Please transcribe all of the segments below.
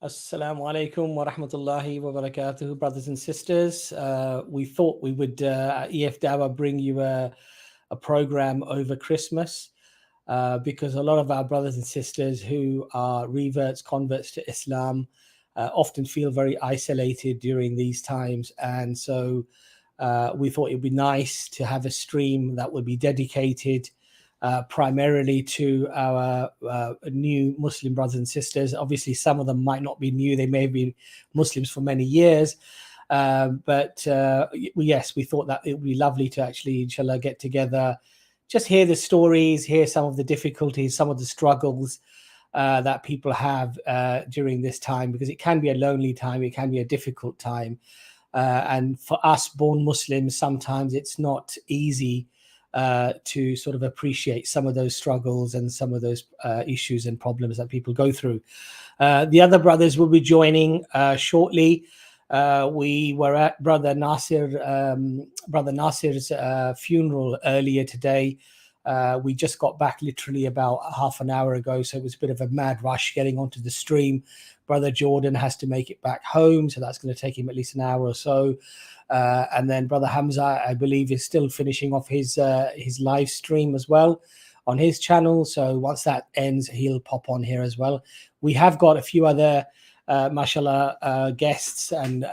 Assalamu alaikum wa rahmatullahi wa barakatuh, brothers and sisters. We thought we would, EFDawah, bring you a program over Christmas because a lot of our brothers and sisters who are reverts, converts to Islam, often feel very isolated during these times. And so we thought it would be nice to have a stream that would be dedicated primarily to our new Muslim brothers and sisters. Obviously, some of them might not be new. They may have been Muslims for many years. But yes, we thought that it would be lovely to actually, inshallah, get together, just hear the stories, hear some of the difficulties, some of the struggles that people have during this time, because it can be a lonely time, it can be a difficult time. And for us born Muslims, sometimes it's not easy to sort of appreciate some of those struggles and some of those issues and problems that people go through. The other brothers will be joining shortly. We were at Brother Nasir's funeral earlier today. We just got back literally about half an hour ago, so it was a bit of a mad rush getting onto the stream. Brother Jordan has to make it back home, so that's going to take him at least an hour or so. And then Brother Hamza, I believe, is still finishing off his live stream as well on his channel. So once that ends, he'll pop on here as well. We have got a few other, mashallah, guests and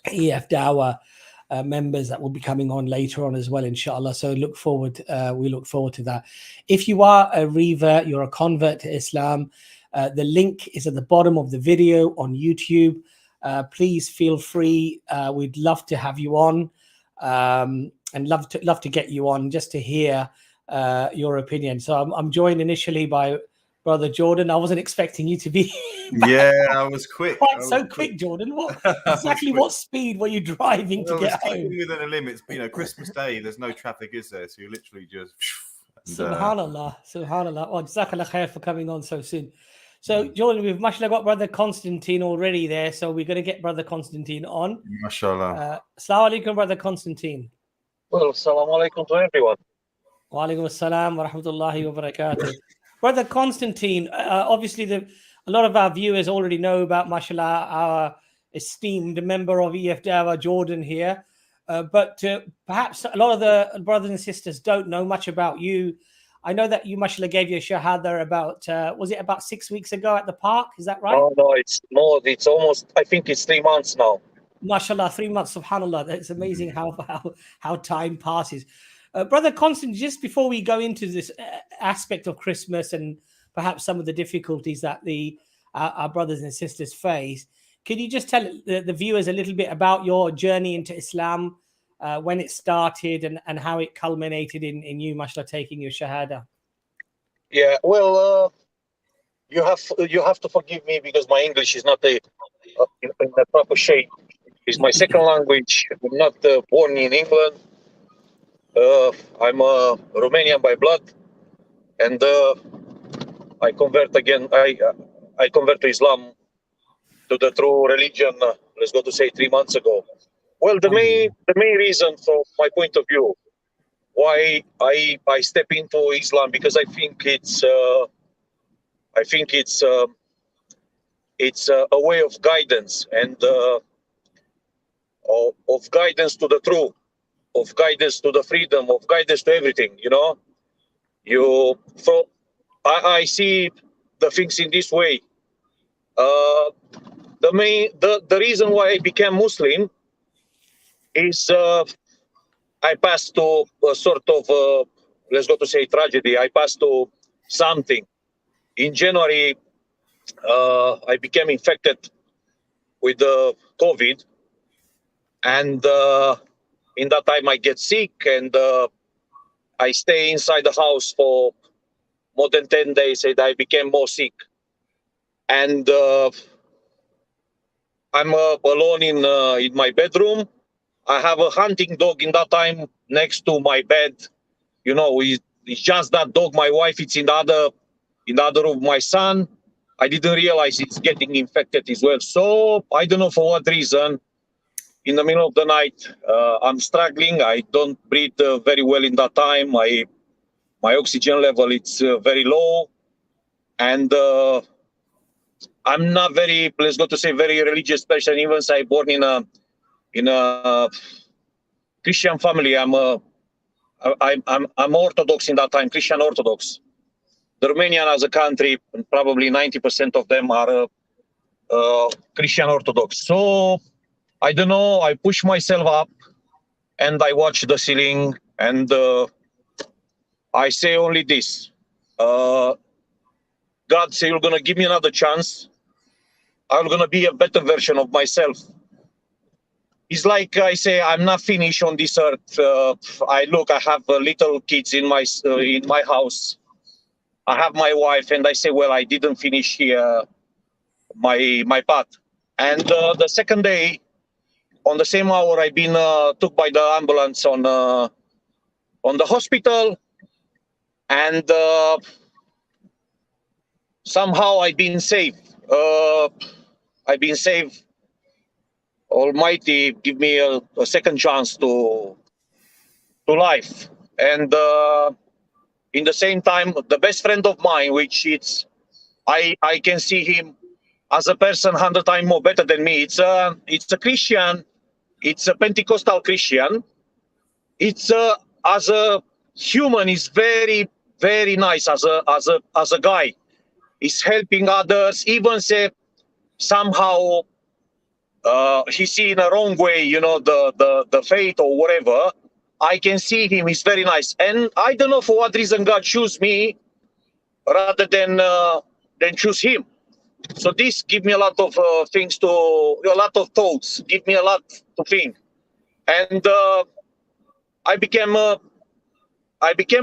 EFDawah members that will be coming on later on as well, inshallah. So we look forward to that. If you are a revert, you're a convert to Islam, the link is at the bottom of the video on YouTube. Please feel free. We'd love to have you on, and love to get you on just to hear your opinion. So I'm joined initially by Brother Jordan. I wasn't expecting you to be back. Yeah, I was quick. Quick, Jordan. What exactly? What speed were you driving to get home? Within the limits. You know, Christmas Day, there's no traffic, is there? So you literally just. Subhanallah, Subhanallah. Oh, Jazakallah khair for coming on so soon. So, Jordan, we've mashallah got Brother Constantine already there, so we're going to get Brother Constantine on. Mashallah. Assalamu alaikum, Brother Constantine. Well, assalamu alaikum to everyone. Wa alaikum assalam wa rahmatullahi wa barakatuh. Brother Constantine, obviously a lot of our viewers already know about, mashallah, our esteemed member of EFDawah, Jordan here. But perhaps a lot of the brothers and sisters don't know much about you. I know that you, mashallah, gave your shahada about, was it about 6 weeks ago at the park? Is that right? No, it's more. It's almost, I think it's 3 months now. Mashallah, 3 months, subhanallah. It's amazing how time passes. Brother Constant, just before we go into this aspect of Christmas and perhaps some of the difficulties that our brothers and sisters face, could you just tell the viewers a little bit about your journey into Islam, when it started and how it culminated in you, mashallah, taking your shahada? Yeah, well, you have to forgive me because my English is not in the proper shape. It's my second language. I'm not born in England. I'm Romanian by blood, and I convert again. I convert to Islam, to the true religion. Let's go to say 3 months ago. Well, the main reason, from my point of view, why I step into Islam, because I think it's a way of guidance and of guidance to the truth, of guidance to the freedom, of guidance to everything. You know, I see the things in this way. The reason why I became Muslim is I passed to a sort of let's go to say tragedy. I passed to something. In January, I became infected with COVID, and in that time I get sick, and I stay inside the house for more than 10 days, and I became more sick. And I'm alone in my bedroom. I have a hunting dog in that time next to my bed. You know, it's just that dog. My wife, it's in the other room. My son, I didn't realize it's getting infected as well. So I don't know for what reason. In the middle of the night, I'm struggling. I don't breathe very well in that time. My oxygen level, it's very low. And I'm not very, let's go to say, very religious person. Even though I born in a Christian family. I'm Orthodox in that time, Christian Orthodox. The Romanian as a country, probably 90% of them are Christian Orthodox. So I don't know. I push myself up, and I watch the ceiling, and I say only this: God say you're gonna give me another chance. I'm gonna be a better version of myself. It's like I say, I'm not finished on this earth. I have little kids in my house. I have my wife, and I say, well, I didn't finish here my path. And the second day, on the same hour, I've been took by the ambulance on the hospital, and somehow I've been saved. I've been saved. Almighty give me a second chance to life. And in the same time, the best friend of mine, which I can see him as a person 100 times more better than me. It's a Christian. It's a Pentecostal Christian. It's as a human, is very, very nice as a guy. He's helping others, even say somehow he see in a wrong way, the faith or whatever. I can see him. He's very nice, and I don't know for what reason God choose me rather than choose him. So this give me a lot of things a lot of thoughts. Give me a lot to think, and I became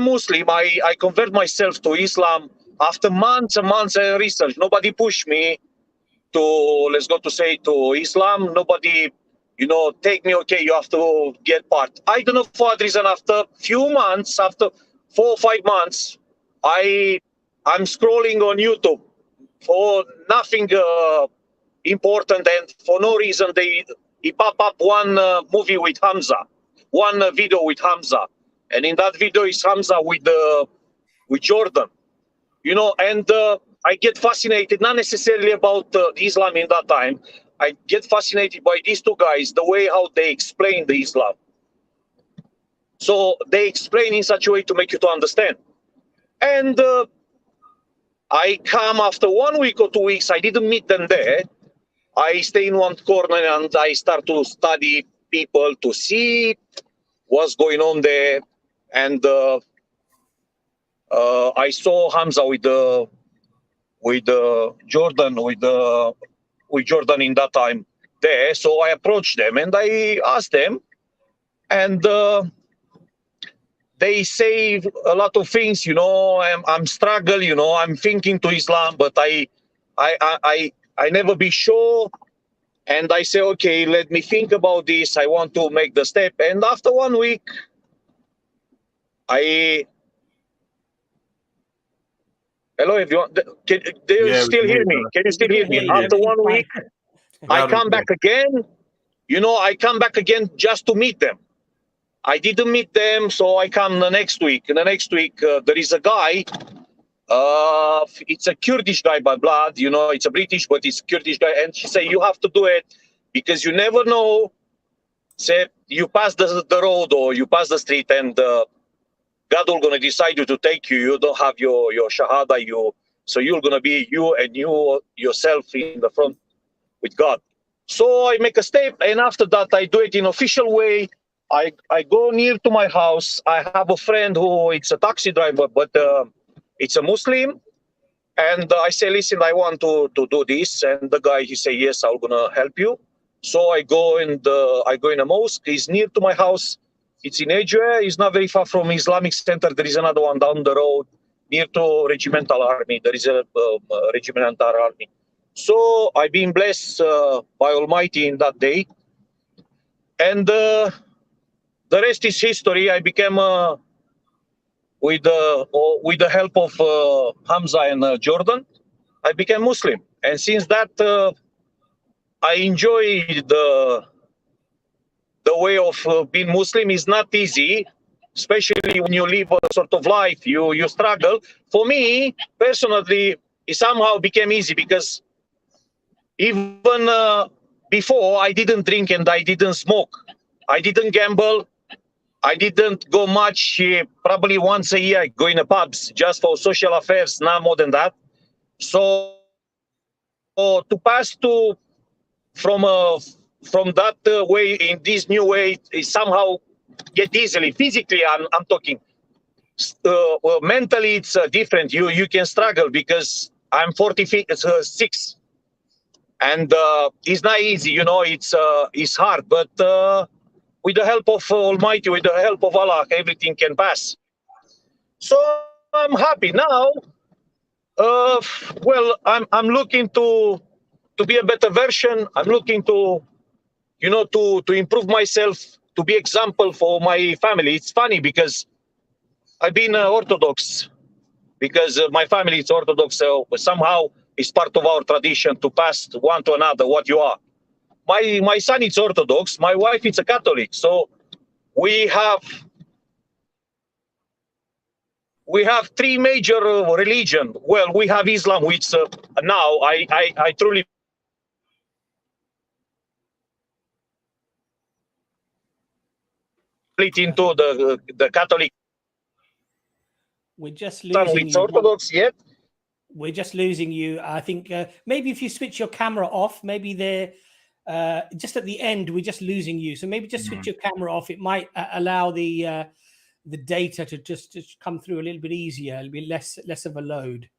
Muslim. I convert myself to Islam after months and months of research. Nobody pushed me to, let's go to say, to Islam. Nobody, take me, okay, you have to get part. I don't know for what reason, after few months, after 4 or 5 months, I'm scrolling on YouTube for nothing important, and for no reason he pop up one movie with Hamza, one video with Hamza, and in that video is Hamza with Jordan, and I get fascinated, not necessarily about Islam in that time. I get fascinated by these two guys, the way how they explain the Islam. So they explain in such a way to make you to understand. And I come after 1 week or 2 weeks, I didn't meet them there. I stay in one corner and I start to study people to see what's going on there. And I saw Hamza with Jordan in that time there. So I approached them and I asked them, and they say a lot of things. I'm struggle. I'm thinking to Islam, but I never be sure. And I say, okay, let me think about this. I want to make the step. And after 1 week, hello, everyone. Do you still hear me? Can you still hear me? After 1 week, I come back again. I come back again just to meet them. I didn't meet them, so I come the next week. In the next week, there is a guy. It's a Kurdish guy by blood. It's a British, but it's a Kurdish guy. And she said, you have to do it because you never know. Say, you pass the road or you pass the street, and God will gonna decide you to take you. You don't have your shahada. So you're gonna be you and yourself in the front with God. So I make a step, and after that I do it in official way. I go near to my house. I have a friend who it's a taxi driver, but it's a Muslim, and I say, listen, I want to do this, and the guy he say, yes, I'm gonna help you. So I go in a mosque. It's near to my house. It's in Edgeware. It's not very far from Islamic Center. There is another one down the road near to Regimental Army. There is a Regimental Army. So I've been blessed by Almighty in that day, and the rest is history. I became with the help of Hamza and Jordan, I became Muslim, and since that I enjoy the way of being Muslim. Is not easy, especially when you live a sort of life, you struggle. For me personally, it somehow became easy because Even before, I didn't drink and I didn't smoke. I didn't gamble. I didn't go much. Probably once a year, I go in the pubs just for social affairs, not more than that. So to pass to from that way in this new way is somehow get easily. Physically, I'm talking. Mentally, it's different. You can struggle because I'm 46, and it's not easy. You know, it's hard, but with the help of Almighty, with the help of Allah, everything can pass. So I'm happy now. Well, I'm looking to be a better version. I'm looking to, you know, to improve myself, to be example for my family. It's funny because I've been Orthodox, because my family is Orthodox, so somehow it's part of our tradition to pass one to another what you are. My son is Orthodox, my wife is a Catholic, so we have three major religion. Well, we have Islam, which now I truly split into the Catholic. We're just losing you. Orthodox yet? We're just losing you. I think maybe if you switch your camera off, maybe they're just at the end, we're just losing you. So maybe just switch your camera off. It might allow the data to just come through a little bit easier. It'll be less of a load.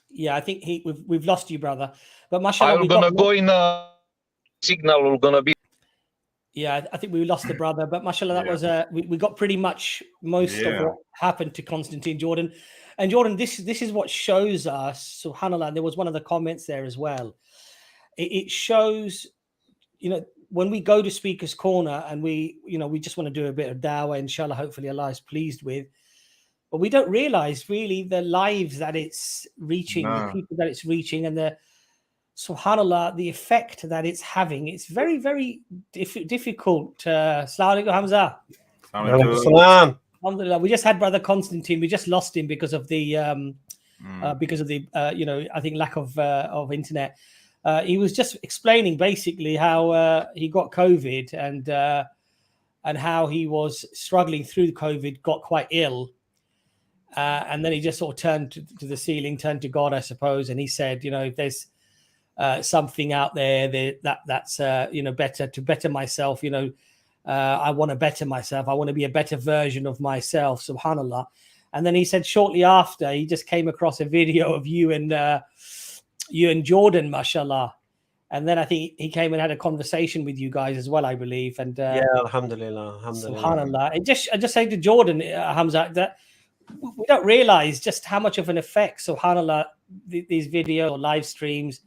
Yeah, I think we've lost you, brother. But mashallah, I'm gonna go in a signal. We're gonna be. Yeah, I think we lost the brother, but mashallah, that was we got pretty much most of what happened to Constantine Jordan. And Jordan, this is what shows us, subhanAllah, and there was one of the comments there as well. It shows, you know, when we go to Speaker's Corner and we just want to do a bit of dawah, inshallah, hopefully Allah is pleased with, but we don't realize really the lives that it's reaching, the people that it's reaching, and the subhanAllah, the effect that it's having. It's very, very difficult. Assalamu alaikum, Hamza. Alhamdulillah. We just had brother Constantine. We just lost him because of the I think lack of internet. He was just explaining basically how he got COVID and how he was struggling through COVID, got quite ill. And then he just sort of turned to the ceiling, turned to God, I suppose. And he said, you know, if there's something out there that's better to better myself, you know, I want to better myself. I want to be a better version of myself, subhanallah. And then he said shortly after, he just came across a video of you and Jordan, mashallah. And then I think he came and had a conversation with you guys as well, I believe. And alhamdulillah, subhanallah. I just say to Jordan, Hamza, that we don't realize just how much of an effect, subhanallah, these video or live streams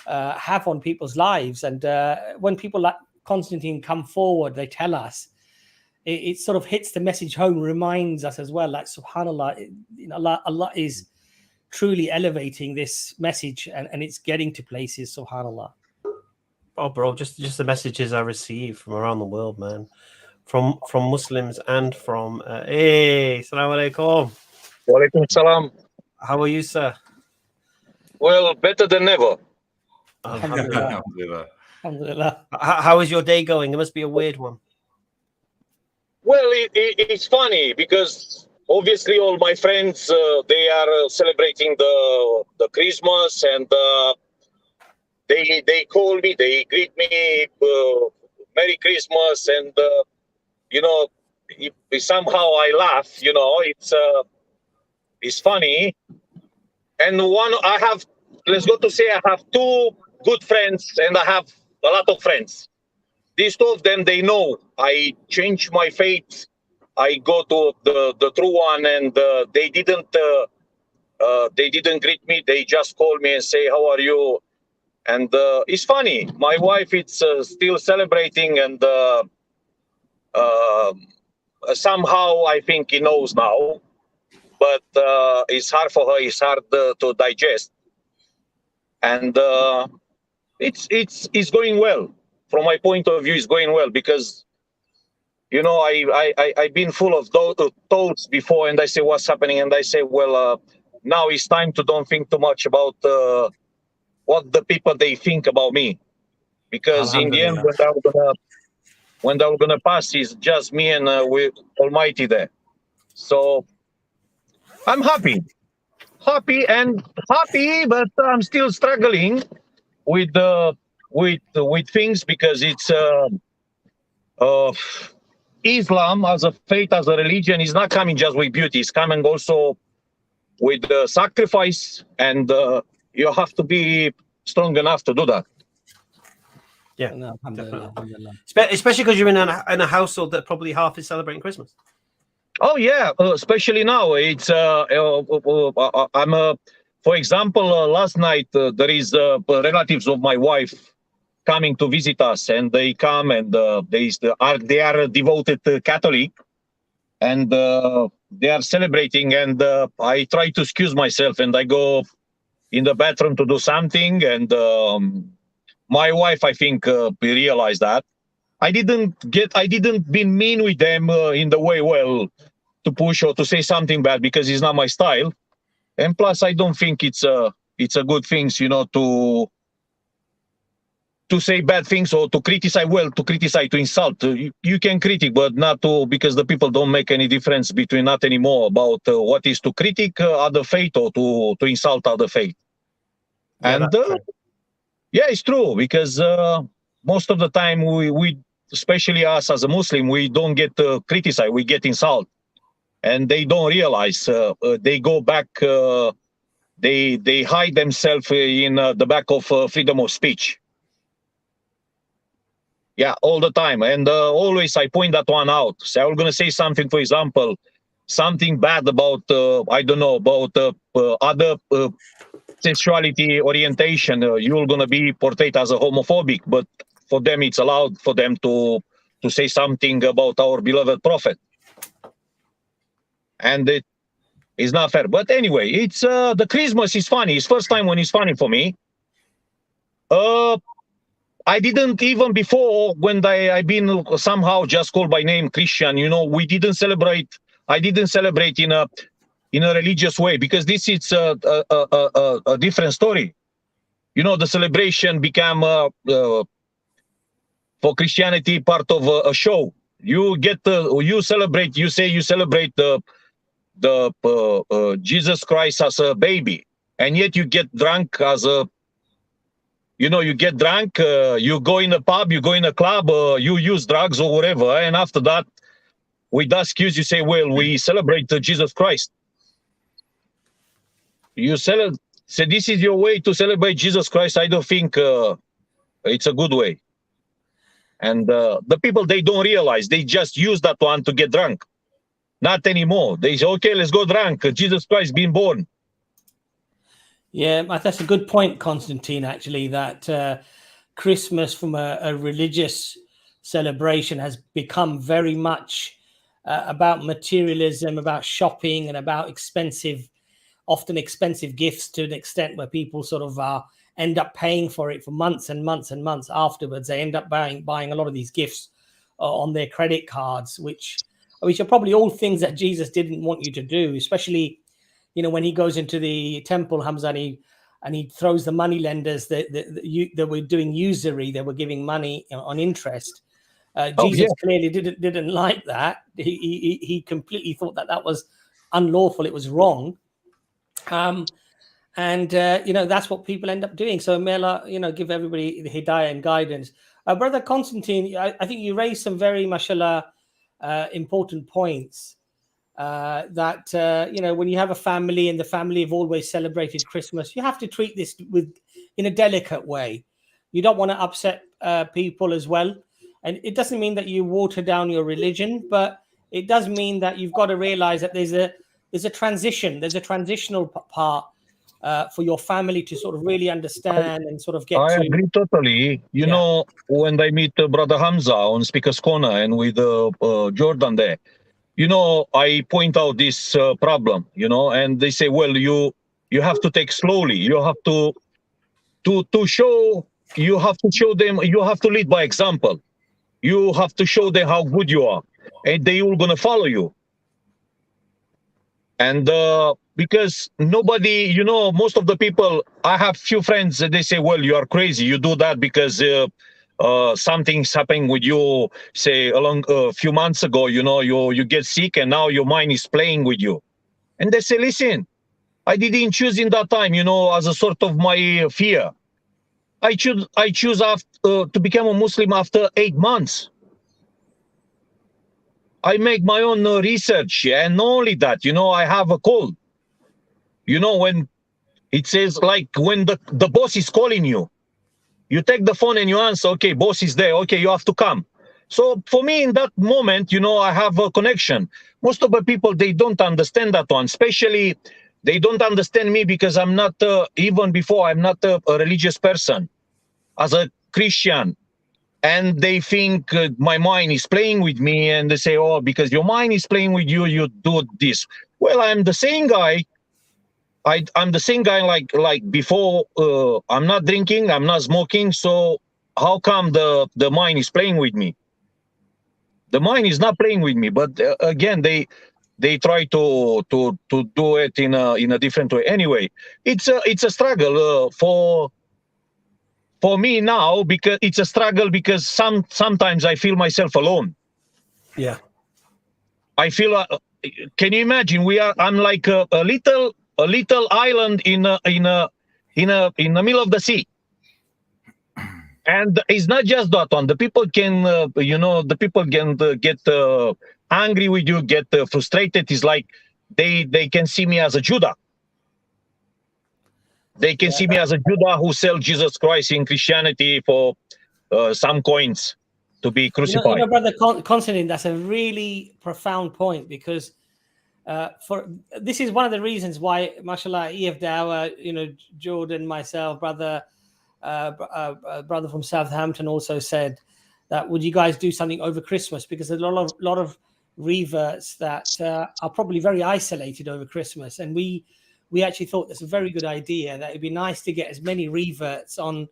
have on people's lives. And when people like Constantine come forward, they tell us, it sort of hits the message home, reminds us as well, like subhanallah, Allah is truly elevating this message and it's getting to places, subhanallah. Oh, bro, just the messages I receive from around the world, man, from Muslims and from hey, assalamu alaikum. Wa alaikum salam. How are you, sir? Well, better than ever. Alhamdulillah. Alhamdulillah. How is your day going? It must be a weird one. Well, it's funny because obviously all my friends, they are celebrating the Christmas, and they call me, they greet me, Merry Christmas, and you know, somehow I laugh. You know, it's funny. And let's go to say I have two good friends, and I have a lot of friends. These two of them, they know I changed my faith. I go to the true one, and they didn't greet me. They just call me and say, "How are you?" And it's funny. My wife is still celebrating, and somehow I think he knows now. But it's hard for her. It's hard to digest, and it's going well. From my point of view, it's going well because, you know, I've been full of thoughts before, and I say, what's happening? And I say, well, now it's time to don't think too much about what the people they think about me, because in the end, when they're gonna pass, it's just me and with Almighty there. So I'm happy, but I'm still struggling with things, because it's Islam as a faith, as a religion, is not coming just with beauty. It's coming also with sacrifice, and you have to be strong enough to do that. Yeah, No, alhamdulillah, alhamdulillah. Especially because you're in a household that probably half is celebrating Christmas. Oh yeah, especially now. It's I'm for example, last night there is relatives of my wife coming to visit us, and they come, and they are devoted Catholic, and they are celebrating, and I try to excuse myself, and I go in the bathroom to do something, and my wife, I think, realized that I didn't be mean with them in the way, well, to push or to say something bad, because it's not my style, and plus I don't think it's a good thing, you know, to say bad things or to criticize. Well, to criticize, to insult, you can critique, but not to, because the people don't make any difference between, not anymore, about what is to critique other faith or to insult other faith. Yeah, And true. yeah, it's true, because most of the time we especially us as a Muslim, we don't get criticized, we get insult, and they don't realize they go back, they hide themselves in the back of freedom of speech. Yeah, all the time. And always I point that one out. So I'm going to say something, for example, something bad about, I don't know, about other sexuality orientation. You're going to be portrayed as a homophobic, but for them, it's allowed for them to say something about our beloved prophet. And it is not fair. But anyway, it's the Christmas is funny. It's first time when it's funny for me. I didn't even before, when I've been somehow just called by name Christian, you know, we didn't celebrate. I didn't celebrate in a religious way, because this is a different story. You know, the celebration became for Christianity part of a show. You get you celebrate. You say you celebrate the Jesus Christ as a baby, and yet you get drunk as a. You know, you get drunk, you go in a pub, you go in a club, you use drugs or whatever, and after that, with that excuse, you say, well, we celebrate Jesus Christ. You say this is your way to celebrate Jesus Christ. I don't think it's a good way. And the people, they don't realize, they just use that one to get drunk. Not anymore. They say, okay, let's go drunk. Jesus Christ being born. Yeah, that's a good point, Constantine, actually, that Christmas from a religious celebration has become very much about materialism, about shopping, and about often expensive gifts, to an extent where people sort of end up paying for it for months and months and months afterwards. They end up buying a lot of these gifts on their credit cards, which are probably all things that Jesus didn't want you to do, especially, you know, when he goes into the temple, Hamza, and he throws the money lenders that were doing usury, they were giving money on interest. Jesus clearly didn't like that. He completely thought that was unlawful. It was wrong. And you know, that's what people end up doing. So may Allah, you know, give everybody the hidayah and guidance. Brother Constantine, I think you raised some very, mashallah, important points. That you know, when you have a family and the family have always celebrated Christmas, you have to treat this in a delicate way. You don't want to upset people as well, and it doesn't mean that you water down your religion, but it does mean that you've got to realize that there's a transition, there's a transitional part for your family to sort of really understand and sort of get. I agree totally. You know, when I meet Brother Hamza on Speaker's Corner and with Jordan there, you know, I point out this problem, you know, and they say, well, you have to take slowly. You have to show, you have to show them, you have to lead by example. You have to show them how good you are, and they all going to follow you. And because nobody, most of the people, I have few friends that they say, well, you are crazy. You do that because something's happening with you, say along a few months ago, you get sick and now your mind is playing with you. And they say, listen, I didn't choose in that time, as a sort of my fear. I choose to become a Muslim after 8 months. I make my own research, and not only that, I have a call. When it says, like, when the boss is calling you, you take the phone and you answer, okay, boss is there, okay, you have to come. So for me, in that moment, I have a connection. Most of the people, they don't understand that one, especially they don't understand me because I'm not, even before, I'm not a religious person. As a Christian, and they think my mind is playing with me, and they say, oh, because your mind is playing with you, you do this. Well, I'm the same guy. I'm the same guy like before. I'm not drinking, I'm not smoking, so how come the mind is playing with me? The mind is not playing with me, but again, they try to do it in a different way. Anyway, it's a struggle for me now, because it's a struggle because sometimes I feel myself alone. Yeah. I feel. Can you imagine? I'm like a little island in the middle of the sea. And it's not just that one. The people can, get angry with you, get frustrated. It's like they can see me as a Judah. They can see me as a Judah who sells Jesus Christ in Christianity for some coins to be crucified. Brother Constantine, that's a really profound point, because this is one of the reasons why, mashallah, EFDawah, Jordan, myself, brother from Southampton also said that, would you guys do something over Christmas? Because there's a lot of reverts that are probably very isolated over Christmas, and we actually thought that's a very good idea, that it'd be nice to get as many reverts on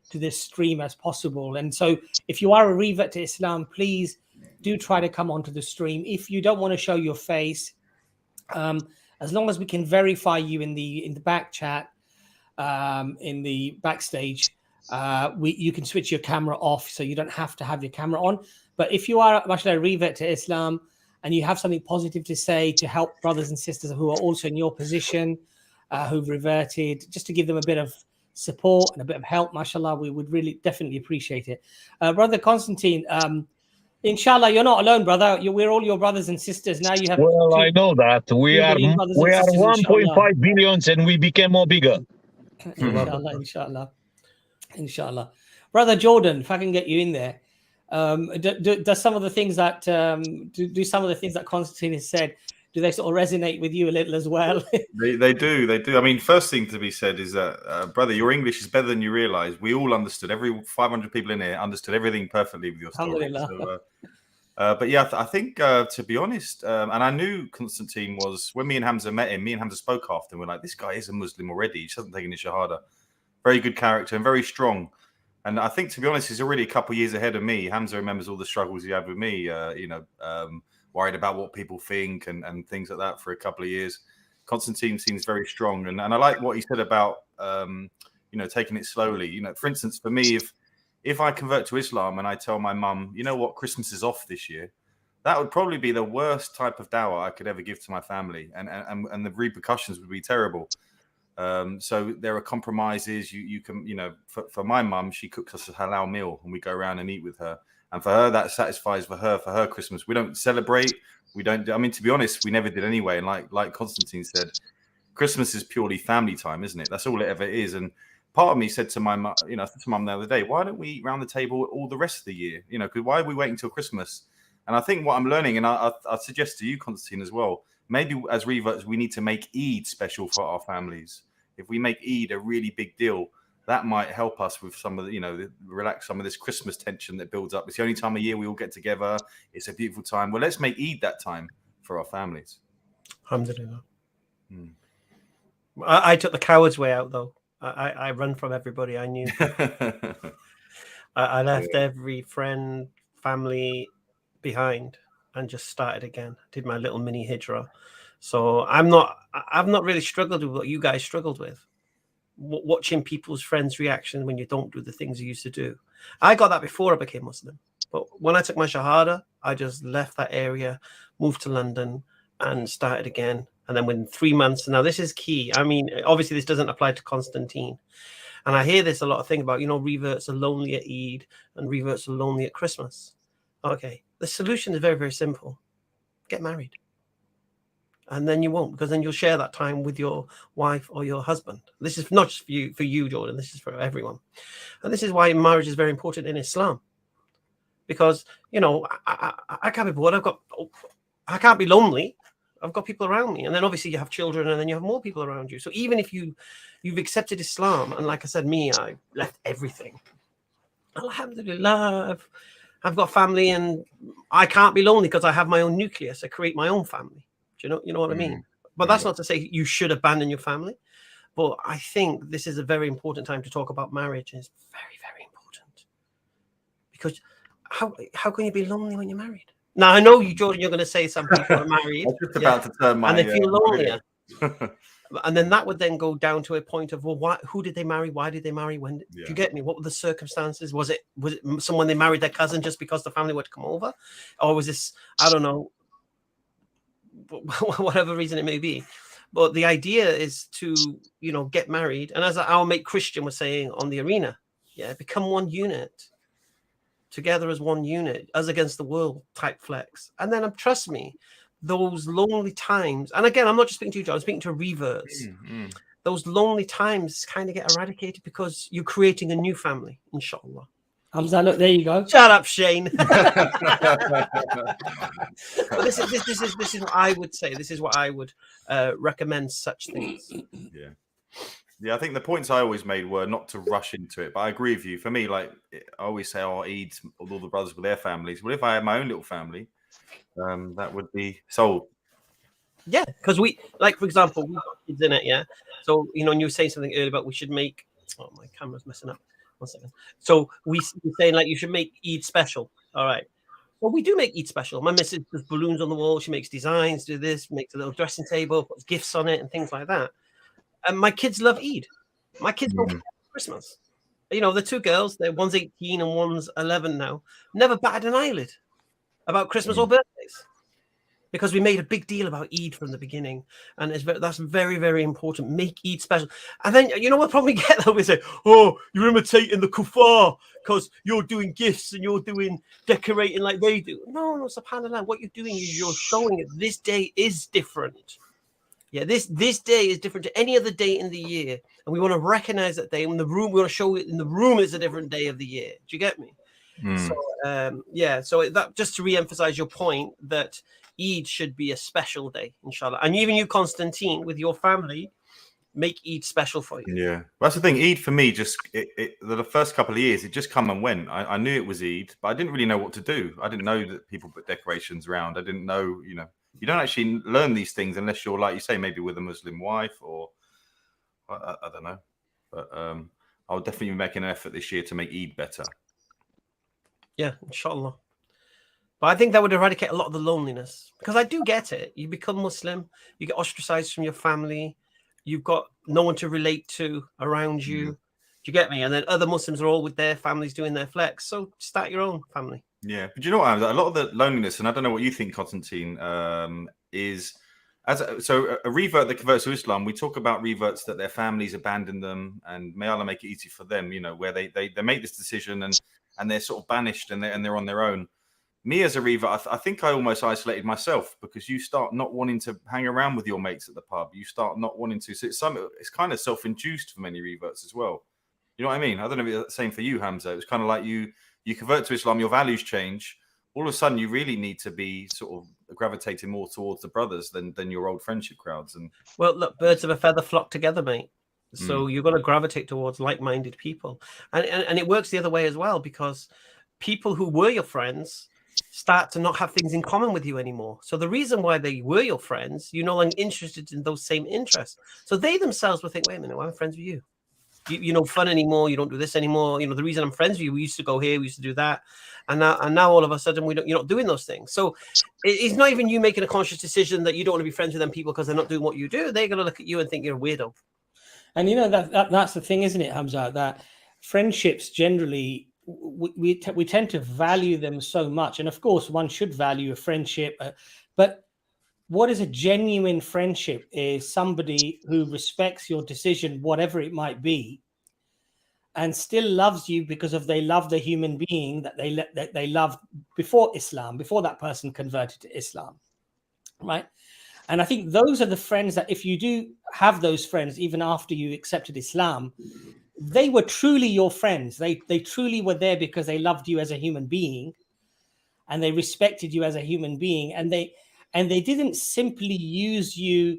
to this stream as possible. And so if you are a revert to Islam, please do try to come onto the stream. If you don't want to show your face, as long as we can verify you in the back chat, in the backstage, you can switch your camera off, so you don't have to have your camera on. But if you are mashallah a revert to Islam and you have something positive to say to help brothers and sisters who are also in your position, who've reverted, just to give them a bit of support and a bit of help, mashallah, we would really definitely appreciate it. Brother Constantine, inshallah, you're not alone, brother. We're all your brothers and sisters. Now you have. Well, I know that. We are 1.5 billion, and we became more bigger. Inshallah. Brother Jordan, if I can get you in there. Does some of the things that do some of the things that Constantine has said, do they sort of resonate with you a little as well? They do. I mean, first thing to be said is that, brother, your English is better than you realize. We all understood, every 500 people in here understood everything perfectly with your story. So, but yeah, I think, to be honest, and I knew Constantine was, when me and Hamza met him, me and Hamza spoke after, and we're like, this guy is a Muslim already. He just hasn't taken his Shahada. Very good character and very strong. And I think, to be honest, he's already a couple of years ahead of me. Hamza remembers all the struggles he had with me, worried about what people think and things like that for a couple of years. Constantine seems very strong. And I like what he said about, taking it slowly. For instance, for me, if I convert to Islam and I tell my mum, you know what, Christmas is off this year, that would probably be the worst type of dawah I could ever give to my family. And the repercussions would be terrible. So there are compromises. You can, for my mum, she cooks us a halal meal and we go around and eat with her. And for her, that satisfies for her Christmas. We don't celebrate. We don't. I mean, to be honest, we never did anyway. And like Constantine said, Christmas is purely family time, isn't it? That's all it ever is. And part of me said to my mum, I said to mum the other day, why don't we eat around the table all the rest of the year? Because why are we waiting till Christmas? And I think what I'm learning, and I suggest to you, Constantine, as well, maybe as reverts, we need to make Eid special for our families. If we make Eid a really big deal, that might help us with some of the, relax some of this Christmas tension that builds up. It's the only time of year we all get together. It's a beautiful time. Well, let's make Eid that time for our families. Alhamdulillah. I took the coward's way out, though. I run from everybody I knew. I left every friend, family behind and just started again. Did my little mini hijrah. So I've not really struggled with what you guys struggled with, watching people's friends' reaction when you don't do the things you used to do. I got that before I became Muslim, but when I took my Shahada, I just left that area, moved to London, and started again. And then within 3 months, now this is key. I mean, obviously this doesn't apply to Constantine. And I hear this a lot of thing about, reverts are lonely at Eid and reverts are lonely at Christmas. Okay, the solution is very, very simple. Get married. And then you won't, because then you'll share that time with your wife or your husband. This is not just for you, Jordan. This is for everyone. And this is why marriage is very important in Islam. Because, I can't be bored. I can't be lonely. I've got people around me. And then obviously you have children and then you have more people around you. So even if you've accepted Islam, and like I said, I left everything. Alhamdulillah, I've got family and I can't be lonely because I have my own nucleus. I create my own family. Do you know what I mean? But that's not to say you should abandon your family. But I think this is a very important time to talk about marriage. It's very, very important. Because how can you be lonely when you're married? Now, I know you, Jordan, you're going to say some people are married. I was just about to turn my... And they feel lonelier. And then that would then go down to a point of, well, who did they marry? Why did they marry? When? Do you get me? What were the circumstances? Was it someone they married their cousin just because the family were to come over? Or was this, I don't know, whatever reason it may be? But the idea is to, get married. And as our mate Christian was saying on the arena, become one unit. Together as one unit, us against the world type flex. And then trust me, those lonely times, and again, I'm not just speaking to you, John, I'm speaking to reverts. Those lonely times kind of get eradicated because you're creating a new family, inshallah. Hamza, look, there you go. Shut up, Shane. But this is what I would say. This is what I would recommend such things. Yeah, I think the points I always made were not to rush into it, but I agree with you. For me, like I always say, Eid, all the brothers with their families. Well, if I had my own little family, that would be sold. Yeah, because for example, we've got kids in it, So, and you were saying something earlier about we should make, my camera's messing up. 1 second. So we were saying you should make Eid special. All right. Well, we do make Eid special. My missus does balloons on the wall. She makes designs, do this, makes a little dressing table, puts gifts on it and things like that. And my kids love Eid. My kids don't care about Christmas. The two girls, one's 18 and one's 11 now, never batted an eyelid about Christmas or birthdays because we made a big deal about Eid from the beginning. And that's very, very important. Make Eid special. And then, what problem we get though? We say, oh, you're imitating the kuffar because you're doing gifts and you're doing decorating like they do. No, subhanAllah. What you're doing is you're showing it. This day is different. Yeah, this day is different to any other day in the year, and we want to recognize that day. In the room, we want to show it in the room is a different day of the year. Do you get me? So, so that just to re-emphasize your point that Eid should be a special day, inshallah. And even you, Constantine, with your family, make Eid special for you. Yeah, well, that's the thing. Eid for me, just the first couple of years, it just come and went. I knew it was Eid, but I didn't really know what to do. I didn't know that people put decorations around. I didn't know, You don't actually learn these things unless you're, like you say, maybe with a Muslim wife or I don't know. But I'll definitely be making an effort this year to make Eid better. Yeah, inshallah. But I think that would eradicate a lot of the loneliness because I do get it. You become Muslim, you get ostracized from your family. You've got no one to relate to around you. Do you get me? And then other Muslims are all with their families doing their flex. So start your own family. Yeah, but you know what? A lot of the loneliness, and I don't know what you think, Constantine, is a revert that converts to Islam. We talk about reverts that their families abandon them, and may Allah make it easy for them. Where they make this decision and they're sort of banished and they're on their own. Me as a revert, I think I almost isolated myself because you start not wanting to hang around with your mates at the pub. You start not wanting to. So it's kind of self-induced for many reverts as well. You know what I mean? I don't know if it's the same for you, Hamza. It was kind of like you convert to Islam, your values change. All of a sudden, you really need to be sort of gravitating more towards the brothers than your old friendship crowds. And well, look, birds of a feather flock together, mate. So you're going to gravitate towards like-minded people, and it works the other way as well because people who were your friends start to not have things in common with you anymore. So the reason why they were your friends, you're no longer interested in those same interests. So they themselves will think, wait a minute, why am I friends with you? you're no fun anymore. You don't do this anymore. The reason I'm friends with you, we used to go here, we used to do that, and now all of a sudden you're not doing those things. So it's not even you making a conscious decision that you don't want to be friends with them people because they're not doing what you do. They're gonna look at you and think you're a weirdo. And that's the thing, isn't it, Hamza? That friendships generally, we tend to value them so much, and of course one should value a friendship, but what is a genuine friendship is somebody who respects your decision, whatever it might be, and still loves you because of they love the human being that they loved before Islam, before that person converted to Islam, right? And I think those are the friends that, if you do have those friends even after you accepted Islam, they were truly your friends. They truly were there because they loved you as a human being, and they respected you as a human being, and they didn't simply use you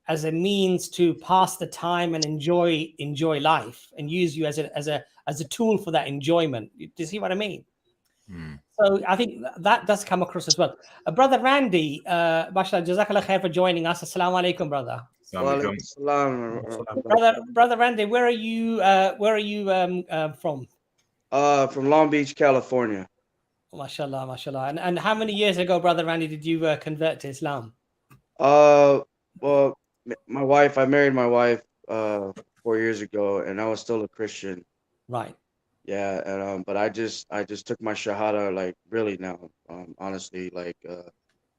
as a means to pass the time and enjoy life, and use you as a tool for that enjoyment. Do you see what I mean? So I think that does come across as well. Brother Randy, mashallah, jazakallah khair for joining us. Assalamu alaikum, brother. Brother Randy, where are you from? From Long Beach, California. Mashallah, mashallah. And how many years ago, Brother Randy, did you convert to Islam? Well, I married my wife 4 years ago, and I was still a Christian. Right. Yeah, and but I just took my shahada, like, really now, honestly, like a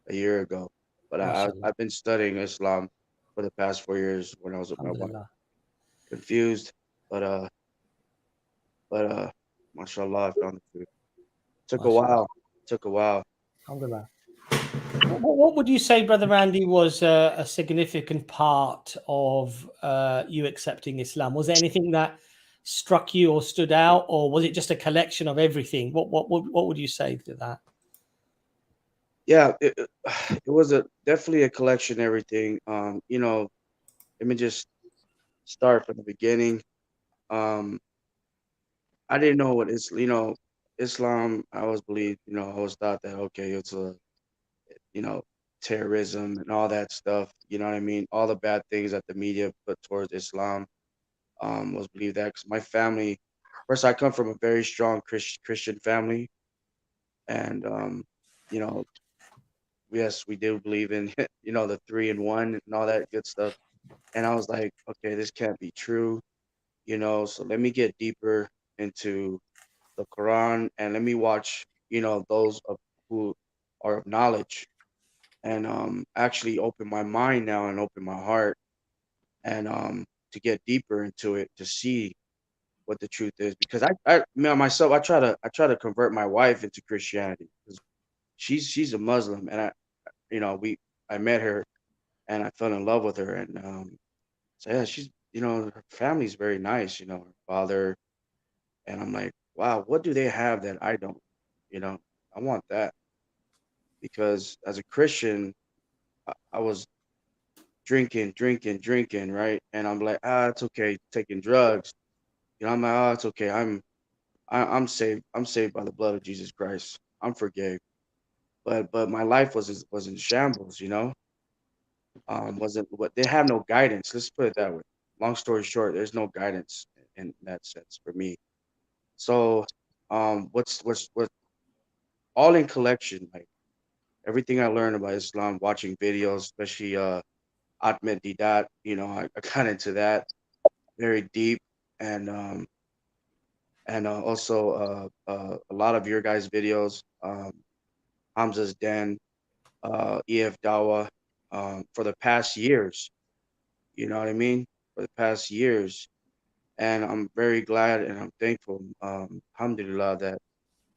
year ago. But I've been studying Islam for the past 4 years when I was with my wife. Confused, but mashallah, I found the truth. Took a while. Alhamdulillah. What would you say, Brother Randy, was a significant part of you accepting Islam? Was there anything that struck you or stood out, or was it just a collection of everything? What would you say to that? Yeah, it was definitely a collection of everything. Let me just start from the beginning. I didn't know what Islam. I always believed, I always thought that, okay, it's a, terrorism and all that stuff. You know what I mean? All the bad things that the media put towards Islam, was believe that, because my family, first, I come from a very strong Christian family, and yes, we do believe in the 3 in 1 and all that good stuff. And I was like, okay, this can't be true, so let me get deeper into the Quran, and let me watch, those who are of knowledge, and actually open my mind now and open my heart, and to get deeper into it, to see what the truth is. Because myself, I try to convert my wife into Christianity, because she's a Muslim, and I met her and I fell in love with her, and so yeah, she's, her family's very nice, her father, and I'm like, wow, what do they have that I don't? I want that, because as a Christian, I was drinking, right? And I'm like, it's okay, taking drugs. I'm like, it's okay. I'm saved. I'm saved by the blood of Jesus Christ. I'm forgave. But my life was in shambles. Wasn't what they have no guidance. Let's put it that way. Long story short, there's no guidance in that sense for me. So, what's all in collection, like everything I learned about Islam, watching videos, especially Ahmed Didat, I got into that very deep, and also a lot of your guys' videos, Hamza's Den, EFDawah, for the past years. You know what I mean? For the past years, and I'm very glad and I'm thankful, alhamdulillah, that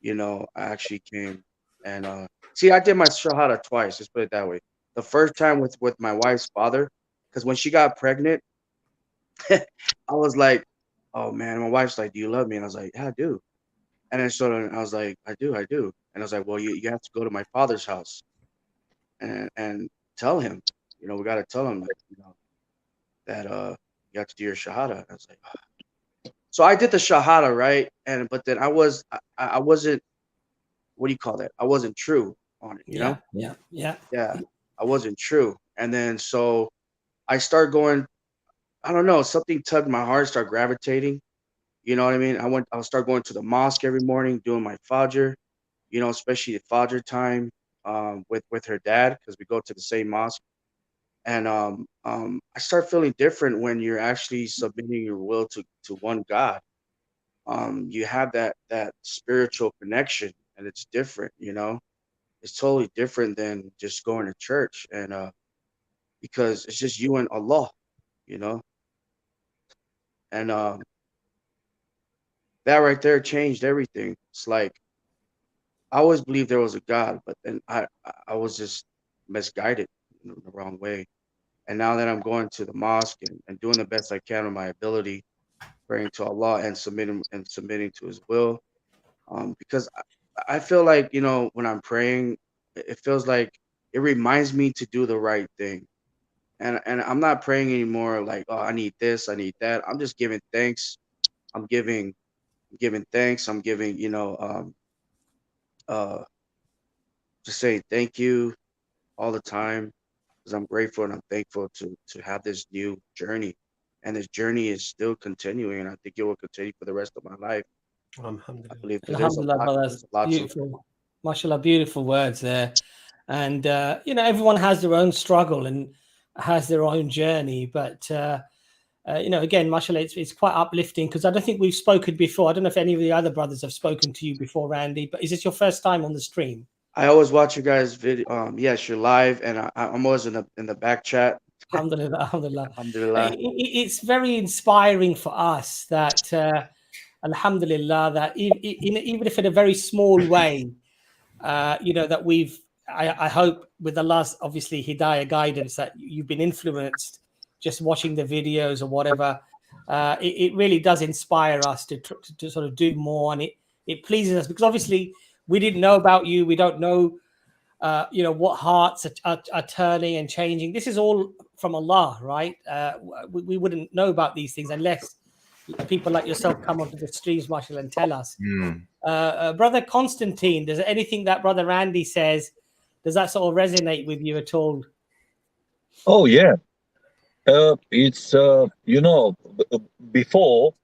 I actually came and see, I did my shahada twice. Let's put it that way. The first time with my wife's father, because when she got pregnant, I was like, oh man, my wife's like, do you love me? And I was like, yeah, I do. And then so I was like, I do. And I was like, well, you have to go to my father's house and tell him, we got to tell him that you have to do your shahada. And I was like, so I did the shahada, right? But then I wasn't, what do you call that? I wasn't true on it, Yeah. I wasn't true. And then so I started going, I don't know, something tugged my heart, started gravitating. You know what I mean? I'll start going to the mosque every morning, doing my Fajr, you know, especially the Fajr time, with her dad, because we go to the same mosque. And I start feeling different when you're actually submitting your will to one God. You have that spiritual connection, and it's different, you know. It's totally different than just going to church, and because it's just you and Allah, you know. And that right there changed everything. It's like I always believed there was a God, but then I was just misguided in the wrong way. And now that I'm going to the mosque and doing the best I can with my ability, praying to Allah and submitting to His will, because I feel like, you know, when I'm praying, it feels like it reminds me to do the right thing. And I'm not praying anymore like, oh, I need this, I need that. I'm just giving thanks. I'm giving thanks. I'm giving, you know, uh, just saying thank you all the time, because I'm grateful and I'm thankful to have this new journey. And this journey is still continuing, and I think it will continue for the rest of my life. I believe, because there's a lot beautiful, mashallah, beautiful words there. And you know, everyone has their own struggle and has their own journey, but you know, again, mashallah, it's quite uplifting, because I don't think we've spoken before. I don't know if any of the other brothers have spoken to you before, Randy, but is this your first time on the stream? I always watch you guys' video. Yes, you're live, and I'm always in the back chat. Alhamdulillah, alhamdulillah. Alhamdulillah. It's very inspiring for us that, alhamdulillah, that even if in a very small way, you know, that I hope with the last, obviously, Hidayah guidance, that you've been influenced just watching the videos or whatever. It really does inspire us to sort of do more, and it pleases us, because obviously we didn't know about you. We don't know, you know, what hearts are turning and changing. This is all from Allah, right? We wouldn't know about these things unless people like yourself come onto the streams, mashallah, and tell us. Brother Constantine, does anything that Brother Randy says, does that sort of resonate with you at all? Oh yeah, it's you know, before,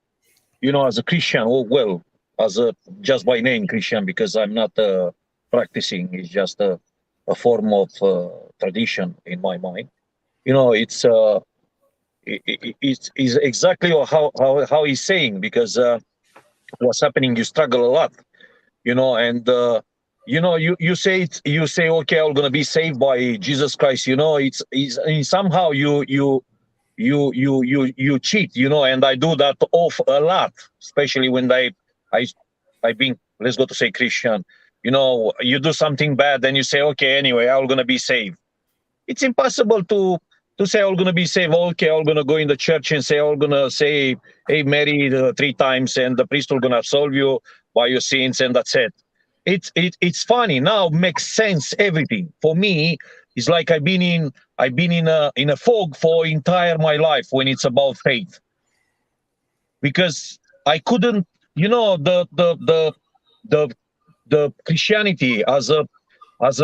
you know, as a Christian, well, as a just by name Christian, because I'm not practicing. It's just a form of tradition in my mind. You know, it's exactly how he's saying, because what's happening, you struggle a lot, you know, and you know, you say okay, I'm gonna be saved by Jesus Christ, you know. It's somehow you cheat, you know, and I do that off a lot, especially when I being, let's go to say, Christian. You know, you do something bad, then you say, okay, anyway, I'm gonna be saved. It's impossible to say I'm gonna be saved. Okay, I'm gonna go in the church and say I'm gonna say, hey, Mary 3 times, and the priest will gonna absolve you by your sins, and that's it. It's funny now. Makes sense. Everything for me is like I've been in a fog for entire my life when it's about faith, because I couldn't, you know, the Christianity as a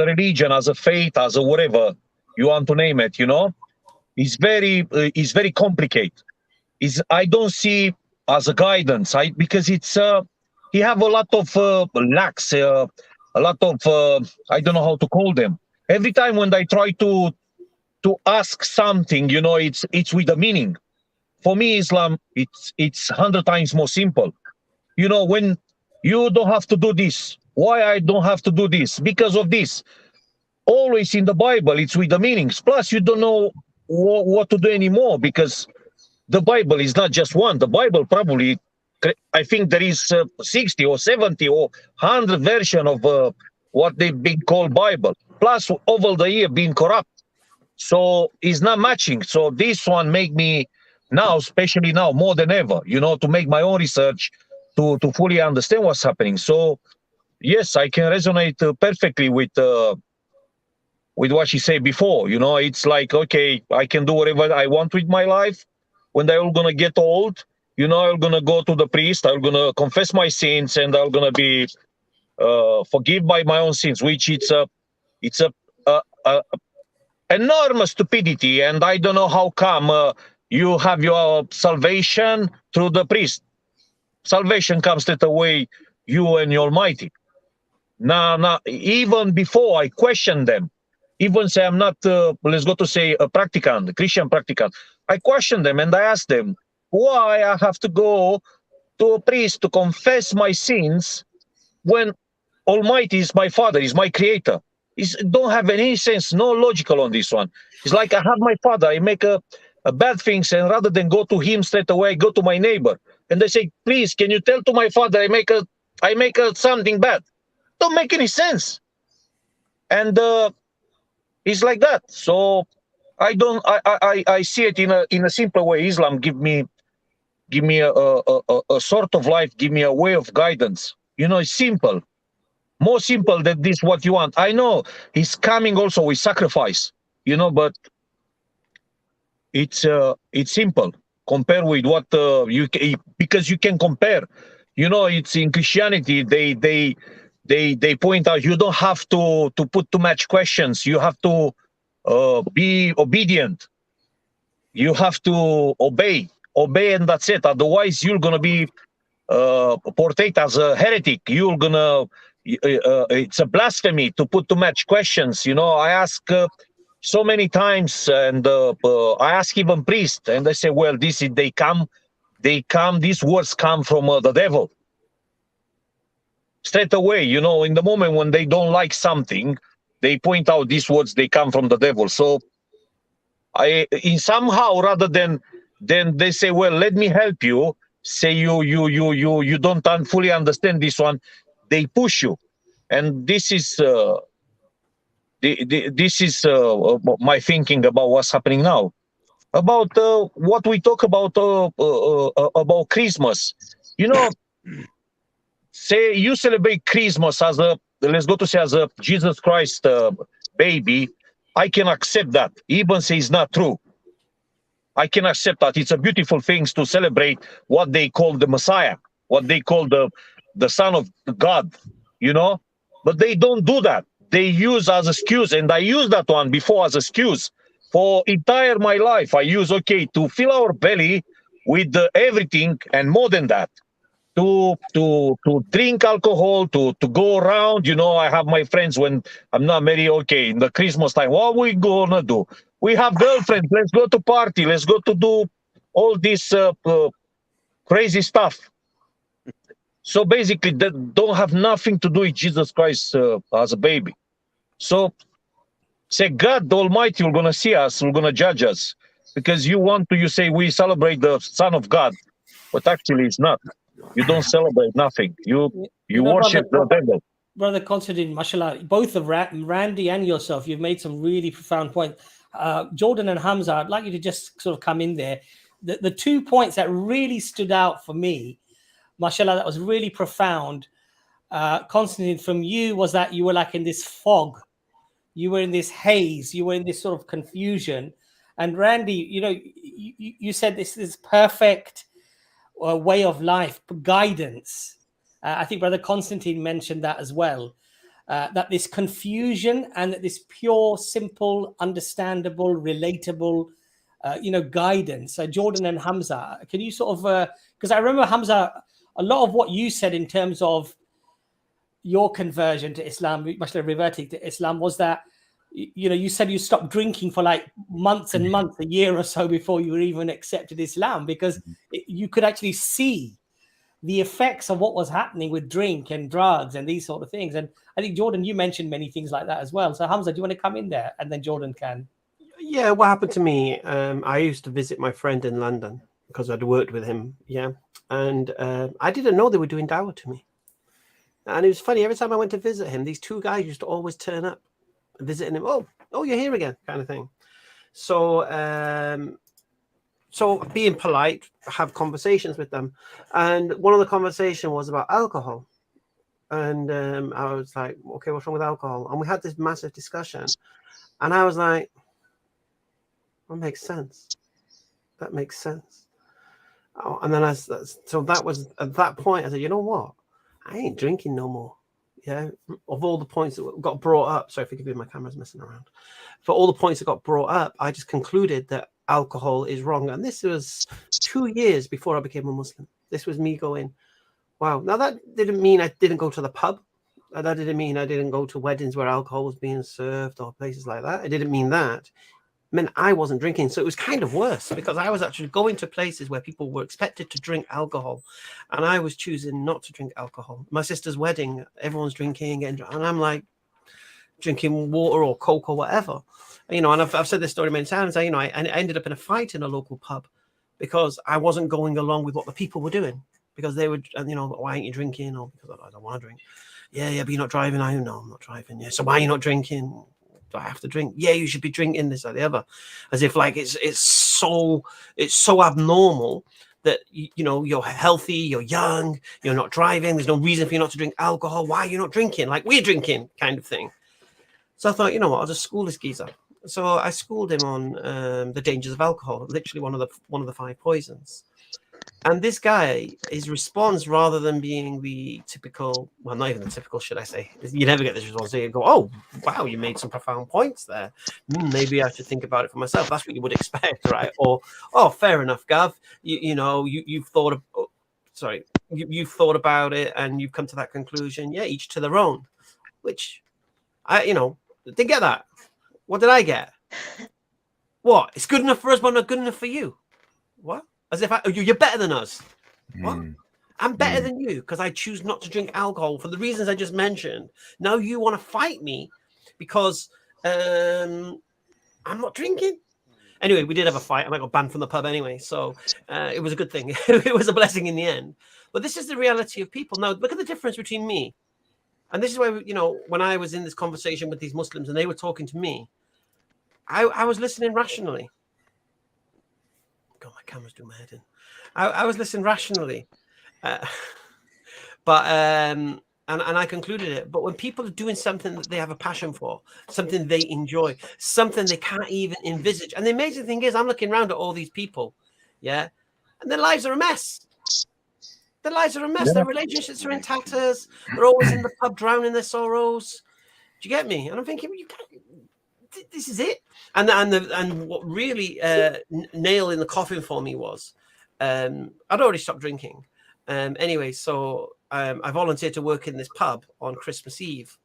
religion, as a faith, as a whatever you want to name it, you know, is very complicated. I don't see as a guidance, because it's he have a lot of lacks, a lot of I don't know how to call them. Every time when I try to ask something, you know, it's with a meaning. For me, Islam, it's 100 times more simple. You know, when you don't have to do this, why I don't have to do this? Because of this. Always in the Bible, it's with the meanings. Plus, you don't know what to do anymore, because the Bible is not just one. The Bible probably, I think there is 60 or 70 or 100 version of what they've been called Bible. Plus, over the year, being corrupt. So it's not matching. So this one make me now, especially now, more than ever, you know, to make my own research to fully understand what's happening. So yes, I can resonate perfectly with what she said before. You know, it's like, okay, I can do whatever I want with my life. When I'm gonna get old, you know, I'm gonna go to the priest, I'm gonna confess my sins, and I'm gonna be forgiven by my own sins, which it's a enormous stupidity. And I don't know how come you have your salvation through the priest. Salvation comes straight away, you and your Almighty. Now, even before I question them, even say I'm not, let's go to say a practicant, a Christian practicant, I question them and I ask them, why I have to go to a priest to confess my sins when Almighty is my Father, is my Creator? It don't have any sense, no logical on this one. It's like I have my Father, I make a bad things, and rather than go to him straight away, I go to my neighbor. And they say, please, can you tell to my Father I make something bad? Don't make any sense. And it's like that. So I see it in a simple way. Islam give me a sort of life, give me a way of guidance. You know, it's simple, more simple than this what you want. I know it's coming also with sacrifice, you know, but it's simple compared with what because you can compare. You know, it's in Christianity they point out you don't have to put too much questions. You have to be obedient. You have to obey, and that's it. Otherwise, you're gonna be portrayed as a heretic. You're gonna it's a blasphemy to put too much questions. You know, I ask so many times, and I ask even priests, and they say, well, these words come from the devil. Straight away, you know, in the moment when they don't like something, they point out these words, they come from the devil. So in somehow, rather than they say, well, let me help you, say you don't fully understand this one, they push you. And this is my thinking about what's happening now. About what we talk about Christmas. You know, say you celebrate Christmas as a, let's go to say, as a Jesus Christ baby, I can accept that. Even say it's not true. I can accept that. It's a beautiful thing to celebrate what they call the Messiah, what they call the Son of God, you know? But they don't do that. They use as excuse, and I used that one before as excuse. For entire my life, I use, okay, to fill our belly with everything and more than that. To drink alcohol, to go around, you know, I have my friends when I'm not married, okay, in the Christmas time, what we gonna do? We have girlfriends, let's go to party, let's go to do all this crazy stuff. So basically, that don't have nothing to do with Jesus Christ as a baby. So, say God the Almighty will gonna see us, will gonna judge us, because you say we celebrate the Son of God, but actually it's not. You don't celebrate nothing. You worship the devil. Brother Constantine, mashallah, both of Randy and yourself, you've made some really profound points. Jordan and Hamza, I'd like you to just sort of come in there. The 2 points that really stood out for me, mashallah, that was really profound, Constantine, from you, was that you were like in this fog. You were in this haze. You were in this sort of confusion. And Randy, you know, you said this is perfect way of life, guidance. I think Brother Constantine mentioned that as well, that this confusion and that this pure, simple, understandable, relatable, guidance. Jordan and Hamza, can you sort of, because I remember, Hamza, a lot of what you said in terms of your conversion to Islam, reverting to Islam, was that, you know, you said you stopped drinking for like months and months, a year or so before you were even accepted Islam, because you could actually see the effects of what was happening with drink and drugs and these sort of things. And I think, Jordan, you mentioned many things like that as well. So Hamza, do you want to come in there? And then Jordan can. Yeah, what happened to me, I used to visit my friend in London because I'd worked with him. Yeah. And I didn't know they were doing dawah to me. And it was funny, every time I went to visit him, these two guys used to always turn up visiting him. Oh, you're here again, kind of thing. So so being polite, have conversations with them. And one of the conversation was about alcohol. And I was like, okay, what's wrong with alcohol? And we had this massive discussion. And I was like, that makes sense. That makes sense. Oh, and then so that was at that point, I said, you know what? I ain't drinking no more. Yeah. Of all the points that got brought up, sorry, forgive me, my camera's messing around. For all the points that got brought up, I just concluded that alcohol is wrong. And this was 2 years before I became a Muslim. This was me going, wow. Now, that didn't mean I didn't go to the pub. That didn't mean I didn't go to weddings where alcohol was being served or places like that. It didn't mean that. It meant I wasn't drinking. So it was kind of worse because I was actually going to places where people were expected to drink alcohol. And I was choosing not to drink alcohol. My sister's wedding, everyone's drinking. And I'm like drinking water or Coke or whatever. You know, and I've said this story many times. I ended up in a fight in a local pub because I wasn't going along with what the people were doing. Because they would, you know, why aren't you drinking? Or because I don't want to drink. Yeah, but you're not driving. I know I'm not driving. Yeah, so why are you not drinking? Do I have to drink? Yeah, you should be drinking, this or the other. As if like it's so abnormal that you know you're healthy, you're young, you're not driving. There's no reason for you not to drink alcohol. Why are you not drinking? Like we're drinking, kind of thing. So I thought, you know what, I'll just school this geezer. So I schooled him on the dangers of alcohol, literally one of the 5 poisons. And this guy, his response, rather than being the typical, well, not even the typical, should I say, you never get this response. So you go, oh, wow, you made some profound points there. Maybe I should think about it for myself. That's what you would expect, right? Or, oh, fair enough, Gav. You've thought of, you've thought about it and you've come to that conclusion. Yeah, each to their own. Which I didn't get that. What did I get? What? It's good enough for us, but not good enough for you. What? As if you're better than us. What? I'm better than you because I choose not to drink alcohol for the reasons I just mentioned. Now you want to fight me because I'm not drinking. Anyway, we did have a fight and I got banned from the pub anyway. So it was a good thing. It was a blessing in the end. But this is the reality of people. Now, look at the difference between me. And this is why, when I was in this conversation with these Muslims and they were talking to me, I was listening rationally. God, my camera's doing my head in. I was listening rationally, and I concluded it. But when people are doing something that they have a passion for, something they enjoy, something they can't even envisage, and the amazing thing is, I'm looking around at all these people, yeah, and their lives are a mess. Their lives are a mess. Yeah. Their relationships are in tatters. They're always in the pub, drowning their sorrows. Do you get me? And I'm thinking, this is it. And what really nail in the coffin for me was I'd already stopped drinking. Anyway, so I volunteered to work in this pub on Christmas Eve,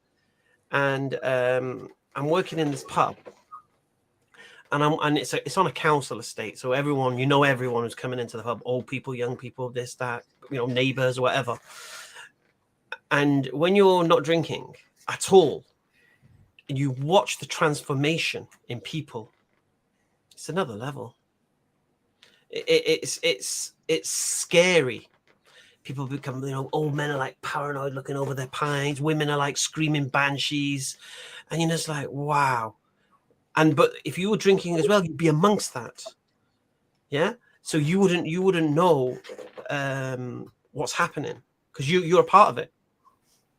and I'm working in this pub, and it's on a council estate, so everyone who's coming into the pub, old people, young people, this, that, neighbors or whatever. And when you're not drinking at all, and you watch the transformation in people, it's another level. It's scary. People become, old men are like paranoid, looking over their pints. Women are like screaming banshees, and you're just like, wow. But if you were drinking as well, you'd be amongst that, yeah. So you wouldn't know what's happening because you're a part of it.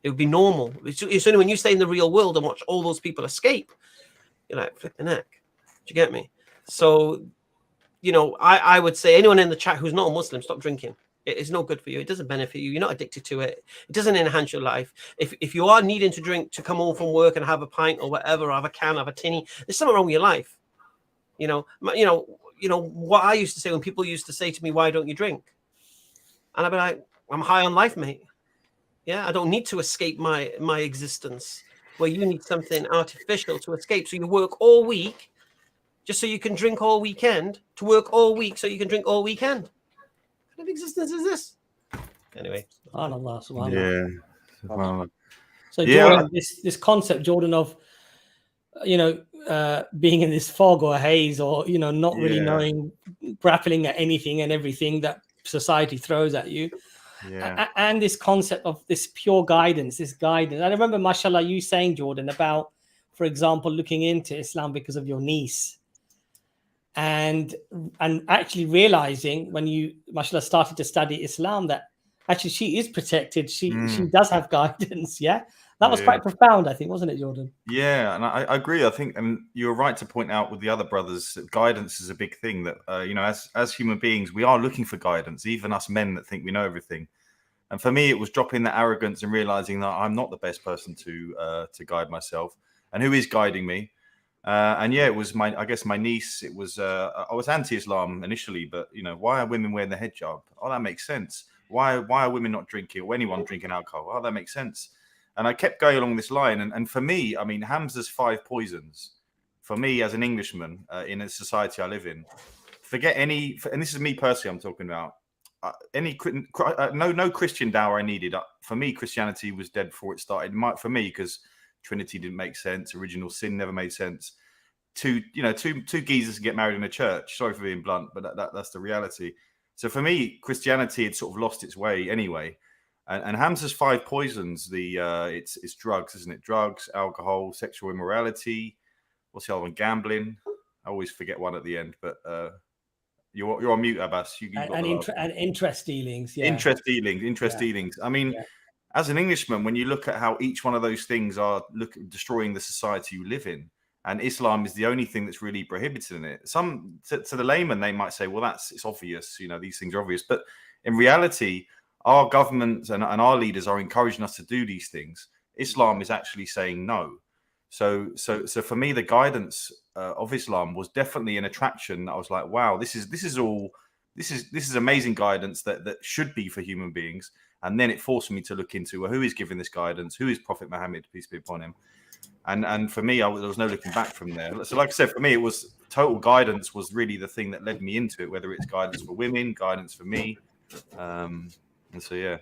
It would be normal. It's only when you stay in the real world and watch all those people escape, you're like, flipping heck. Do you get me? So, I would say anyone in the chat who's not a Muslim, stop drinking. It is no good for you. It doesn't benefit you. You're not addicted to it. It doesn't enhance your life. If you are needing to drink to come home from work and have a pint or whatever, or have a can, have a tinny, there's something wrong with your life. What I used to say when people used to say to me, "Why don't you drink?" And I'd be like, "I'm high on life, mate. Yeah, I don't need to escape my existence. Where you need something artificial to escape. So you work all week just so you can drink all weekend, to work all week so you can drink all weekend. What kind of existence is this?" Anyway. SubhanAllah. Yeah. So Jordan, this concept, Jordan, of being in this fog or haze, or not really knowing, grappling at anything and everything that society throws at you. Yeah. And this concept of this pure guidance, I remember, mashallah, you saying, Jordan, about, for example, looking into Islam because of your niece, and actually realizing when you, mashallah, started to study Islam that actually she is protected. She does have guidance. Yeah, that was quite profound, I think, wasn't it, Jordan? Yeah, and I agree. I think, and you're right to point out with the other brothers, that guidance is a big thing. That as human beings, we are looking for guidance. Even us men that think we know everything. And for me, it was dropping that arrogance and realizing that I'm not the best person to guide myself. And who is guiding me? And yeah, it was I guess my niece. It was I was anti-Islam initially, but you know, why are women wearing the hijab? Oh, that makes sense. Why are women not drinking, or anyone drinking alcohol? Oh, that makes sense. And I kept going along this line. And for me, I mean, Hamza's 5 poisons. For me, as an Englishman in a society I live in, forget any. And this is me personally. I'm talking about no Christian dower I needed. For me, Christianity was dead before it started. For me, because Trinity didn't make sense. Original sin never made sense. Two geezers get married in a church. Sorry for being blunt, but that's the reality. So for me, Christianity had sort of lost its way anyway. And Hamza's 5 poisons, it's drugs, isn't it? Drugs, alcohol, sexual immorality. What's the other one? Gambling. I always forget one at the end, but you're on mute, Abbas. And interest dealings. Yeah. Interest dealings. I mean, as an Englishman, when you look at how each one of those things are destroying the society you live in, and Islam is the only thing that's really prohibited in it. To the layman, they might say, well, it's obvious, you know, these things are obvious. But in reality, our governments and our leaders are encouraging us to do these things. Islam is actually saying no. So for me, the guidance of Islam was definitely an attraction. I was like, wow, this is amazing guidance that should be for human beings. And then it forced me to look into, well, who is giving this guidance? Who is Prophet Muhammad, peace be upon him? And for me, there was no looking back from there. So like I said, for me, it was total guidance was really the thing that led me into it, whether it's guidance for women, guidance for me. And so, yeah.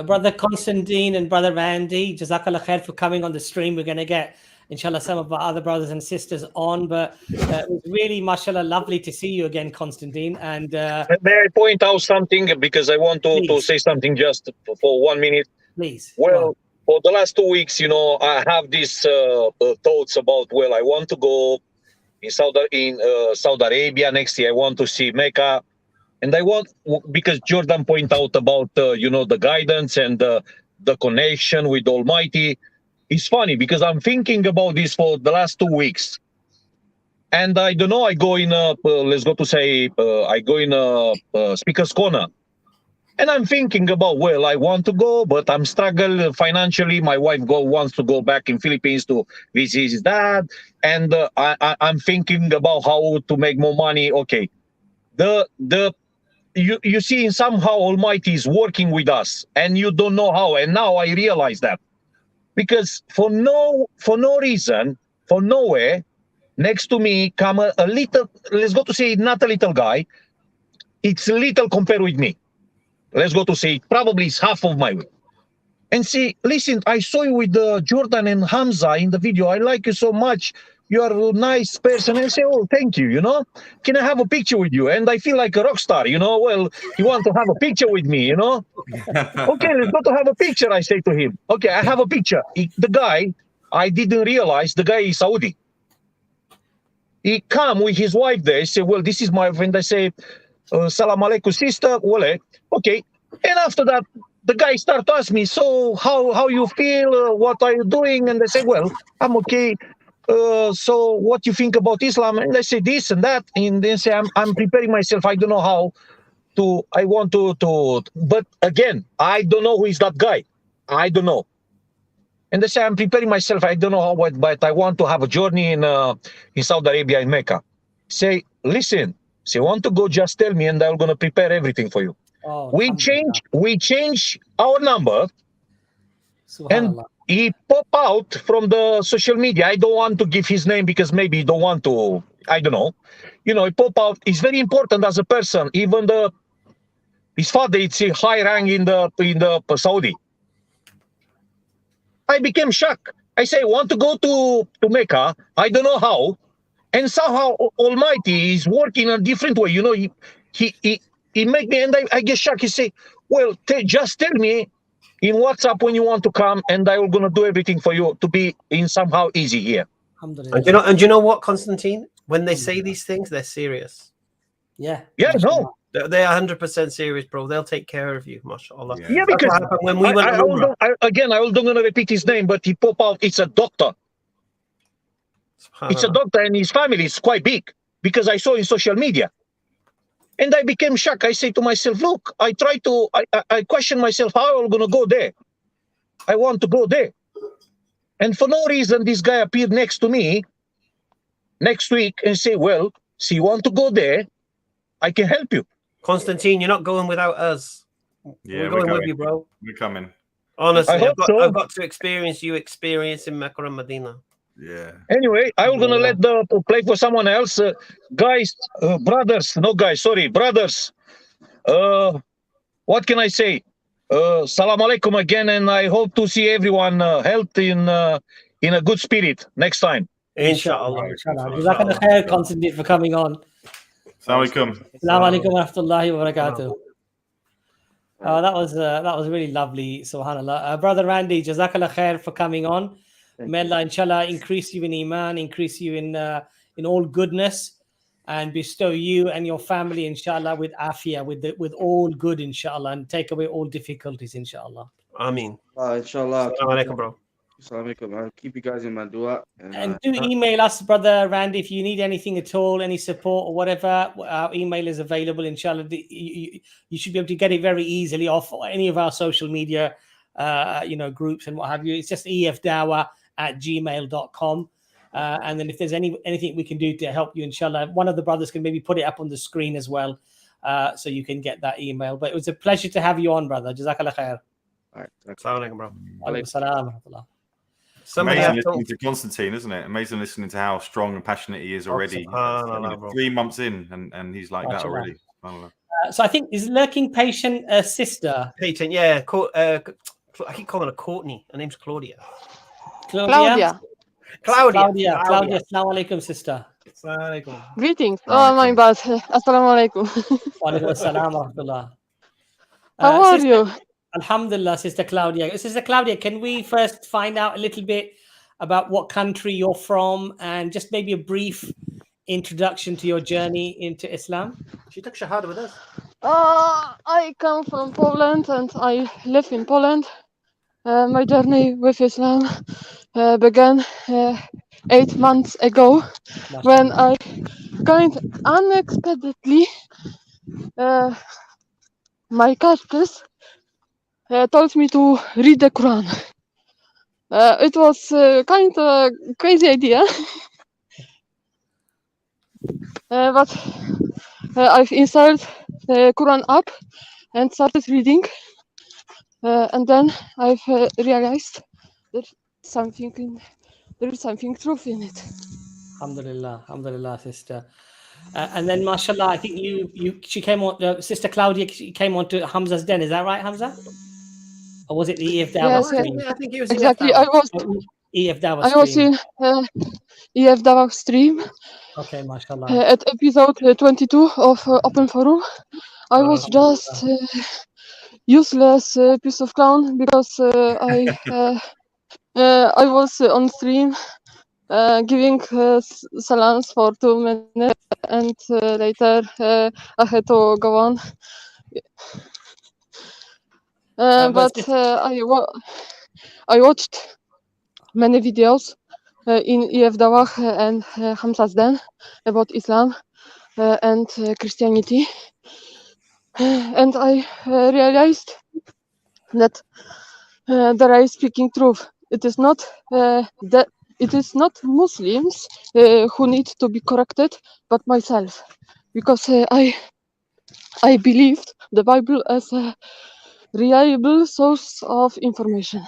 Brother Constantine and Brother Randy, Jazakallah khair for coming on the stream. We're going to get, inshallah, some of our other brothers and sisters on. But it was really, mashallah, lovely to see you again, Constantine. And may I point out something? Because I want to say something just for 1 minute. Please. Well, for the last 2 weeks, you know, I have these thoughts about, well, I want to go in Saudi Arabia next year. I want to see Mecca. And I want, because Jordan pointed out about, you know, the guidance and the connection with Almighty. It's funny because I'm thinking about this for the last 2 weeks. And I don't know, I go in, I go in Speaker's Corner. And I'm thinking about, well, I want to go, but I'm struggling financially. My wife wants to go back in Philippines to visit his dad. And I'm thinking about how to make more money. Okay. You see, somehow Almighty is working with us, and you don't know how. And now I realize that, because for no reason, for nowhere, next to me come a little. Let's go to say not a little guy. It's little compared with me. Let's go to say probably it's half of my weight. And see, listen, I saw you with Jordan and Hamza in the video. I like you so much. You are a nice person. And I say, oh, thank you, you know. Can I have a picture with you? And I feel like a rock star, you know. Well, you want to have a picture with me, you know. Okay, let's go to have a picture, I say to him. Okay, I have a picture. The guy, I didn't realize the guy is Saudi. He come with his wife there. He say, well, this is my friend. I say, salam alaikum, sister. Well, okay. And after that, the guy start to ask me, so how you feel? What are you doing? And I say, well, I'm okay. So what you think about Islam? And I say this and that. And then say, I'm preparing myself. I don't know how to, I want to, but again, I don't know who is that guy. I don't know. And they say, I'm preparing myself. I don't know how, but I want to have a journey in Saudi Arabia, in Mecca. Say, listen, say, want to go, just tell me, and I'm going to prepare everything for you. Oh, we change our number, and he pop out from the social media. I don't want to give his name because maybe he don't want to, I don't know. You know, he pop out. He's very important as a person. Even his father, it's a high rank in the Saudi. I became shocked. I say, want to go to Mecca. I don't know how. And somehow Almighty is working a different way. You know, he make me, and I get shocked. He say, well, just tell me in WhatsApp when you want to come, and I will gonna do everything for you to be in somehow easy here. And you know what, Constantine? When they say these things, they're serious. Yeah. Yeah, no. They're 100% serious, bro. They'll take care of you, mashallah. Yeah, because when we went I don't gonna repeat his name, but he pop out. It's a doctor. It's a doctor, and his family is quite big because I saw in social media. And I became shocked. I say to myself, look, I question myself how I'm going to go there. I want to go there. And for no reason, this guy appeared next to me next week and say, well, so you want to go there? I can help you. Constantine, you're not going without us. Yeah, we're going with you, bro. We're coming. Honestly, I've got to experience you experiencing Mecca and Medina. Yeah. Anyway, I'm going to let the play for someone else. Guys, brothers, no guys, sorry, brothers. What can I say? Salam alaikum again, and I hope to see everyone healthy in a good spirit next time. Inshallah. Jazakallah khair, Constantine, for coming on. Assalamu alaikum. Assalamu alaikum wa rahmatullahi wa barakatuh. That was really lovely, subhanallah. Brother Randy, Jazakallah khair for coming on. May Allah, inshallah, increase you in iman, increase you in all goodness, and bestow you and your family, inshallah, with afiyah, with all good, inshallah, and take away all difficulties, inshallah. Ameen. Inshallah. Assalamu alaikum, bro. Assalamu alaikum. I'll keep you guys in my dua. And do email us, Brother Randy, if you need anything at all, any support or whatever. Our email is available, inshallah. You should be able to get it very easily off any of our social media groups and what have you. It's just EFDawah@gmail.com. And then if there's anything we can do to help you, inshallah, one of the brothers can maybe put it up on the screen as well, so you can get that email. But it was a pleasure to have you on, brother. Jazakallah khair. All right. Assalamu alaikum, bro. Alaikum salam wa rahmatullah. Amazing listening to Constantine, isn't it? Amazing listening to how strong and passionate he is already. 3 months in, and he's like that already. So I think is lurking patient sister. Patient, yeah. I keep calling her Courtney. Her name's Claudia. Claudia. Claudia. Assalamu alaikum, sister. Greetings. Oh my bad. Assalamu alaikum. Wa alaikum assalam wa rahmatullah. How are you? Alhamdulillah, Sister Claudia. Sister Claudia, can we first find out a little bit about what country you're from and just maybe a brief introduction to your journey into Islam? She took Shahada with us. I come from Poland and I live in Poland. My journey with Islam began 8 months ago when I kind unexpectedly my catechist told me to read the Quran. It was kind of crazy idea, but I've installed the Quran app and started reading, and then I've realized there's something truth in it. Alhamdulillah, sister. And then, mashallah, I think she came on. Sister Claudia, she came on to Hamza's den. Is that right, Hamza? Or was it the EFDawah stream? Yes, I think it was exactly. EFDawah. EFDawah I was in EFDawah stream. Okay, mashallah. At episode 22 of Open Forum. I was just useless piece of clown because I was on stream giving salams for 2 minutes and later I had to go on. But I watched many videos in EFDawah and Hamza's Den about Islam and Christianity, and I realized that there is speaking truth. It is not Muslims who need to be corrected, but myself, because I believed the Bible as a reliable source of information.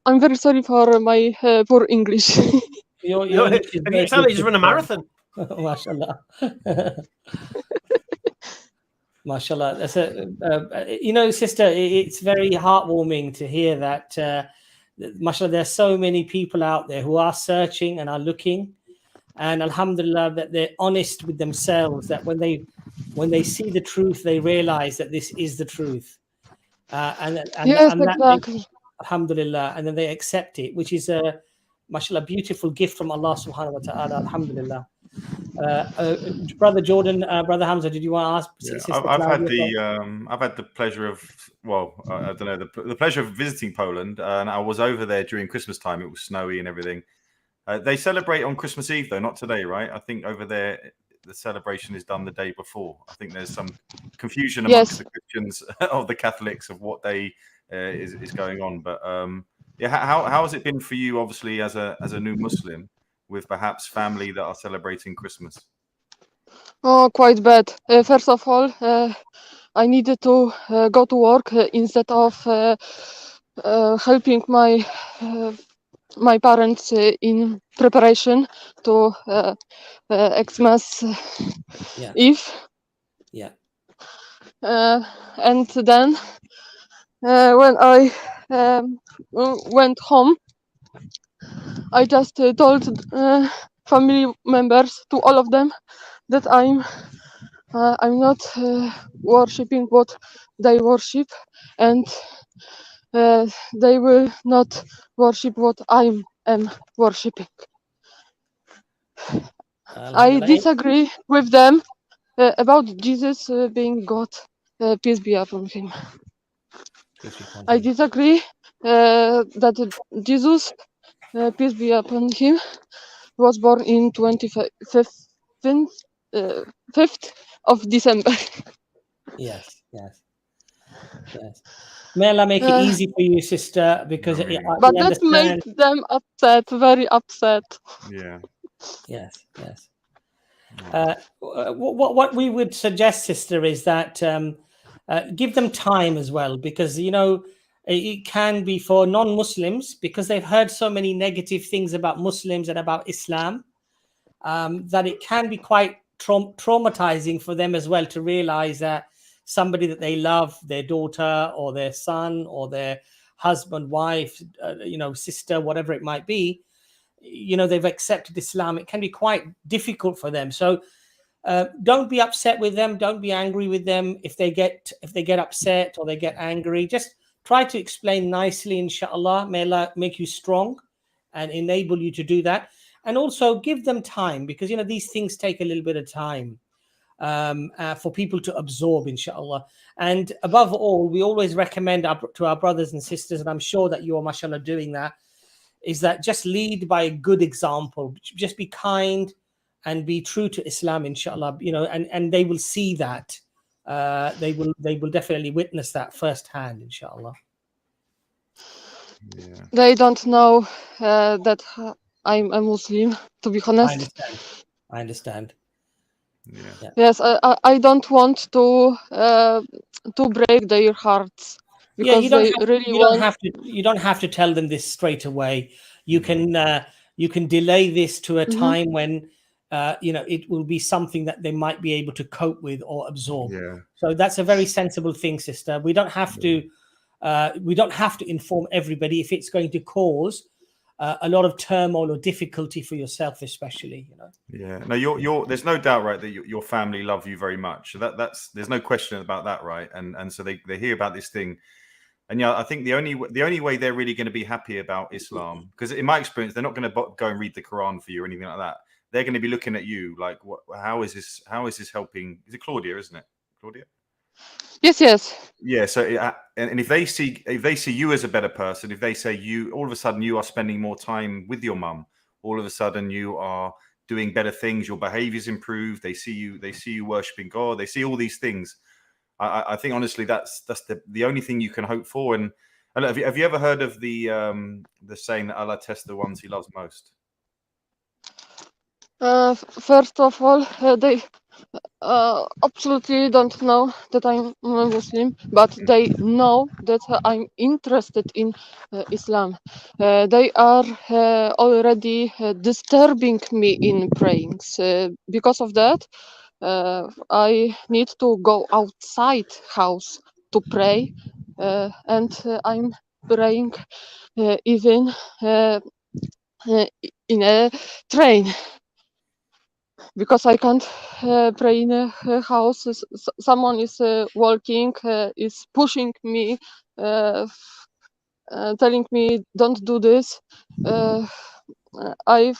I'm very sorry for my poor English. You sound like you just run a marathon. Mashallah. Mashallah. That's sister, it's very heartwarming to hear that. Mashallah, there's so many people out there who are searching and are looking, and alhamdulillah that they're honest with themselves, that when they see the truth, they realize that this is the truth. Yes, exactly. Alhamdulillah, and then they accept it, which is a mashallah beautiful gift from Allah subhanahu wa ta'ala. Alhamdulillah. Brother Jordan, Brother Hamza, did you want to ask? Yeah, I've had the pleasure of, I don't know, the pleasure of visiting Poland, and I was over there during Christmas time. It was snowy and everything. They celebrate on Christmas Eve though, not today, right? I think over there the celebration is done the day before. I think there's some confusion amongst the Christians of the Catholics of what day is going on, but Yeah, how has it been for you, obviously, as a new Muslim, with perhaps family that are celebrating Christmas? Oh, quite bad. First of all, I needed to go to work instead of helping my parents in preparation to Xmas Eve. Yeah. And then when I went home, I just told family members, to all of them, that I'm not worshipping what they worship, and they will not worship what I am worshipping. I disagree with them about Jesus being God, peace be upon him. I disagree that Jesus, peace be upon him, was born in 25th of December. Yes. May Allah make it easy for you, sister, because but that made them upset, very upset. Yeah. Yes. What we would suggest, sister, is that give them time as well, because it can be for non-Muslims, because they've heard so many negative things about Muslims and about Islam, that it can be quite traumatizing for them as well to realize that somebody that they love, their daughter or their son or their husband, wife, sister, whatever it might be, they've accepted Islam. It can be quite difficult for them. So don't be upset with them. Don't be angry with them if they get upset or they get angry. Just try to explain nicely, inshallah. May Allah make you strong and enable you to do that. And also give them time, because these things take a little bit of time for people to absorb, inshallah. And above all, we always recommend to our brothers and sisters, and I'm sure that you are, mashallah, doing that, is that just lead by a good example. Just be kind and be true to Islam, inshallah. And they will see that. They will definitely witness that firsthand, inshallah. Yeah. They don't know that I'm a Muslim, to be honest. I understand. Yeah. Yes, I don't want to break their hearts, because you don't have to tell them this straight away. You can delay this to a time when it will be something that they might be able to cope with or absorb. Yeah. So that's a very sensible thing, sister. We don't have to inform everybody if it's going to cause a lot of turmoil or difficulty for yourself, especially. Yeah. No, there's no doubt, right, that your family love you very much. So there's no question about that, right? And so they hear about this thing, and I think the only way they're really going to be happy about Islam, because in my experience, they're not going to go and read the Quran for you or anything like that. They're going to be looking at you like, how is this helping? Is it Claudia, isn't it? Claudia? Yes. Yeah. So, and if they see you as a better person, if they say all of a sudden you are spending more time with your mum, all of a sudden you are doing better things, your behavior's improved, they see you worshiping God, they see all these things. I think honestly that's the only thing you can hope for. And have you ever heard of the saying that Allah tests the ones he loves most? First of all, they absolutely don't know that I'm a Muslim, but they know that I'm interested in Islam. They are already disturbing me in prayings. Because of that, I need to go outside house to pray, and I'm praying even in a train, because I can't pray in a house. Someone is walking, is pushing me, telling me don't do this. I've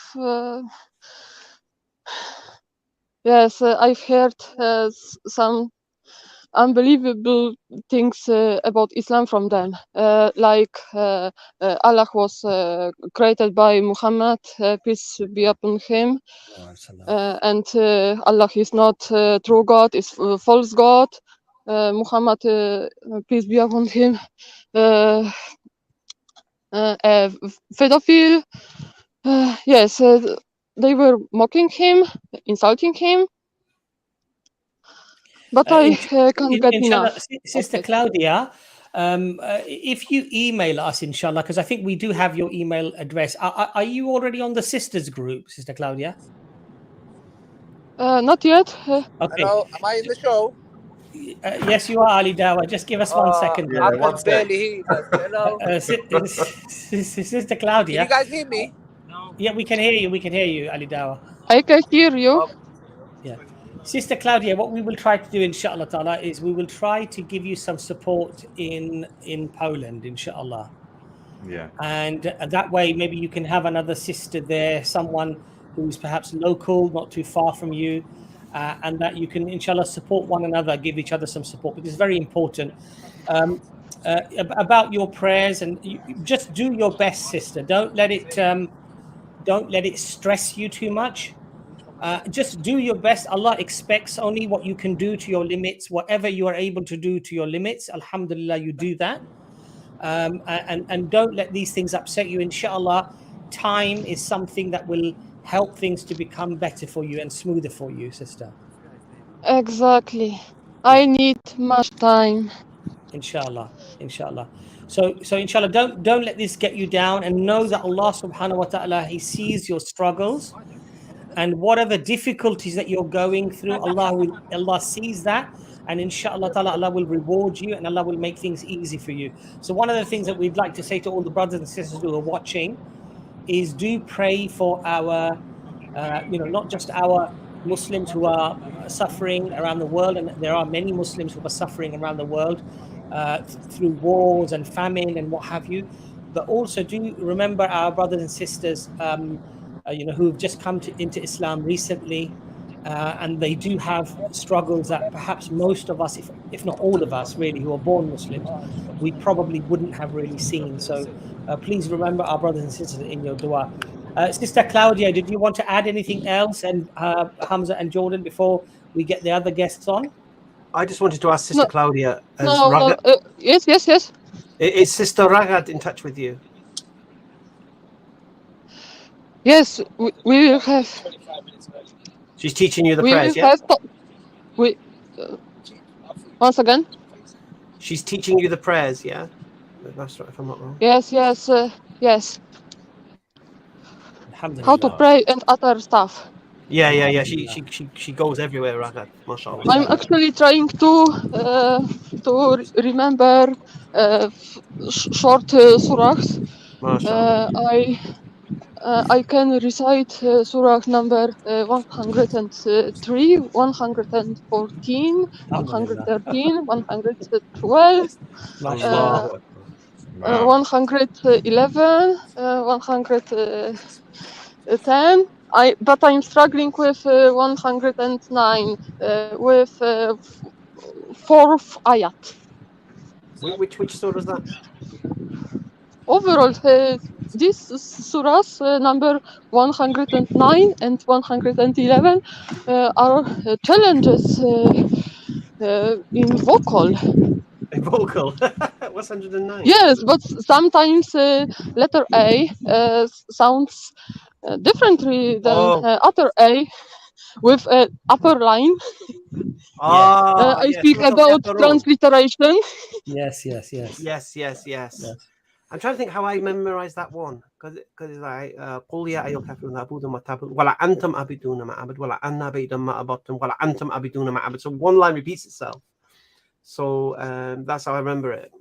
heard some unbelievable things about Islam from them, like Allah was created by Muhammad, peace be upon him, and Allah is not true God, is false God. Muhammad, peace be upon him, a pedophile. Yes, they were mocking him, insulting him. But I can't get enough. Sister Claudia, if you email us, inshallah, because I think we do have your email address. Are you already on the sisters group, Sister Claudia? Not yet. Okay. Hello, am I in the show? Yes, you are, Ali Dawa. Just give us 1 second. Yeah, I can barely hear you guys. Hello. Sister Claudia. Can you guys hear me? Yeah, we can hear you. We can hear you, Ali Dawa. I can hear you. Yeah. Sister Claudia, what we will try to do, inshallah ta'ala, is we will try to give you some support in Poland, inshallah. Yeah. And that way, maybe you can have another sister there, someone who's perhaps local, not too far from you, and that you can, inshallah, support one another, give each other some support, because it's very important. About your prayers, and you just do your best, sister. Don't let it stress you too much. Just do your best. Allah expects only what you can do to your limits. Whatever you are able to do to your limits, alhamdulillah, you do that. And don't let these things upset you. Inshallah, time is something that will help things to become better for you and smoother for you, sister. Exactly. I need much time. Inshallah. So inshallah, don't let this get you down, and know that Allah subhanahu wa ta'ala, He sees your struggles, and whatever difficulties that you're going through, Allah sees that, and inshallah ta'ala, Allah will reward you, and Allah will make things easy for you. So one of the things that we'd like to say to all the brothers and sisters who are watching is, do pray for our not just our Muslims who are suffering around the world, and there are many Muslims who are suffering around the world through wars and famine and what have you, but also do remember our brothers and sisters who have just come into Islam recently, and they do have struggles that perhaps most of us, if not all of us really, who are born Muslims, we probably wouldn't have really seen. So please remember our brothers and sisters in your dua. Sister Claudia, did you want to add anything else, and Hamza and Jordan, before we get the other guests on? I just wanted to ask Sister Claudia. Yes. Is Sister Ragad in touch with you? Yes, we will have. She's teaching you the prayers, yeah? Once again? She's teaching you the prayers, yeah? That's right, if I'm not wrong. Yes. How to pray and other stuff. Yeah. She goes everywhere, Ragad. MashaAllah. I'm actually trying to remember short surahs. I can recite surah number 103, 114, 113, 112, 111, 110. But I'm struggling with 109, with fourth ayat. Which surah is that? Overall, these surahs, number 109 and 111, are challenges in vocal. In vocal? What's 109? Yes, but sometimes letter A sounds differently than other A with upper line. I speak about transliteration. Yes. I'm trying to think how I memorized that one, because it's like قُلْ يَا أَيُّهَا الْكَافِرُونَ لَا أَعْبُدُ مَا تَعْبُدُونَ وَلَا أَنْتُمْ عَابِدُونَ مَا أَعْبُدُ وَلَا أَنَّا عَابِدٌ مَا عَبَدتُّمْ وَلَا أَنْتُمْ عَابِدُونَ مَا أَعْبُدُ. So one line repeats itself. So that's how I remember it.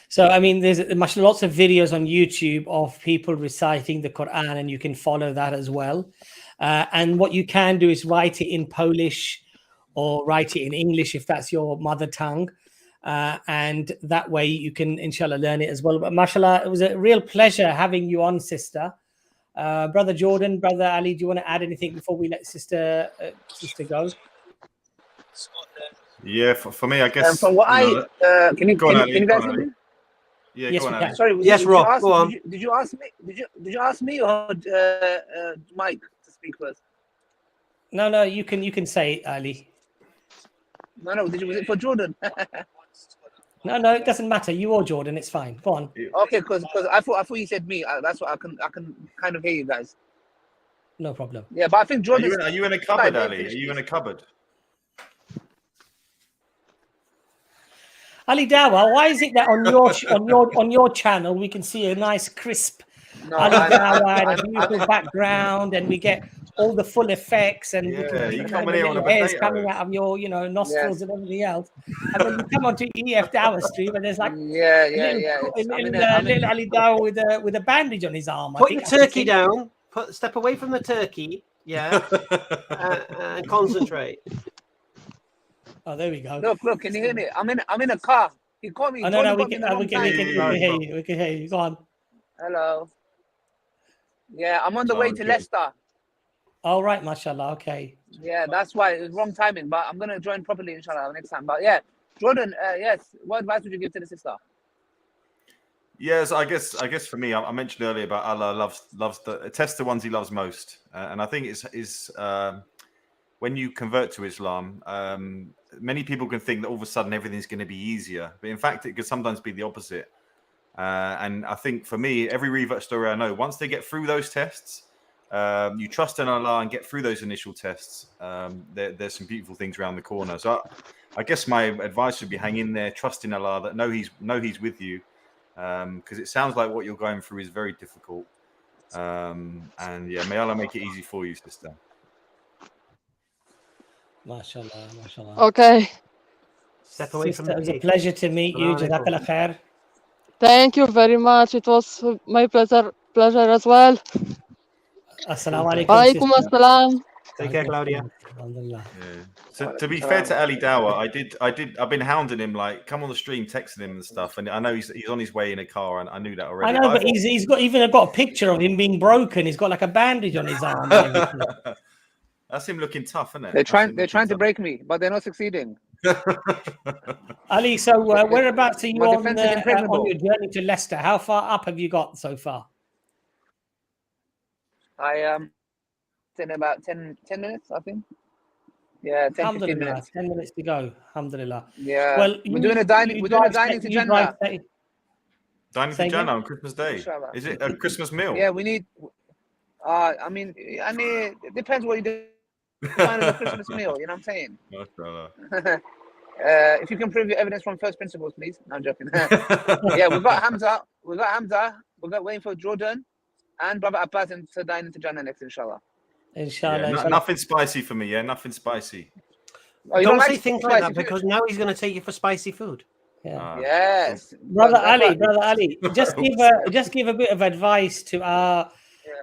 So I mean, there's lots of videos on YouTube of people reciting the Quran, and you can follow that as well. And what you can do is write it in Polish or write it in English if that's your mother tongue. And that way you can, inshallah, learn it as well. But mashallah, it was a real pleasure having you on, sister. Brother Jordan, Brother Ali, do you want to add anything before we let sister go? Yeah, for me, I guess. From what can you guys hear me? Yeah, yes, go on, Ali. Sorry, yes, Rob, go on. Did you ask me? Did you ask me or Mike to speak first? No, you can say it, Ali. No, was it for Jordan? No, it doesn't matter. You or Jordan, it's fine. Go on. Okay, because I thought you said me. That's what I can kind of hear you guys. No problem. Yeah, but I think Jordan. Are you in a cupboard, Ali? Are you in a cupboard? EFDawah, why is it that on your channel we can see a nice crisp EFDawah and a beautiful background, and we get all the full effects, and we can see the little hairs coming out of your nostrils and everything else, and then you come onto EFDawah stream and there's like little EFDawah with a bandage on his arm. Put your turkey down. Step away from the turkey. Yeah, and concentrate. Oh, there we go. Look, can you hear me? I'm in a car. He called me. Oh, no, we can hear you. We can hear you. Go on. Hello. Yeah, I'm on the way to Leicester. All right, mashallah. Okay. Yeah, that's why it was wrong timing, but I'm gonna join properly, inshallah, next time. But yeah, Jordan, yes. What advice would you give to the sister? Yes, I guess for me, I mentioned earlier about Allah loves test the ones He loves most, and I think it's when you convert to Islam, many people can think that all of a sudden everything's going to be easier, but in fact, it could sometimes be the opposite. And I think for me, every revert story I know, once they get through those tests, you trust in Allah and get through those initial tests, there's some beautiful things around the corner. So I guess my advice would be hang in there, trust in Allah, that know He's with you, because it sounds like what you're going through is very difficult. And yeah, may Allah make it easy for you, sister. Mashallah, mashallah. Okay. Step away from the It was a pleasure to meet you. Jazakallah khair. Thank you very much. It was my pleasure as well. Assalamu alaikum. Alaikum assalam. Take care, Claudia. Yeah. So to be fair to EFDawah, I've been hounding him, like, come on the stream, texting him and stuff, and I know he's on his way in a car, and I knew that already. I know, but he's got a picture of him being broken. He's got like a bandage on his arm. That's him looking tough, isn't it? They're trying to break me, but they're not succeeding. Ali, so whereabouts are you on your journey to Leicester? How far up have you got so far? I am in about 10 minutes, I think. Yeah, 10, 15 minutes. 10 minutes to go. Alhamdulillah. Yeah. Well, we're doing a dining to Jannah. Dining to Jannah on Christmas Day. Is it a Christmas meal? Yeah, we need. I mean, it depends what you do. Kind of a Christmas meal, you know what I'm saying? If you can prove your evidence from first principles, please. No, I'm joking. Yeah, we've got Hamza. We're waiting for Jordan and Brother Abbas to dine into Jannah next, inshallah. Inshallah. Yeah, nothing spicy for me. Yeah, nothing spicy. Oh, don't say things like that, because now he's going to take you for spicy food. Yeah. Yes. Brother Ali, just give a bit of advice to our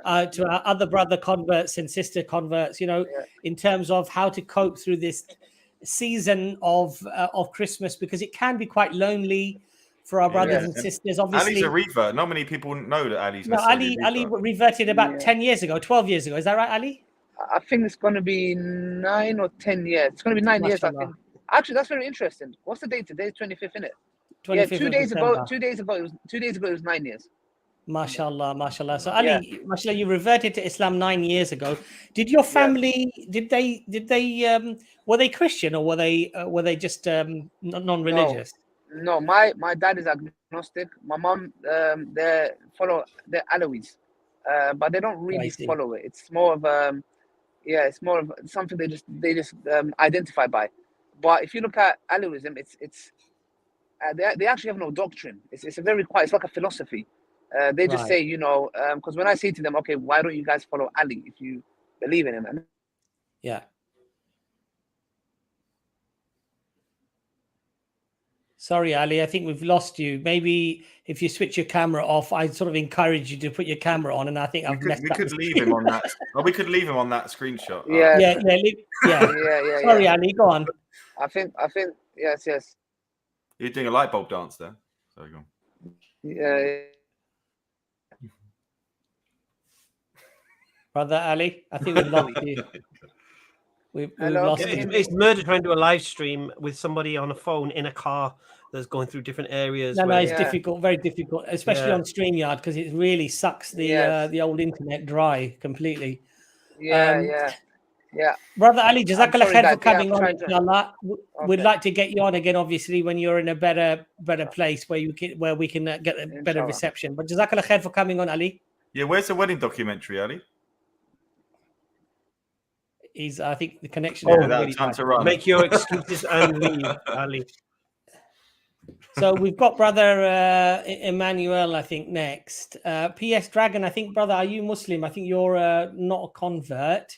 other brother converts and sister converts, in terms of how to cope through this season of Christmas, because it can be quite lonely for our brothers and sisters. Obviously, Ali's a revert. Not many people know that Ali's. No, Ali reverted about 10 years ago, 12 years ago. Is that right, Ali? I think it's going to be 9 or 10 years. It's going to be 9 years, I think. Actually, that's very interesting. What's the date today? 25th, isn't it? 25th, yeah, 2 days ago. 2 days ago, it was 9 years. Mashallah, mashallah. So Ali, mashallah, you reverted to Islam 9 years ago. Did your family? Did they? Were they Christian, or were they just non-religious? No, my dad is agnostic. My mom, they're Alawis, but they don't really follow it. It's more of it's more of something they just identify by. But if you look at Alawism, it's they actually have no doctrine. It's a very quiet. It's like a philosophy. They just say, because when I say to them, okay, why don't you guys follow Ali if you believe in him? Yeah. Sorry, Ali, I think we've lost you. Maybe if you switch your camera off, I sort of encourage you to put your camera on, and I think we could leave him on that. We could leave him on that screenshot. Yeah. Sorry, Ali, go on. I think, yes. You're doing a light bulb dance there. Sorry, go on. Yeah. Brother Ali, I think we've lost you. We've lost you. It's murder trying to do a live stream with somebody on a phone in a car that's going through different areas. No, it's difficult, very difficult, especially on StreamYard, because it really sucks the old internet dry completely. Yeah. Yeah. Brother Ali, Jazakallah sorry, khair for guys. Yeah, coming I'm on, trying to- inshallah. We'd Okay. like to get you on again, obviously, when you're in a better place where we can get a better Inshallah. reception. But Jazakallah khair for coming on, Ali. Yeah, where's the wedding documentary, Ali? I think the connection Yeah, is that really time bad. to run. Make your excuses and leave, Ali. So we've got Brother Emmanuel, I think, next. PS Dragon, I think, brother, are you Muslim? I think you're not a convert,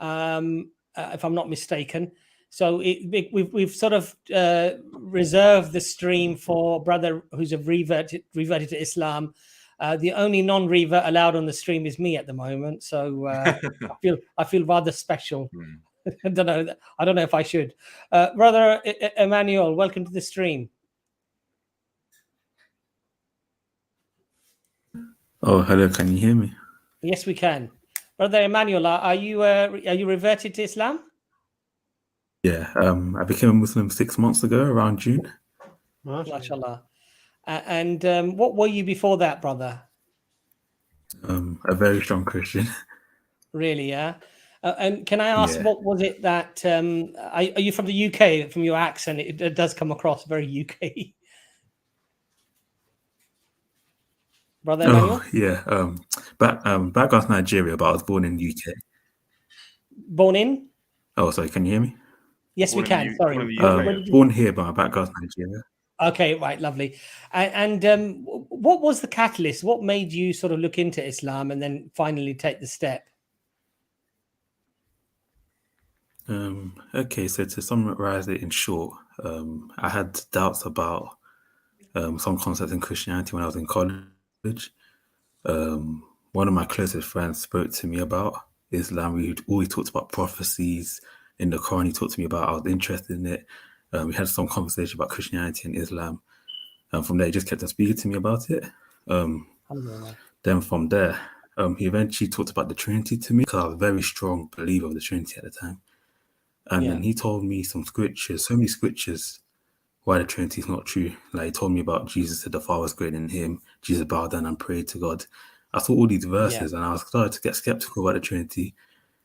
if I'm not mistaken. So we've sort of reserved the stream for brother who's reverted to Islam. The only non-revert allowed on the stream is me at the moment. So I feel rather special. I don't know if I should. Brother Emmanuel, welcome to the stream. Oh, hello. Can you hear me? Yes, we can. Brother Emmanuel, are you reverted to Islam? Yeah. I became a Muslim 6 months ago, around June. MashaAllah. And what were you before that, brother? A very strong Christian. Really, yeah. And can I ask, Yeah. what was it that? Are you from the UK? From your accent, it does come across very UK. Brother Emmanuel? Oh, yeah. Background's Nigeria, but I was born in the UK. Born in? Oh, sorry. Can you hear me? Yes, we can. Sorry. Born here, but my background's Nigeria. Okay, right, lovely. And what was the catalyst? What made you sort of look into Islam and then finally take the step? Okay, so to summarize it in short, I had doubts about some concepts in Christianity when I was in college. One of my closest friends spoke to me about Islam. We always talked about prophecies in the Quran. He talked to me about. I was interested in it. We had some conversation about Christianity and Islam, and from there, he just kept on speaking to me about it. Then from there, he eventually talked about the Trinity to me because I was a very strong believer of the Trinity at the time. And then he told me some scriptures, so many scriptures, why the Trinity is not true. Like he told me about Jesus said the Father was greater than him. Jesus bowed down and prayed to God. I saw all these verses and I started to get skeptical about the Trinity.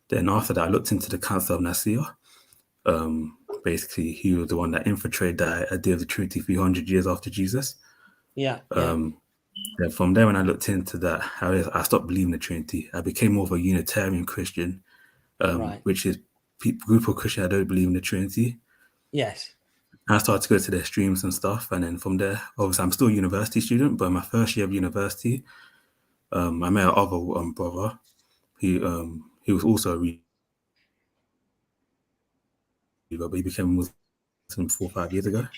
Then after that, I looked into the Council of Nicaea. Basically, he was the one that infiltrated the idea of the Trinity 300 years after Jesus. Then from there, when I looked into that, I stopped believing the Trinity. I became more of a Unitarian Christian, which is group of Christians that don't believe in the Trinity. Yes. I started to go to their streams and stuff, and then from there, obviously, I'm still a university student, but in my first year of university, I met another brother. He was also a but he became a Muslim 4 or 5 years ago.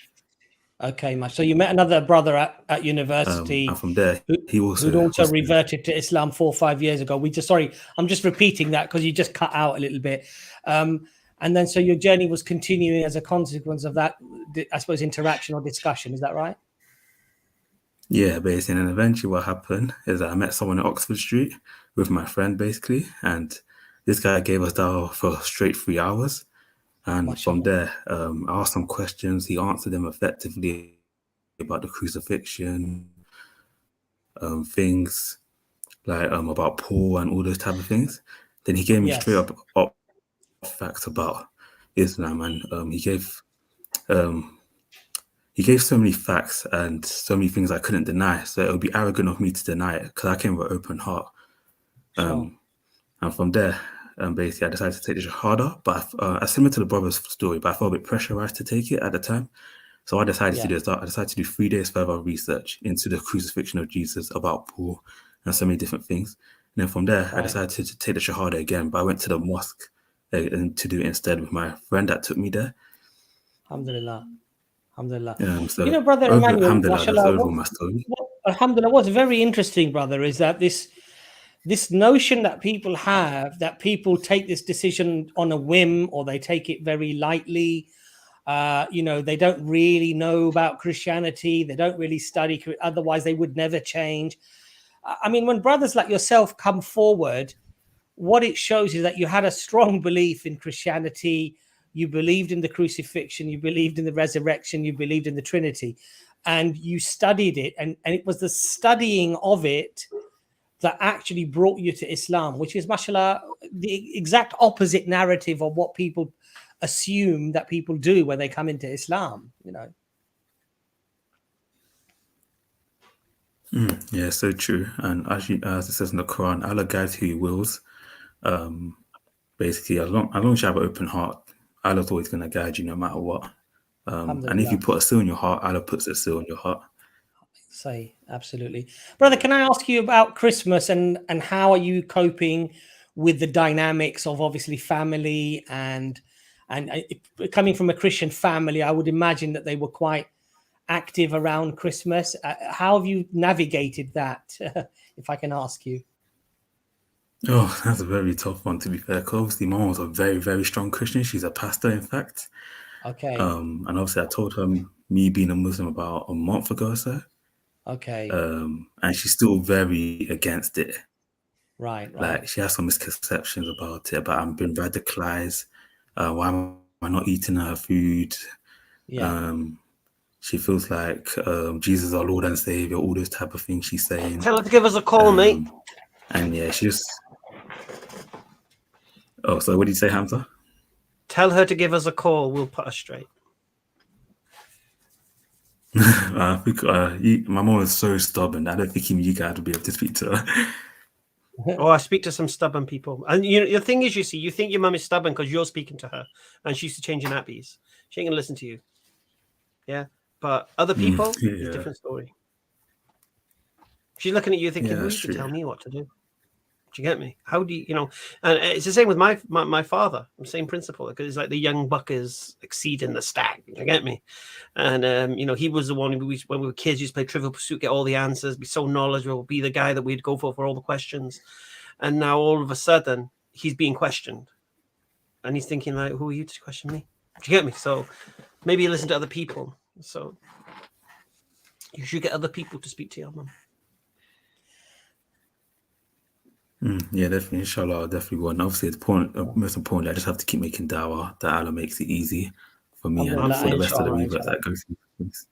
Okay, much. So you met another brother at university, and from there, who'd also reverted to Islam 4 or 5 years ago. I'm just repeating that because you just cut out a little bit. And then, so your journey was continuing as a consequence of that, I suppose, interaction or discussion. Is that right? Yeah, basically. And eventually what happened is that I met someone at Oxford Street with my friend, basically. And this guy gave us dawah for straight 3 hours. And from there, I asked some questions. He answered them effectively about the crucifixion, things like about Paul and all those type of things. Then he gave me straight up facts about Islam, and he gave so many facts and so many things I couldn't deny. So it would be arrogant of me to deny it because I came with an open heart. And from there, basically, I decided to take the Shahada, but similar to the brother's story, but I felt a bit pressurized to take it at the time. So I decided to do this. I decided to do 3 days further research into the crucifixion of Jesus, about Paul, and so many different things. And then from there, I decided to take the Shahada again, but I went to the mosque and to do it instead with my friend that took me there. Alhamdulillah. Alhamdulillah. So you know, Brother Emmanuel, alhamdulillah, that's over my story. Alhamdulillah, what's very interesting, brother, is that this notion that people have, that people take this decision on a whim or they take it very lightly. They don't really know about Christianity. They don't really study. Otherwise, they would never change. I mean, when brothers like yourself come forward, what it shows is that you had a strong belief in Christianity. You believed in the crucifixion. You believed in the resurrection. You believed in the Trinity. And you studied it. And it was the studying of it that actually brought you to Islam, which is, mashallah, the exact opposite narrative of what people assume that people do when they come into Islam, you know. Yeah, so true. And as it says in the Quran, Allah guides who He wills. Basically, as long as you have an open heart, Allah's always going to guide you no matter what. And if you put a seal in your heart, Allah puts a seal in your heart. Say, absolutely. Brother, can I ask you about Christmas and how are you coping with the dynamics of obviously family and coming from a Christian family? I would imagine that they were quite active around Christmas. How have you navigated that, if I can ask you? Oh, that's a very tough one, to be fair. 'Cause obviously, my mom was a very, very strong Christian. She's a pastor, in fact. Okay. And obviously, I told her me being a Muslim about a month ago or so. Okay. And she's still very against it. Right. Like, she has some misconceptions about it, but I'm being radicalized. Why am I not eating her food? Yeah. She feels like Jesus is our Lord and Savior, all those type of things she's saying. Tell her to give us a call, mate. And yeah, she just... Oh, so what did you say, Hamza? Tell her to give us a call. We'll put her straight. I think my mom is so stubborn. I don't think even you guys would be able to speak to her. Oh, I speak to some stubborn people. And you know, the thing is, you see, you think your mum is stubborn because you're speaking to her and she's to change your nappies. She ain't going to listen to you. Yeah. But other people, it's a different story. She's looking at you thinking, who you to tell me what to do? Do you get me? How do you, you know? And it's the same with my father. Same principle, because it's like the young buckers exceeding the stack. Do you get me? And you know, he was the one when we were kids, used to play Trivial Pursuit, get all the answers, be so knowledgeable, be the guy that we'd go for all the questions. And now all of a sudden, he's being questioned, and he's thinking like, who are you to question me? Do you get me? So maybe you listen to other people. So you should get other people to speak to your mum. Yeah, definitely. Inshallah, I'll definitely will. And obviously, most importantly, I just have to keep making dawah, that Allah makes it easy for me and for the rest of the weavers that go through things.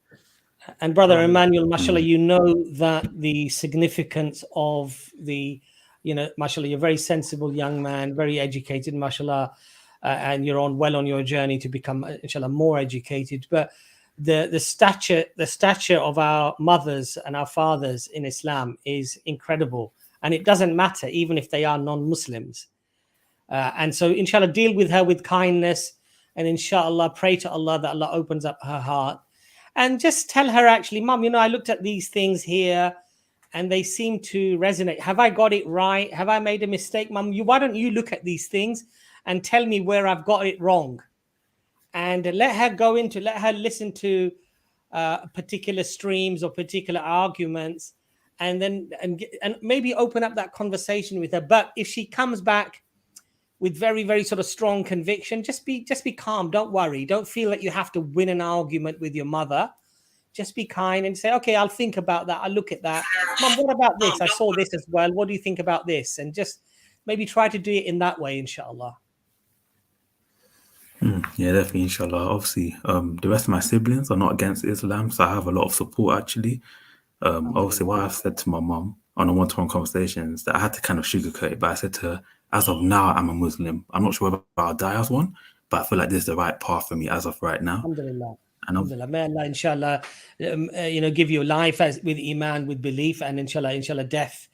And Brother Emmanuel, mashallah, you know that the significance of the, you know, mashallah, you're a very sensible young man, very educated, mashallah, and you're well on your journey to become, inshallah, more educated. But the stature of our mothers and our fathers in Islam is incredible. And it doesn't matter, even if they are non-Muslims. And so, inshallah, deal with her with kindness. And inshallah, pray to Allah that Allah opens up her heart. And just tell her, actually, Mom, you know, I looked at these things here and they seem to resonate. Have I got it right? Have I made a mistake? Mom, why don't you look at these things and tell me where I've got it wrong? And let her listen to particular streams or particular arguments. And then and maybe open up that conversation with her. But if she comes back with very, very sort of strong conviction, just be calm. Don't worry. Don't feel that you have to win an argument with your mother. Just be kind and say, okay, I'll think about that. I'll look at that. Mom, what about this? I saw this as well. What do you think about this? And just maybe try to do it in that way, inshallah. Yeah, definitely, inshallah. Obviously, the rest of my siblings are not against Islam, so I have a lot of support, actually. Obviously, what I've said to my mom on a one-to-one conversations that I had to kind of sugarcoat it, but I said to her, as of now, I'm a Muslim. I'm not sure whether I'll die as one, but I feel like this is the right path for me as of right now. Alhamdulillah. Alhamdulillah. May Allah, inshallah, you know, give you life with iman, with belief, and inshallah, death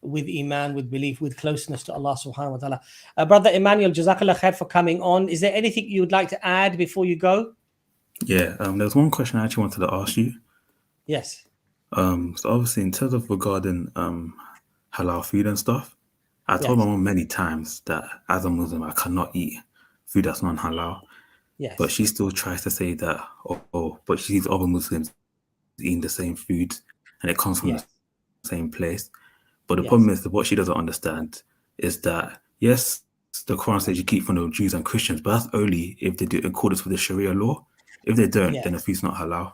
with iman, with belief, with closeness to Allah subhanahu wa ta'ala. Brother Emmanuel, jazakallah khair for coming on. Is there anything you would like to add before you go? Yeah, there's one question I actually wanted to ask you. Yes. So obviously, in terms of regarding halal food and stuff, I told my mom many times that as a Muslim, I cannot eat food that's non-halal. Yes. But she still tries to say that, but she sees other Muslims eating the same food and it comes from the same place. But the problem is that what she doesn't understand is that, yes, the Quran says you keep from the Jews and Christians, but that's only if they do it in accordance with the Sharia law. If they don't, then the food's not halal.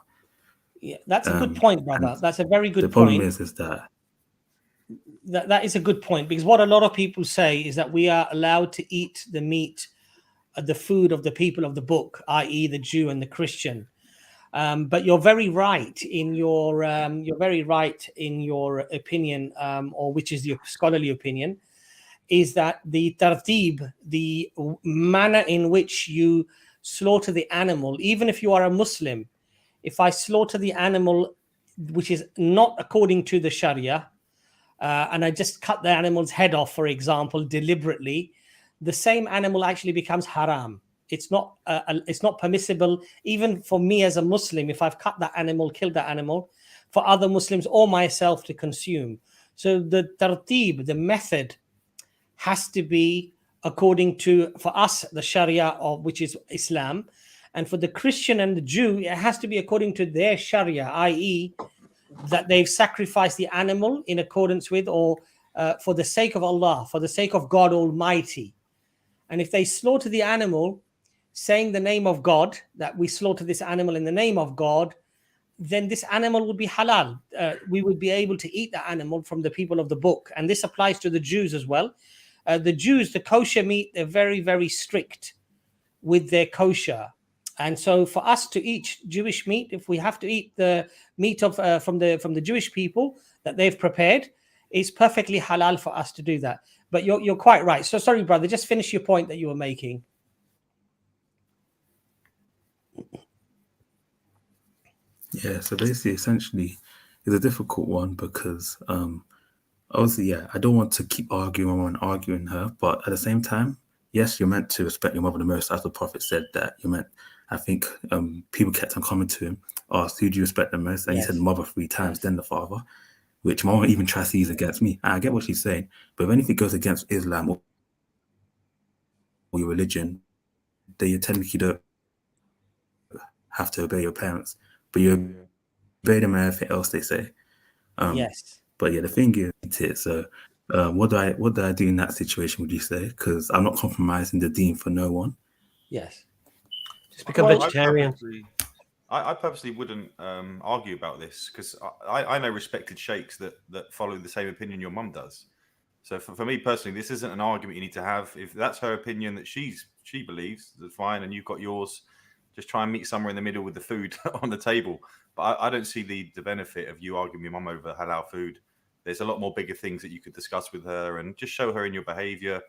Yeah, that's a good point, brother. That's a very good point. The problem is that that is a good point, because what a lot of people say is that we are allowed to eat the meat, the food of the people of the book, i.e. the Jew and the Christian. But you're very right in your opinion, or which is your scholarly opinion, is that the tartib, the manner in which you slaughter the animal, even if you are a Muslim, if I slaughter the animal which is not according to the Sharia, and I just cut the animal's head off, for example, deliberately, the same animal actually becomes haram. It's not permissible, even for me as a Muslim, if I've cut that animal, killed that animal, for other Muslims or myself to consume. So the tartib, the method, has to be according to, for us, the Sharia, of which is Islam, and for the Christian and the Jew, it has to be according to their Sharia, i.e., that they've sacrificed the animal in accordance with, or for the sake of Allah, for the sake of God Almighty. And if they slaughter the animal, saying the name of God, that we slaughter this animal in the name of God, then this animal would be halal. We would be able to eat the animal from the people of the book. And this applies to the Jews as well. The Jews, the kosher meat, they're very, very strict with their kosher. And so for us to eat Jewish meat, if we have to eat the meat of from the Jewish people that they've prepared, it's perfectly halal for us to do that. But you're quite right. So sorry, brother, just finish your point that you were making. Yeah, so basically, essentially, it's a difficult one because obviously, yeah, I don't want to keep arguing her, but at the same time, yes, you're meant to respect your mother the most, as the Prophet said that you're meant. I think people kept on coming to him, asked, who do you respect the most? And he said mother 3 times, then the father, which my mom even tries to use against me. And I get what she's saying, but if anything goes against Islam or your religion, then you're technically don't have to obey your parents, but you obey them and everything else they say. Yes. But yeah, the thing is, so what do I do in that situation, would you say? Because I'm not compromising the deen for no one. Yes. Just become vegetarian. I purposely wouldn't argue about this, because I know respected sheikhs that follow the same opinion your mum does. So for me personally, this isn't an argument you need to have. If that's her opinion that she believes, that's fine, and you've got yours. Just try and meet somewhere in the middle with the food on the table. But I don't see the benefit of you arguing with your mum over halal food. There's a lot more bigger things that you could discuss with her and just show her in your behavior.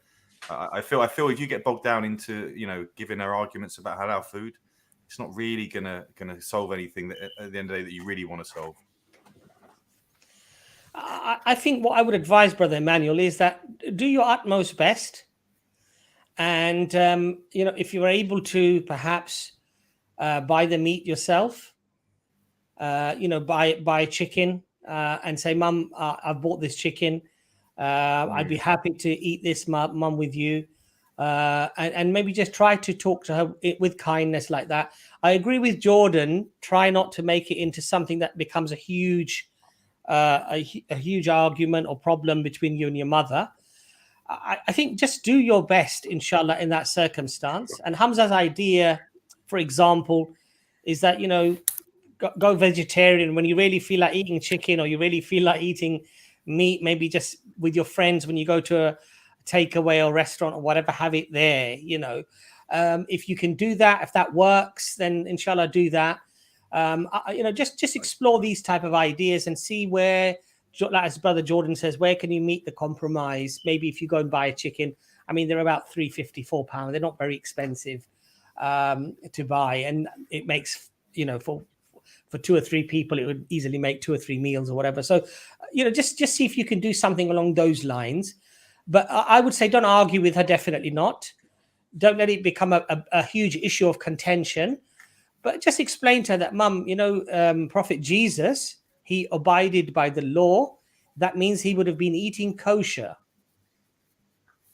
I feel if you get bogged down into, giving her arguments about halal food, it's not really gonna solve anything that at the end of the day that you really want to solve. I think what I would advise, Brother Emmanuel, is that do your utmost best. And, if you're able to perhaps buy the meat yourself, buy chicken and say, Mum, I've bought this chicken. I'd be happy to eat this, Mum, with you. And maybe just try to talk to her with kindness like that. I agree with Jordan. Try not to make it into something that becomes a huge argument or problem between you and your mother. I think just do your best, inshallah, in that circumstance. And Hamza's idea, for example, is that, go vegetarian when you really feel like eating chicken, or you really feel like eating meat, maybe just with your friends when you go to a takeaway or restaurant or whatever, have it there. If you can do that, if that works, then inshallah do that. Just explore these type of ideas and see where, like as Brother Jordan says, where can you meet the compromise? Maybe if you go and buy a chicken, I mean, they're about £3.50, £4. They're not very expensive to buy, and it makes, for 2 or 3 people, it would easily make 2 or 3 meals or whatever. So, just see if you can do something along those lines. But I would say don't argue with her, definitely not. Don't let it become a huge issue of contention. But just explain to her that, Mum, Prophet Jesus, he abided by the law. That means he would have been eating kosher,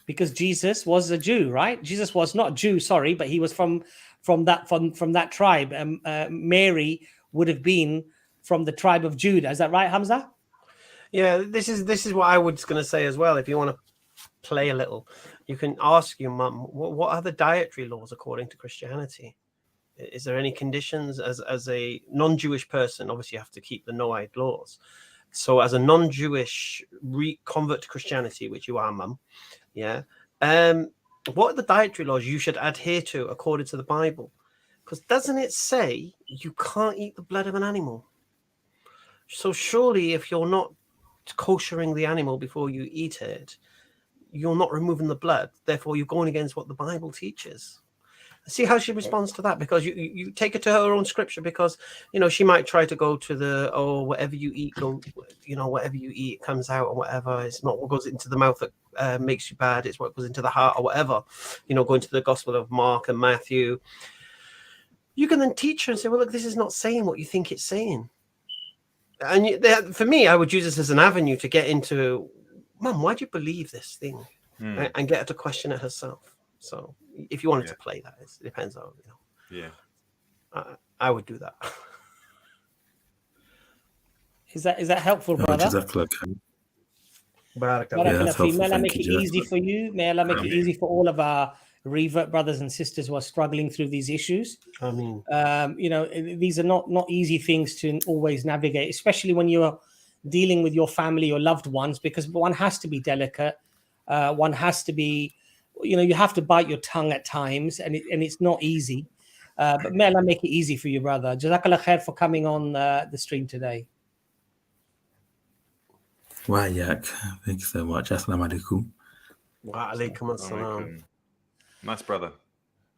because Jesus was a Jew, right? Jesus was not Jew, sorry, but he was from that tribe. Mary would have been from the tribe of Judah. Is that right, Hamza? Yeah, this is what I was going to say as well. If you want to play a little, you can ask your mum, what are the dietary laws according to Christianity? Is there any conditions as a non-Jewish person? Obviously, you have to keep the Noahide laws. So as a non-Jewish convert to Christianity, which you are, Mum, yeah, what are the dietary laws you should adhere to according to the Bible? Because doesn't it say you can't eat the blood of an animal? So surely if you're not koshering the animal before you eat it, you're not removing the blood. Therefore, you're going against what the Bible teaches. See how she responds to that, because you take her to her own scripture, because she might try to go to the whatever you eat, whatever you eat comes out or whatever. It's not what goes into the mouth that makes you bad. It's what goes into the heart or whatever. Going to the Gospel of Mark and Matthew. You can then teach her and say, well, look, this is not saying what you think it's saying. And for me, I would use this as an avenue to get into, Mum, why do you believe this thing? And get her to question it herself. So if you wanted to play that, it depends on, I would do that. Is that helpful, brother? May Allah make it easy for you. May Allah make it easy for all of our Revert brothers and sisters who are struggling through these issues. I mean, these are not easy things to always navigate, especially when you're dealing with your family or loved ones, because one has to be delicate. One has to be, you have to bite your tongue at times, and it's not easy. But may Allah make it easy for you, brother. Jazakallah khair for coming on the stream today. Wayak, thank you so much. Assalamu alaikum. Wa alaikum assalam. Nice brother.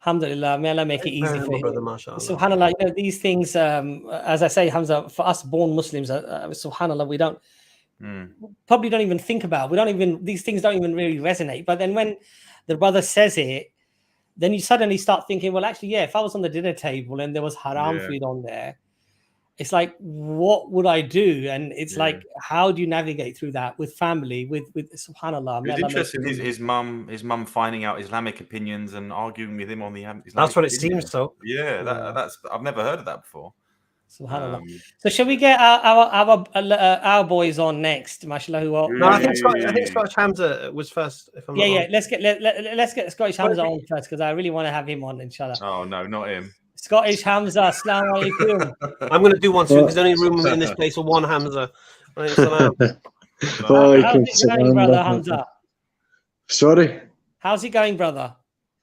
Alhamdulillah, may Allah make it easy for brother, him. mashallah. SubhanAllah, these things, as I say, Hamza, for us born Muslims, SubhanAllah, we probably don't even think about. These things don't even really resonate. But then when the brother says it, then you suddenly start thinking, well, actually, if I was on the dinner table and there was haram food on there, it's like, what would I do? And it's like, how do you navigate through that with family, with SubhanAllah? It's interesting, his mum finding out Islamic opinions and arguing with him on the Islamic That's what it opinions. seems so. Yeah, that's I've never heard of that before. SubhanAllah. So shall we get our boys on next, mashallah? No, I think Scottish Hamza was first. If I'm not wrong. Let's get Scottish Hamza on first, because I really want to have him on, inshallah. Oh no, not him. Scottish Hamza, assalamu alaikum. I'm going to do one soon, because there's only room in this place for one Hamza. How's it going, brother Hamza? Sorry? How's it going, brother?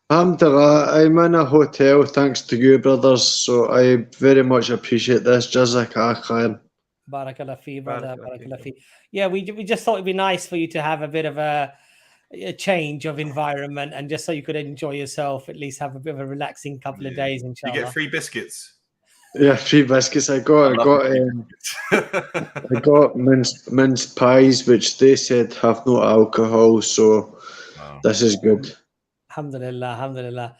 Alhamdulillah, I'm in a hotel thanks to you, brothers, so I very much appreciate this. Jazakallah khair. Barakallah fi, brother. Barakallah fi. Yeah, we just thought it'd be nice for you to have a bit of a change of environment, and just so you could enjoy yourself, at least have a bit of a relaxing couple of days, inshallah. You get free biscuits. Yeah, free biscuits. I got mince pies, which they said have no alcohol, so this is good. Alhamdulillah.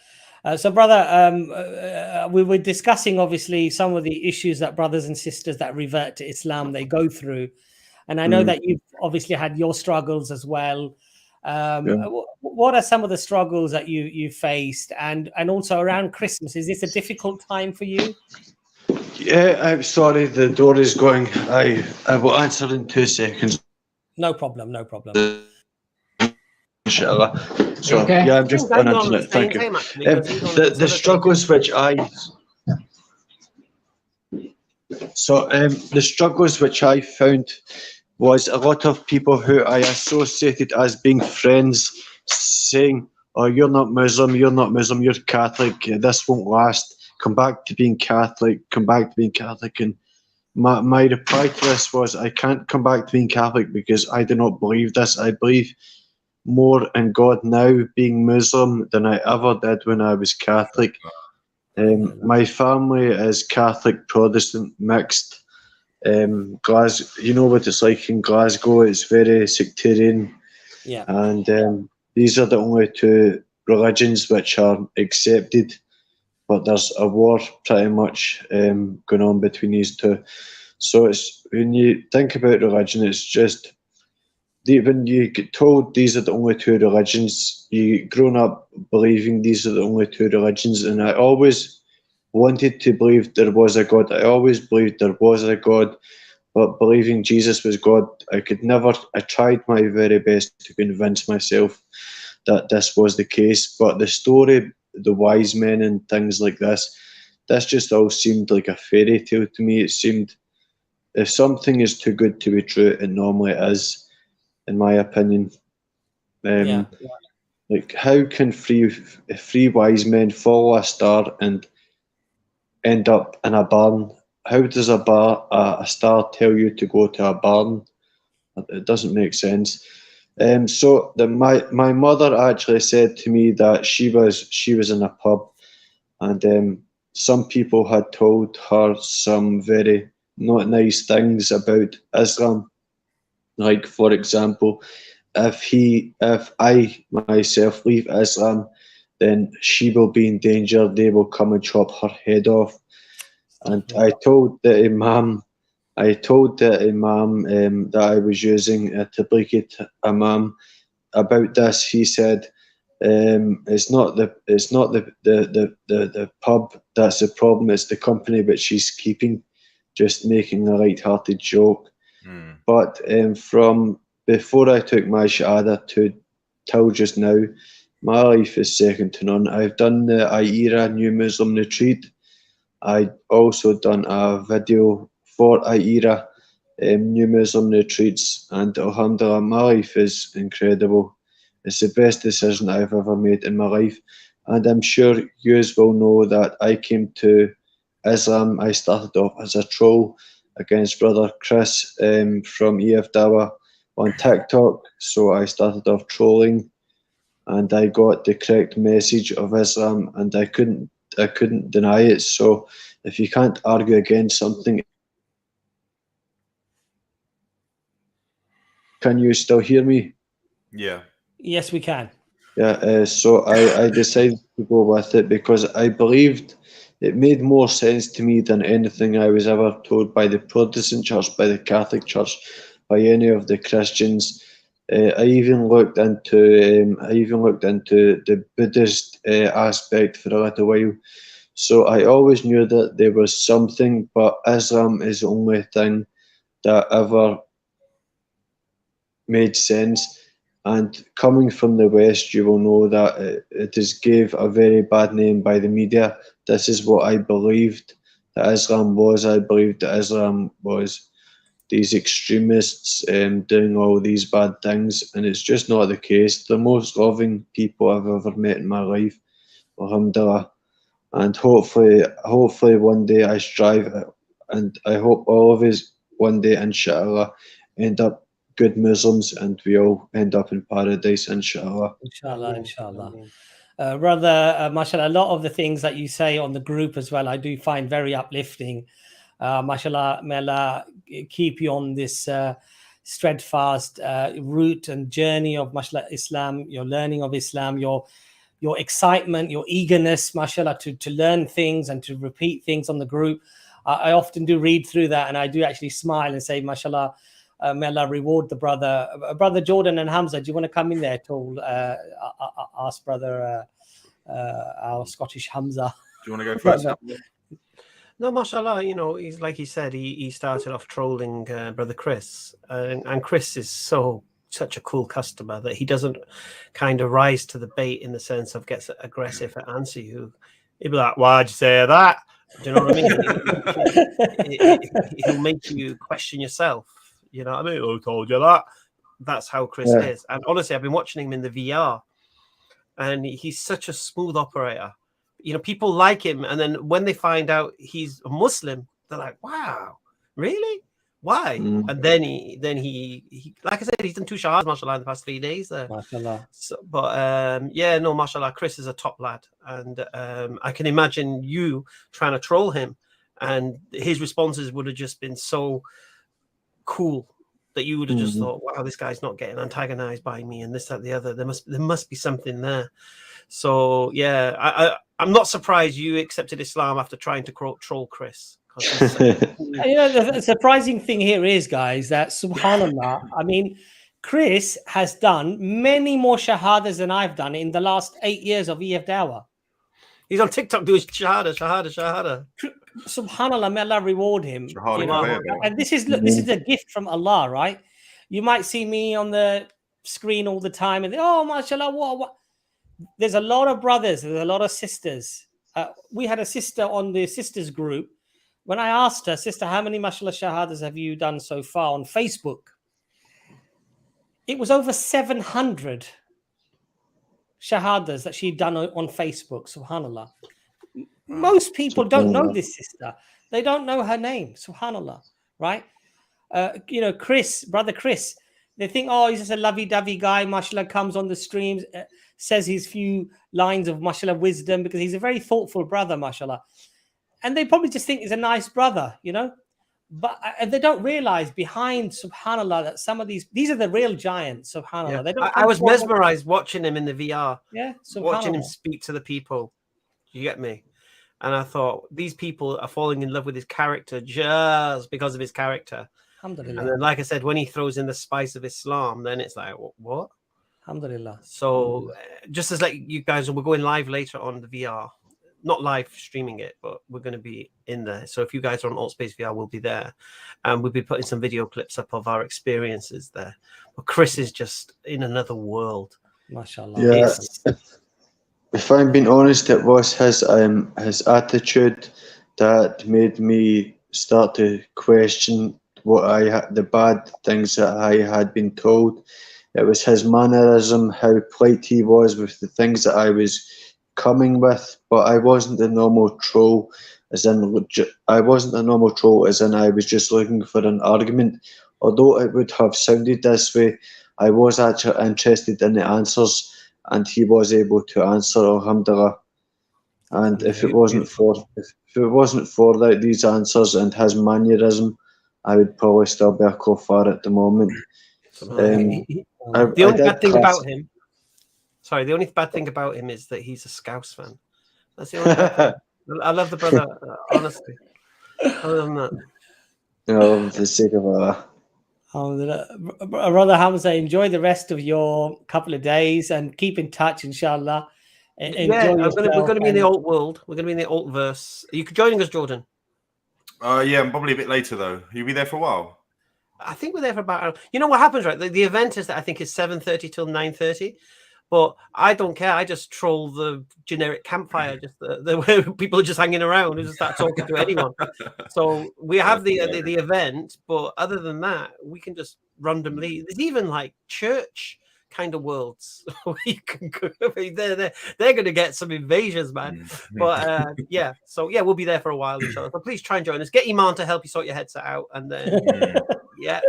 So, brother, we were discussing obviously some of the issues that brothers and sisters that revert to Islam they go through, and I know that you've obviously had your struggles as well. What are some of the struggles that you faced, and also around Christmas? Is this a difficult time for you? Yeah, I'm sorry, the door is going. I will answer in 2 seconds. No problem. Inshallah. So yeah, I'm just on internet. Thank you. The struggles which I found was a lot of people who I associated as being friends saying, "Oh, you're not Muslim, you're Catholic, this won't last, come back to being Catholic. And my reply to this was, I can't come back to being Catholic because I do not believe this. I believe more in God now being Muslim than I ever did when I was Catholic. My family is Catholic, Protestant, mixed. Glasgow, you know what it's like in Glasgow, it's very sectarian. Yeah. And these are the only 2 religions which are accepted, but there's a war pretty much going on between these 2. So it's, when you think about religion, it's just, when you get told these are the only 2 religions, you grown up believing these are the only 2 religions, and I always wanted to believe there was a God. I always believed there was a God, but believing Jesus was God, I tried my very best to convince myself that this was the case. But the story, the wise men and things like this just all seemed like a fairy tale to me. It seemed, if something is too good to be true, it normally is, in my opinion. Like, how can 3 wise men follow a star and end up in a barn? How does a star tell you to go to a barn? It doesn't make sense. So my mother actually said to me that she was in a pub, and some people had told her some very not nice things about Islam. Like, for example, if I myself leave Islam, then she will be in danger. They will come and chop her head off. And I told the Imam that I was using a Tablighi Imam about this. He said, it's not the pub that's the problem, it's the company which she's keeping, just making a light-hearted joke. But from before I took my Shahada till just now, my life is second to none. I've done the Aira New Muslim Retreat. I also done a video for Aira New Muslim Retreats, and alhamdulillah, my life is incredible. It's the best decision I've ever made in my life, and I'm sure you will know that I came to Islam. I started off as a troll against brother Chris from EFDawah on TikTok, so I started off trolling, and I got the correct message of Islam, and I couldn't deny it. So if you can't argue against something, can you still hear me? Yeah. Yes, we can. Yeah, so I decided to go with it because I believed it made more sense to me than anything I was ever told by the Protestant Church, by the Catholic Church, by any of the Christians. I even looked into the Buddhist aspect for a little while. So I always knew that there was something, but Islam is the only thing that ever made sense. And coming from the West, you will know that it is gave a very bad name by the media. This is what I believed that Islam was. I believed that Islam was these extremists doing all these bad things, and it's just not the case. The most loving people I've ever met in my life, alhamdulillah. And hopefully one day I strive, and I hope all of us one day, inshallah, end up good Muslims, and we all end up in paradise, inshallah. Inshallah, inshallah. Brother, mashallah, a lot of the things that you say on the group as well, I do find very uplifting. Mashallah, may Allah keep you on this steadfast route and journey of, mashallah, Islam, your learning of Islam, your excitement, your eagerness, mashallah, to learn things and to repeat things on the group. I often do read through that, and I do actually smile and say, mashallah, may Allah reward the brother. Brother Jordan and Hamza, do you want to come in there at all? Ask brother, our Scottish Hamza. Do you want to go first? No, mashallah, you know, he's like he said, he started off trolling brother Chris, and Chris is such a cool customer that he doesn't kind of rise to the bait in the sense of gets aggressive and answer you. He'll be like, "Why'd you say that?" Do you know what I mean? He'll make you question yourself. You know what I mean? Who told you that? That's how Chris is. And honestly, I've been watching him in the VR, and he's such a smooth operator. You know, people like him, and then when they find out he's a Muslim, they're like, "Wow, really? Why?" And then he, like I said, he's done 2 shahadas, mashallah, in the past 3 days there. Mashallah. So, but yeah, no, mashallah, Chris is a top lad, and I can imagine you trying to troll him, and his responses would have just been so cool that you would have just thought, "Wow, this guy's not getting antagonized by me," and this, that, the other. There must be something there. So yeah, I'm not surprised you accepted Islam after trying to troll Chris. You know, the surprising thing here is, guys, that subhanallah, I mean, Chris has done many more shahadas than I've done in the last 8 years of EFDawah. He's on TikTok doing shahada. Subhanallah, may Allah reward him. You know? And this is a gift from Allah, right? You might see me on the screen all the time and oh, mashallah, what? There's a lot of brothers, there's a lot of sisters. We had a sister on the sisters group. When I asked her, "Sister, how many mashallah shahadas have you done so far on Facebook?" It was over 700 shahadas that she'd done on Facebook. Subhanallah. Most people don't know this sister. They don't know her name. Subhanallah, right? You know, brother Chris, they think, oh, he's just a lovey-dovey guy, mashallah, comes on the streams, says his few lines of, mashallah, wisdom, because he's a very thoughtful brother, mashallah. And they probably just think he's a nice brother, you know? But they don't realize behind, subhanallah, that some of these are the real giants, subhanallah. Yeah. They don't I was mesmerized watching him in the VR. Yeah, watching him speak to the people. You get me? And I thought, these people are falling in love with his character just because of his character. Alhamdulillah. And then, like I said, when he throws in the spice of Islam, then it's like, what? Alhamdulillah. So just as like you guys, we're going live later on the VR, not live streaming it, but we're going to be in there. So if you guys are on Altspace VR, we'll be there. And we'll be putting some video clips up of our experiences there. But Chris is just in another world. MashaAllah. Yeah. If I'm being honest, it was his attitude that made me start to question the bad things that I had been told. It was his mannerism, how polite he was with the things that I was coming with, but I wasn't the normal troll, as in I was just looking for an argument. Although it would have sounded this way, I was actually interested in the answers, and he was able to answer, alhamdulillah. And if it wasn't for these answers and his mannerism, I would probably still be a kuffar at the moment. The only bad thing about him. Sorry, the only bad thing about him is that he's a Scouse fan. That's the only bad thing. I love the brother, honestly. Other than that. No, for the sake of Allah. Brother Hamza, enjoy the rest of your couple of days and keep in touch, inshallah. We're going to be in the alt world. We're going to be in the alt verse. Are you joining us, Jordan? Yeah, I'm probably a bit later though. You'll be there for a while. I think we're there for about. You know what happens, right? The event is that I think is 7:30 till 9:30. But I don't care. I just troll the generic campfire, just the way people are just hanging around and just start talking to anyone. So we have the event, but other than that, we can just randomly. There's even like church kind of worlds where you can go. They're going to get some invasions, man. But yeah, so yeah, we'll be there for a while, inshallah. So please try and join us. Get Iman to help you sort your headset out, and then yeah.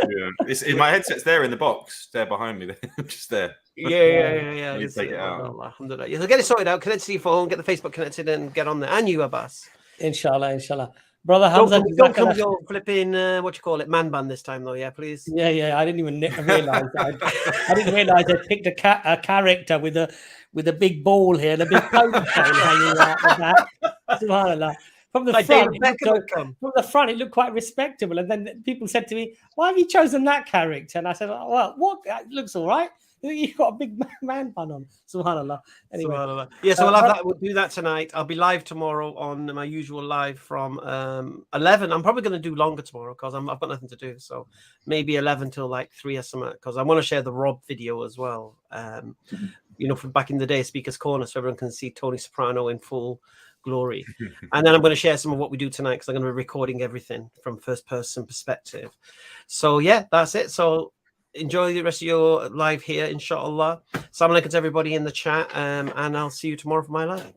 My headset's there in the box, there behind me, just there. Yeah. Take it out. Alhamdulillah. Yeah, so get it sorted out. Connect to your phone. Get the Facebook connected, and get on there. And you, Abbas. Inshallah. Brother Hamza, don't come your flipping man bun this time though, yeah, please. Yeah. I didn't even realize that. I didn't realize I picked a character with a big ball here and a big ponytail hanging out the back. Subhanallah. From the front, it looked quite respectable, and then people said to me, "Why have you chosen that character?" And I said, "Well, what? It looks all right. You've got a big man bun on." Subhanallah. Anyway, Subhanallah. Yeah, so we'll do that tonight. I'll be live tomorrow on my usual live from 11. I'm probably going to do longer tomorrow because I've got nothing to do. So maybe 11 till like 3 or something, because I want to share the Rob video as well. You know, from back in the day, Speaker's Corner, so everyone can see Tony Soprano in full glory. And then I'm going to share some of what we do tonight, because I'm going to be recording everything from first person perspective. So yeah, that's it. So enjoy the rest of your live here, inshallah. Assalamu alaikum to everybody in the chat, and I'll see you tomorrow for my live.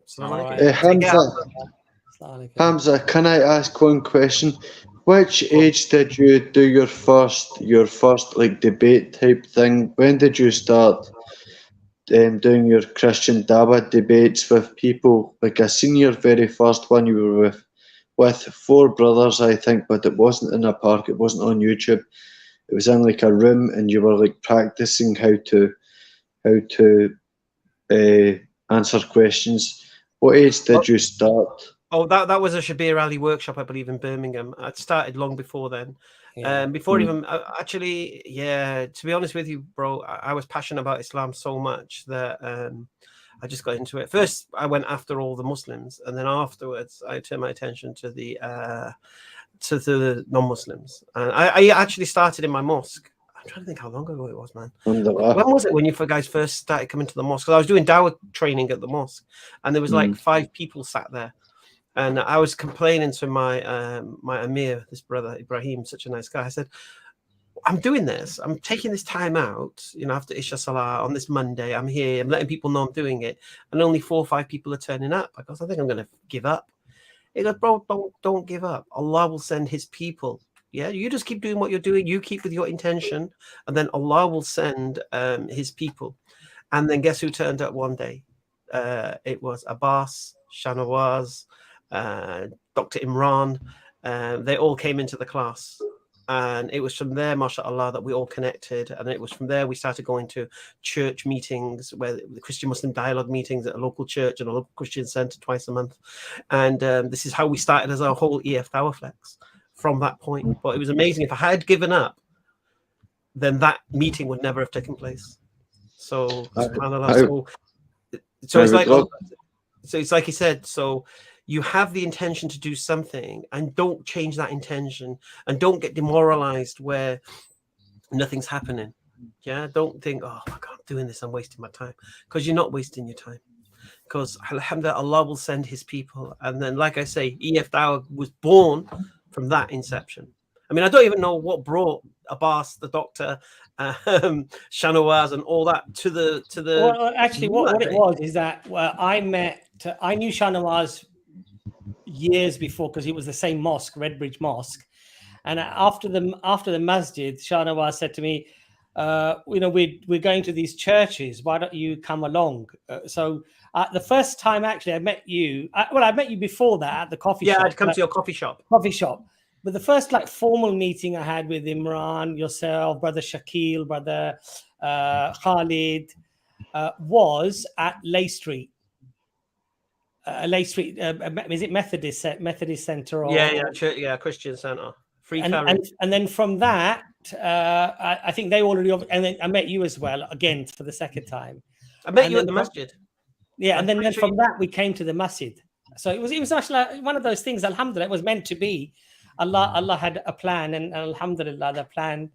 Hamza, can I ask one question? Which age did you do your first like debate type thing? When did you start doing your Christian Dawah debates with people? Like, I seen your very first one, you were with 4 brothers, I think, but it wasn't in a park, it wasn't on YouTube. It was in like a room, and you were like practicing how to answer questions. What age did you start? Oh, that was a Shabir Ali workshop, I believe, in Birmingham. I'd started long before then. Before even actually, yeah, to be honest with you, bro, I was passionate about Islam so much that I just got into it. First, I went after all the Muslims, and then afterwards, I turned my attention to the non-Muslims. And I actually started in my mosque. I'm trying to think how long ago it was, man. When was it when you guys first started coming to the mosque? Because I was doing Dawah training at the mosque, and there was like 5 people sat there. And I was complaining to my my Amir, this brother Ibrahim, such a nice guy. I said, I'm doing this. I'm taking this time out, you know, after Isha Salah on this Monday. I'm here. I'm letting people know I'm doing it. And only 4 or 5 people are turning up. I think I'm going to give up. He goes, bro, don't give up. Allah will send his people. Yeah, you just keep doing what you're doing. You keep with your intention, and then Allah will send his people. And then guess who turned up one day? It was Abbas, Shanawaz, Dr. Imran. They all came into the class. And it was from there, mashallah, that we all connected. And it was from there we started going to church meetings, where the Christian Muslim dialogue meetings at a local church and a local Christian center twice a month. And this is how we started as our whole EFDawah Flex from that point. But it was amazing. If I had given up, then that meeting would never have taken place. So, subhanallah. So it's like, so it's like he said, so you have the intention to do something and don't change that intention and don't get demoralized where nothing's happening. Yeah. Don't think, oh my God, I'm doing this, I'm wasting my time, because you're not wasting your time, because alhamdulillah, Allah will send his people. And then, like I say, EFDawah was born from that inception. I mean, I don't even know what brought Abbas, the doctor, Shanawaz, and all that to the. Well, actually, what it was is that I knew Shanawaz years before, because it was the same mosque, Redbridge Mosque, and after the masjid, Shanawaz said to me, we're going to these churches. Why don't you come along? So the first time actually I met you, I met you before that at the coffee shop. Yeah, I'd come to your coffee shop. But the first formal meeting I had with Imran, yourself, brother Shakil, brother Khalid, was at Lay Street. Is it Methodist Center? Or, yeah, Christian Center. And then from that, I think they already. And then I met you as well again for the second time. I met you at the masjid. Yeah, and then from that we came to the masjid. So it was actually one of those things. Alhamdulillah, it was meant to be. Allah had a plan, and alhamdulillah, the plan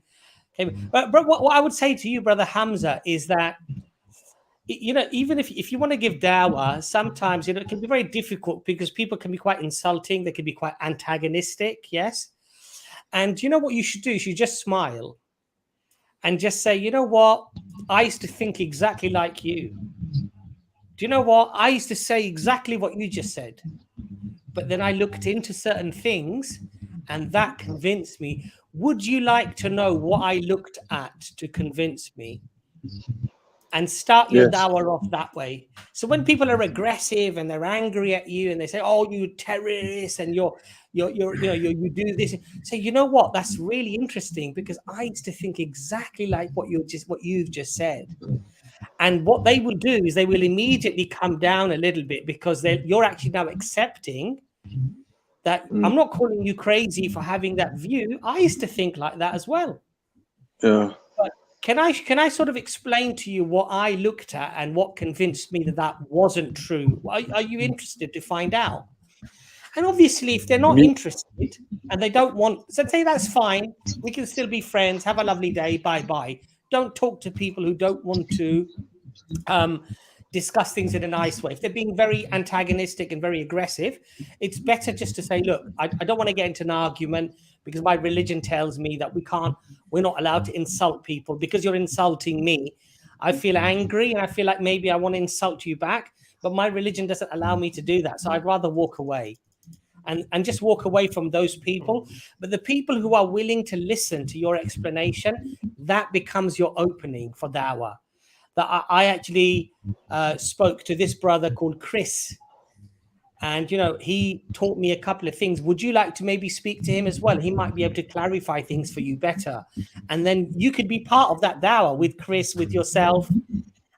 came. But what I would say to you, brother Hamza, is that, even if you want to give dawah, sometimes it can be very difficult, because people can be quite insulting, they can be quite antagonistic. Yes. And you know what you should do? You should just smile and just say, you know what? I used to think exactly like you. Do you know what? I used to say exactly what you just said. But then I looked into certain things and that convinced me. Would you like to know what I looked at to convince me? And start your dawah off that way. So when people are aggressive and they're angry at you and they say, "Oh, you terrorists," and you do this, say, you know what? That's really interesting, because I used to think exactly like what you've just said. And what they will do is they will immediately come down a little bit, because you're actually now accepting that I'm not calling you crazy for having that view. I used to think like that as well. Yeah. Can I sort of explain to you what I looked at and what convinced me that wasn't true? Are you interested to find out? And obviously, if they're not interested and they don't want, so say that's fine. We can still be friends. Have a lovely day. Bye-bye. Don't talk to people who don't want to discuss things in a nice way. If they're being very antagonistic and very aggressive, it's better just to say, look, I don't want to get into an argument, because my religion tells me that we're not allowed to insult people. Because you're insulting me, I feel angry and I feel like maybe I want to insult you back, but my religion doesn't allow me to do that. So I'd rather walk away and just walk away from those people. But the people who are willing to listen to your explanation, that becomes your opening for dawah. That I actually spoke to this brother called Chris, and he taught me a couple of things. Would you like to maybe speak to him as well? He might be able to clarify things for you better, and then you could be part of that dawah with Chris, with yourself,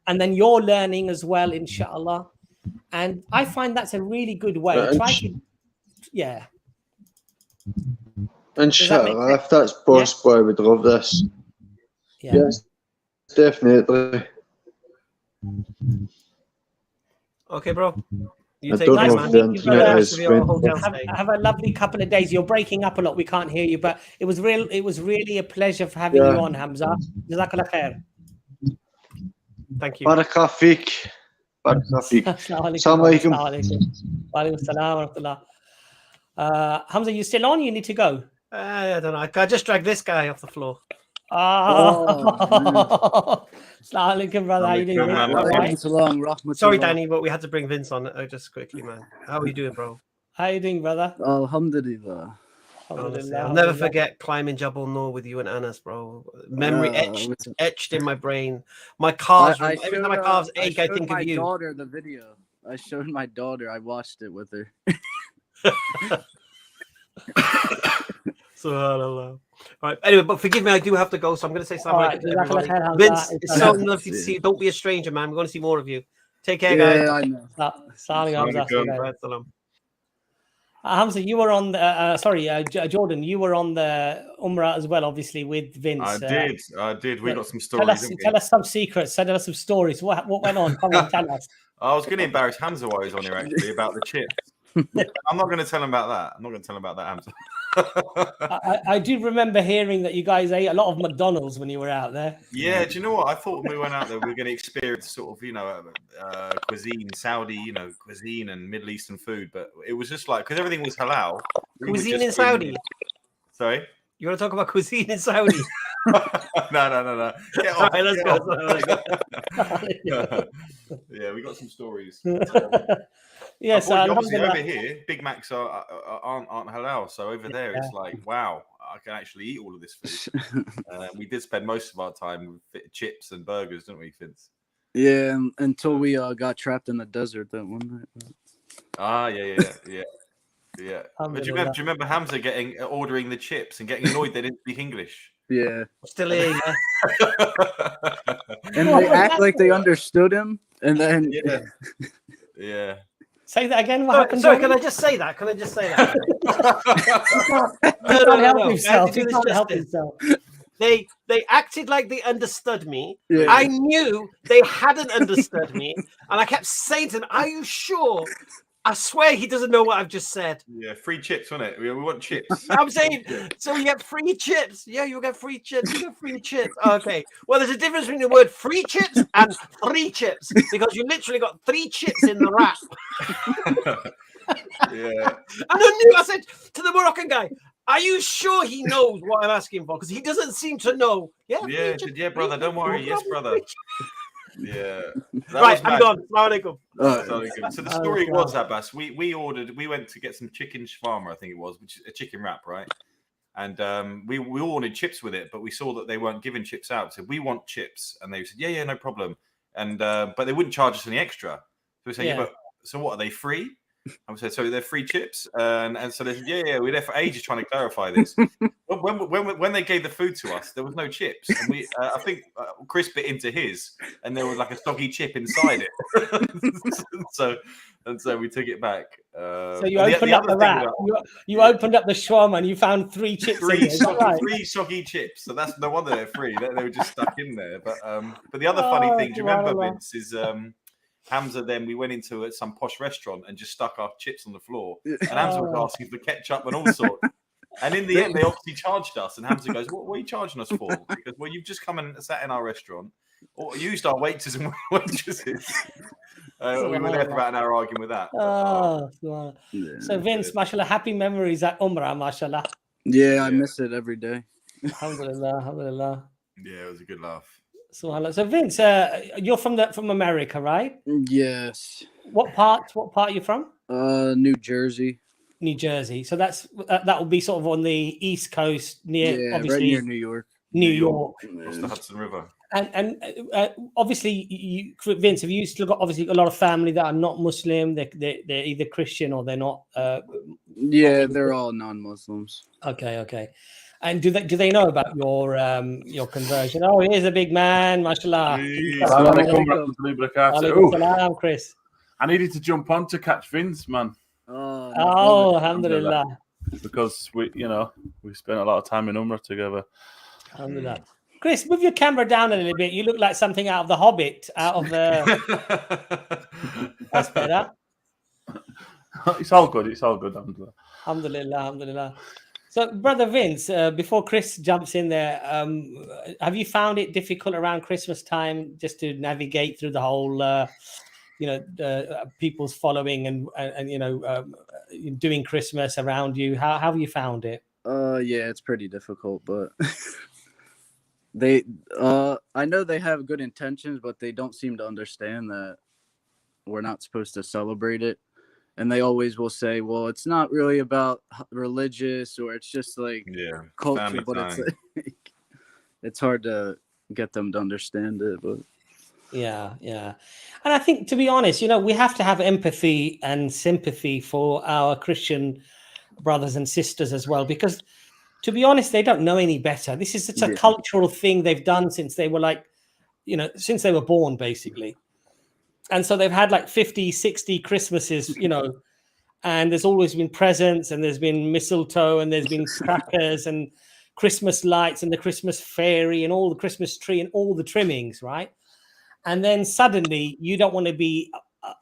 and then you're learning as well, inshallah. And I find that's a really good way. Inshallah, if that's possible, I would love this. Yes, definitely. Okay, bro. I don't know if the internet is have a lovely couple of days. You're breaking up a lot. We can't hear you, but it was really a pleasure for having you on, Hamza. Jazakallah khair. Thank you. Barakallah feek. Barakallah feek. Assalamu alaikum. Wa alaikum assalam wa rahmatullah. Hamza, you still on? You need to go. I don't know. I just dragged this guy off the floor. Assalamu alaikum, brother. How you doing? Sorry, Danny, but we had to bring Vince on just quickly, man. How are you doing, bro? How you doing, brother? Alhamdulillah. Honestly, I'll never forget climbing Jabal Noor with you and Anas, bro. Memory etched in my brain. My calves, every time my calves ache, I think of you. I showed my daughter the video. I showed my daughter. I watched it with her. SubhanAllah. All right. Anyway, but forgive me, I do have to go, so I'm going to say something to everybody. Vince, it's so lovely to see you. Don't be a stranger, man. We're going to see more of you. Take care, guys. Yeah, I know. Hamza, you were on the Jordan, you were on the Umrah as well, obviously, with Vince. I did. We got some stories. Tell us some secrets. Tell us some stories. What went on? Come on, tell us. I was going to embarrass Hamza while he was on here, actually, about the chips. I'm not going to tell him about that. I'm not going to tell him about that, Hamza. I do remember hearing that you guys ate a lot of McDonald's when you were out there. Yeah, do you know what? I thought when we went out there, we were going to experience sort of, cuisine, Saudi, cuisine and Middle Eastern food. But it was just like, because everything was halal. Cuisine in Saudi? Sorry? You want to talk about cuisine in Saudi? No. Get off, right, let's go. Yeah, we got some stories. Yes, obviously over here, Big Macs aren't halal. So over there, it's like, wow, I can actually eat all of this food. We did spend most of our time with chips and burgers, didn't we, Vince? Yeah, until we got trapped in the desert that one night. Ah, yeah. But do you remember Hamza ordering the chips and getting annoyed they didn't speak English? Yeah. Still here. And they act like they understood him, and then yeah. Say that again. What happened? Sorry, can I just say that? He can't help himself. He can't help himself. They acted like they understood me. Yeah. I knew they hadn't understood me, and I kept saying to them, "Are you sure?" I swear he doesn't know what I've just said. Yeah, free chips, wasn't it? We want chips. I'm saying, so you get free chips. Yeah, you get free chips. You get free chips. Okay. Well, there's a difference between the word free chips and 3 chips, because you literally got 3 chips in the wrap. Yeah. And I said to the Moroccan guy, are you sure he knows what I'm asking for? Because he doesn't seem to know. Yeah, brother, don't worry. Yes, brother. Yeah. Right, I'm gone. Assalamu alaikum. So the story was, Abbas, we went to get some chicken shawarma, I think it was, which is a chicken wrap, right? And we all wanted chips with it, but we saw that they weren't giving chips out. So we want chips. And they said, yeah, no problem. And but they wouldn't charge us any extra. So we said, but so what, are they free? And we said, so they're free chips? And so they said, yeah, we're there for ages trying to clarify this. When they gave the food to us, there was no chips. And we, I think Chris bit into his, and there was like a soggy chip inside it. so we took it back. So you opened up the wrap. You opened up the shawarma and you found 3 chips. Three soggy chips. So that's no wonder they're free. They were just stuck in there. But the other funny thing, do you remember, Vince, is Hamza, then we went into some posh restaurant and just stuck our chips on the floor. And Hamza was asking for ketchup and all sorts. And in the end, they obviously charged us. And Hamza goes, what are you charging us for? Because, well, you've just come and sat in our restaurant, or used our waiters and waitresses. We were there for about an hour arguing with that. So, Vince, mashallah, happy memories at Umrah, mashallah. Yeah, I miss it every day. Alhamdulillah. Yeah, it was a good laugh. So Vince, you're from America, right? Yes. What part are you from? New Jersey. New Jersey. So that will be sort of on the East Coast, obviously right near New York. New York. Across the Hudson River. And obviously, Vince, have you still got obviously a lot of family that are not Muslim? They're either Christian or they're not. Yeah, they're all non-Muslims. Okay. And do they know about your conversion? Oh, here's a big man, mashallah. Salam, Chris. I needed to jump on to catch Vince, man. Oh, alhamdulillah. Because we spent a lot of time in Umrah together. Alhamdulillah. Chris, move your camera down a little bit. You look like something out of The Hobbit, out of the. That's better. It's all good. Alhamdulillah. Alhamdulillah. So, Brother Vince, before Chris jumps in there, have you found it difficult around Christmas time just to navigate through the whole, people's following and doing Christmas around you? How have you found it? Yeah, it's pretty difficult, but I know they have good intentions, but they don't seem to understand that we're not supposed to celebrate it. and they always will say, well, it's not really about religious, or it's just like culture, but it's like, it's hard to get them to understand it. But yeah. And I think, to be honest, you know, we have to have empathy and sympathy for our Christian brothers and sisters as well, because, to be honest, they don't know any better. This is such a cultural thing they've done since they were like, you know, since they were born, basically. And so they've had like 50, 60 Christmases, you know, and there's always been presents, and there's been mistletoe, and there's been crackers and Christmas lights and the Christmas fairy and all the Christmas tree and all the trimmings, right? And then suddenly you don't want to be,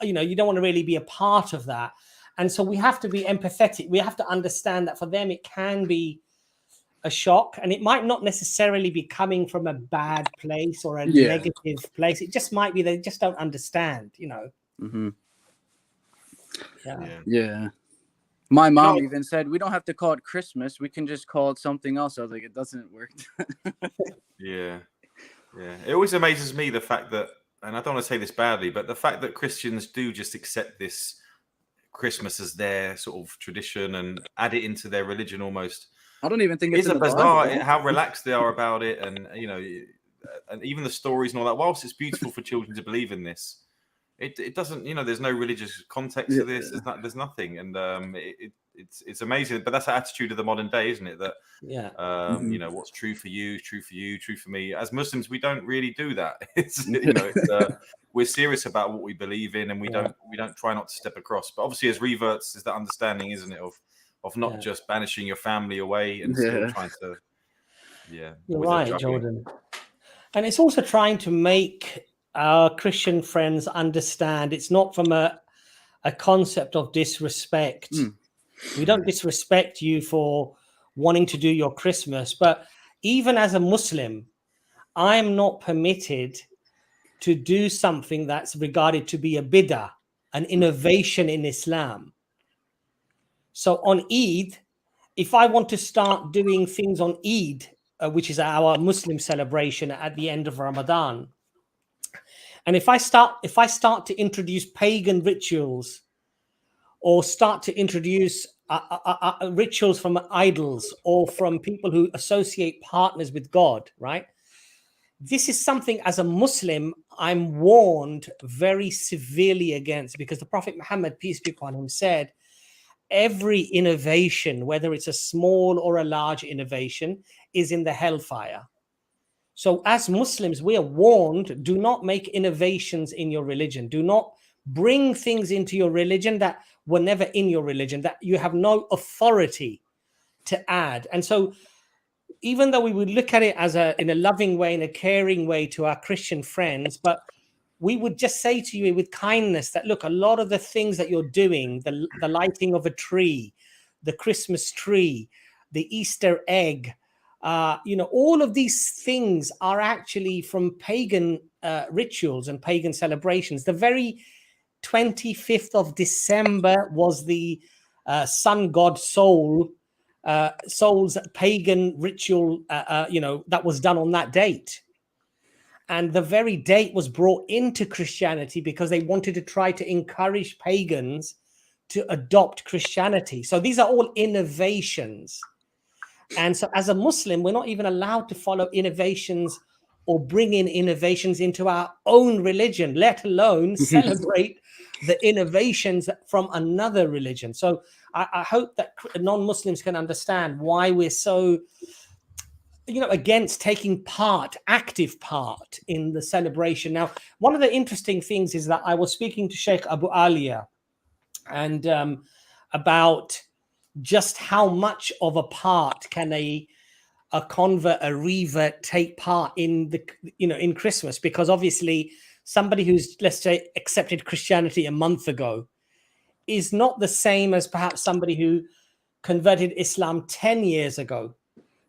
you know, you don't want to really be a part of that. And so we have to be empathetic. We have to understand that for them it can be a shock, and it might not necessarily be coming from a bad place or a negative place. It just might be they just don't understand, you know. My mom even said, we don't have to call it Christmas, we can just call it something else. I was like, it doesn't work. It always amazes me, the fact that, and I don't want to say this badly, but the fact that Christians do just accept this Christmas as their sort of tradition and add it into their religion almost. I don't even think it's a bizarre how relaxed they are about it, and you know, and even the stories and all that. Whilst it's beautiful for children to believe in this, it doesn't. You know, there's no religious context to this. There's nothing, and it's amazing. But that's the attitude of the modern day, isn't it? That you know, what's true for you, true for you, true for me. As Muslims, we don't really do that. It's, you know, we're serious about what we believe in, and we don't try not to step across. But obviously, as reverts, is that understanding, isn't it, of not just banishing your family away and still trying to, you're right, Jordan. And it's also trying to make our Christian friends understand it's not from a concept of disrespect. We don't disrespect you for wanting to do your Christmas, but even as a Muslim, I am not permitted to do something that's regarded to be a bid'ah, an innovation in Islam. So on Eid, if I want to start doing things on Eid, which is our Muslim celebration at the end of Ramadan, and if I start to introduce pagan rituals, or start to introduce rituals from idols or from people who associate partners with God, right? This is something, as a Muslim, I'm warned very severely against, because the Prophet Muhammad, peace be upon him, said, every innovation, whether it's a small or a large innovation, is in the hellfire. So as Muslims, we are warned, do not make innovations in your religion. Do not bring things into your religion that were never in your religion, that you have no authority to add. And so even though we would look at it as in a loving way, in a caring way to our Christian friends, but we would just say to you with kindness that, look, a lot of the things that you're doing, the lighting of a tree, the Christmas tree, the Easter egg, you know, all of these things are actually from pagan rituals and pagan celebrations. The very 25th of December was the sun god Sol's pagan ritual, you know, that was done on that date. And the very date was brought into Christianity because they wanted to try to encourage pagans to adopt Christianity. So these are all innovations. And so as a Muslim, we're not even allowed to follow innovations or bring in innovations into our own religion, let alone celebrate the innovations from another religion. So I hope that non-Muslims can understand why we're so, you know, against taking part, active part in the celebration. Now, one of the interesting things is that I was speaking to Sheikh Abu Alia and about just how much of a part can a convert, a revert, take part in the, you know, in Christmas, because obviously somebody who's, let's say, accepted Christianity a month ago is not the same as perhaps somebody who converted Islam 10 years ago,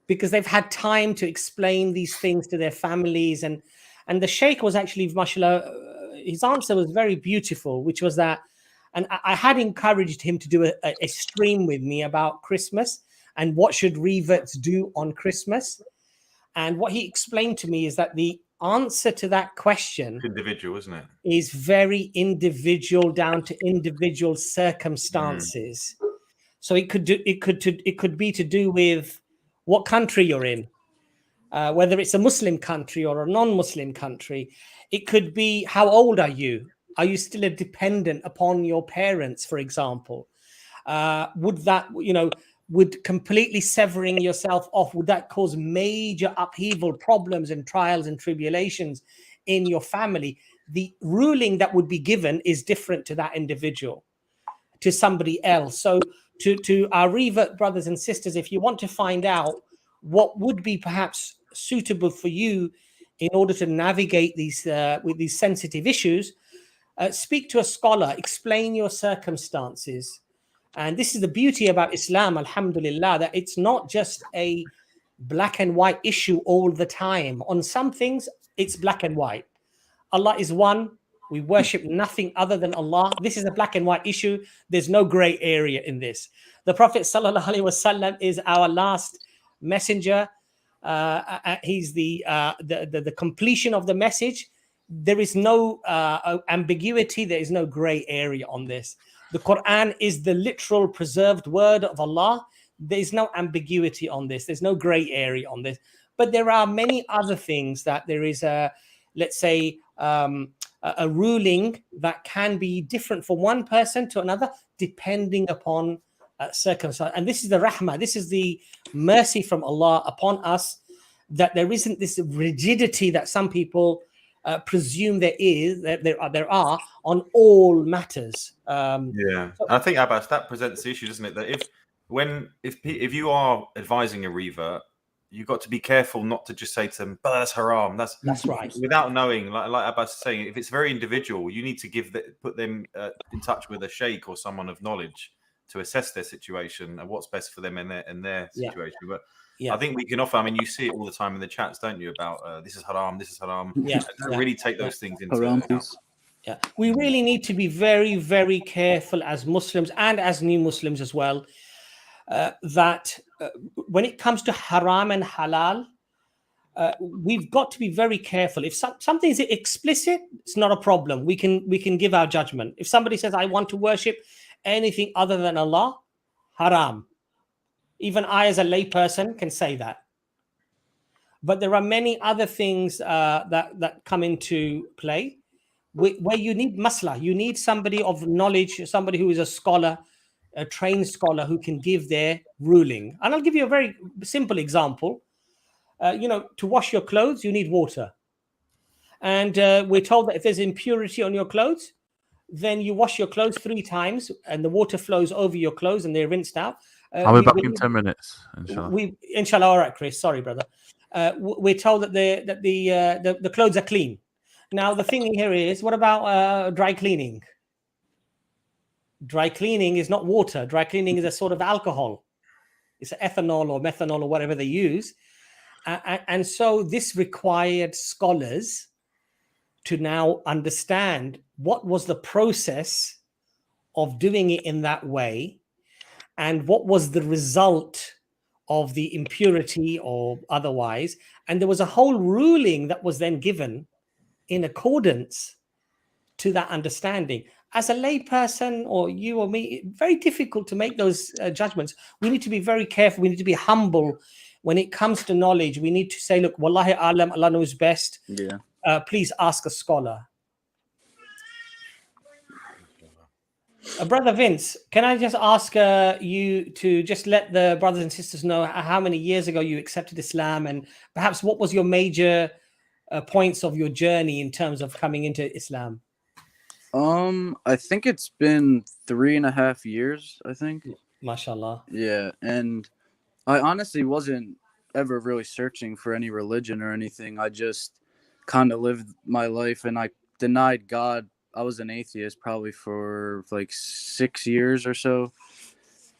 because they've had time to explain these things to their families. And the Sheikh was actually, mashallah, his answer was very beautiful, which was that, and I had encouraged him to do a stream with me about Christmas and what should reverts do on Christmas. And what he explained to me is that the answer to that question, it's individual, isn't it? Is very individual, down to individual circumstances. So it could be to do with what country you're in, whether it's a Muslim country or a non-Muslim country. It could be, how old are you? Are you still a dependent upon your parents, for example? Would that, would completely severing yourself off, would that cause major upheaval, problems and trials and tribulations in your family? The ruling that would be given is different to that individual, to somebody else. So to our revert brothers and sisters, if you want to find out what would be perhaps suitable for you in order to navigate these with these sensitive issues, speak to a scholar, explain your circumstances. And this is the beauty about Islam, alhamdulillah, that it's not just a black and white issue all the time. On some things, it's black and white. Allah is one. We worship nothing other than Allah. This is a black and white issue. There's no gray area in this. The Prophet sallallahu alaihi wasallam is our last messenger. He's the completion of the message. There is no ambiguity. There is no gray area on this. The Quran is the literal preserved word of Allah. There is no ambiguity on this. There's no gray area on this. But there are many other things that there is let's say, a ruling that can be different from one person to another, depending upon circumstance. And this is the rahmah. This is the mercy from Allah upon us, that there isn't this rigidity that some people presume there are on all matters. I think, Abbas, that presents the issue, doesn't it? That if you are advising a revert, you've got to be careful not to just say to them, "But that's haram." That's right. Without knowing, like Abbas is saying, if it's very individual, you need to put them in touch with a sheikh or someone of knowledge to assess their situation and what's best for them in their situation. But I think we can offer. I mean, you see it all the time in the chats, don't you? About this is haram, this is haram. Don't really take those things into account. Yeah, we really need to be very, very careful as Muslims and as new Muslims as well. That when it comes to haram and halal, we've got to be very careful. If something is explicit, it's not a problem. We can give our judgment. If somebody says, "I want to worship anything other than Allah," haram. Even I, as a layperson, can say that. But there are many other things that come into play where you need masla. You need somebody of knowledge, somebody who is a scholar, a trained scholar who can give their ruling. And I'll give you a very simple example. To wash your clothes, you need water. And we're told that if there's impurity on your clothes, then you wash your clothes 3 times and the water flows over your clothes and they're rinsed out. I'll be back in 10 minutes, inshallah. Inshallah, all right, Chris. Sorry, brother. We're told that the clothes are clean. Now, the thing here is, what about dry cleaning? Dry cleaning is not water. Dry cleaning is a sort of alcohol. It's ethanol or methanol or whatever they use. And so this required scholars to now understand what was the process of doing it in that way and what was the result of the impurity or otherwise. And there was a whole ruling that was then given in accordance to that understanding. As a layperson, or you or me, very difficult to make those judgments. We need to be very careful. We need to be humble when it comes to knowledge. We need to say, look, wallahi alam, Allah knows best. Yeah. Please ask a scholar. Brother Vince, can I just ask you to just let the brothers and sisters know how many years ago you accepted Islam, and perhaps what was your major points of your journey in terms of coming into Islam? I think it's been 3.5 years, I think. MashaAllah. Yeah, and I honestly wasn't ever really searching for any religion or anything. I just kind of lived my life, and I denied God. I was an atheist probably for like 6 years or so.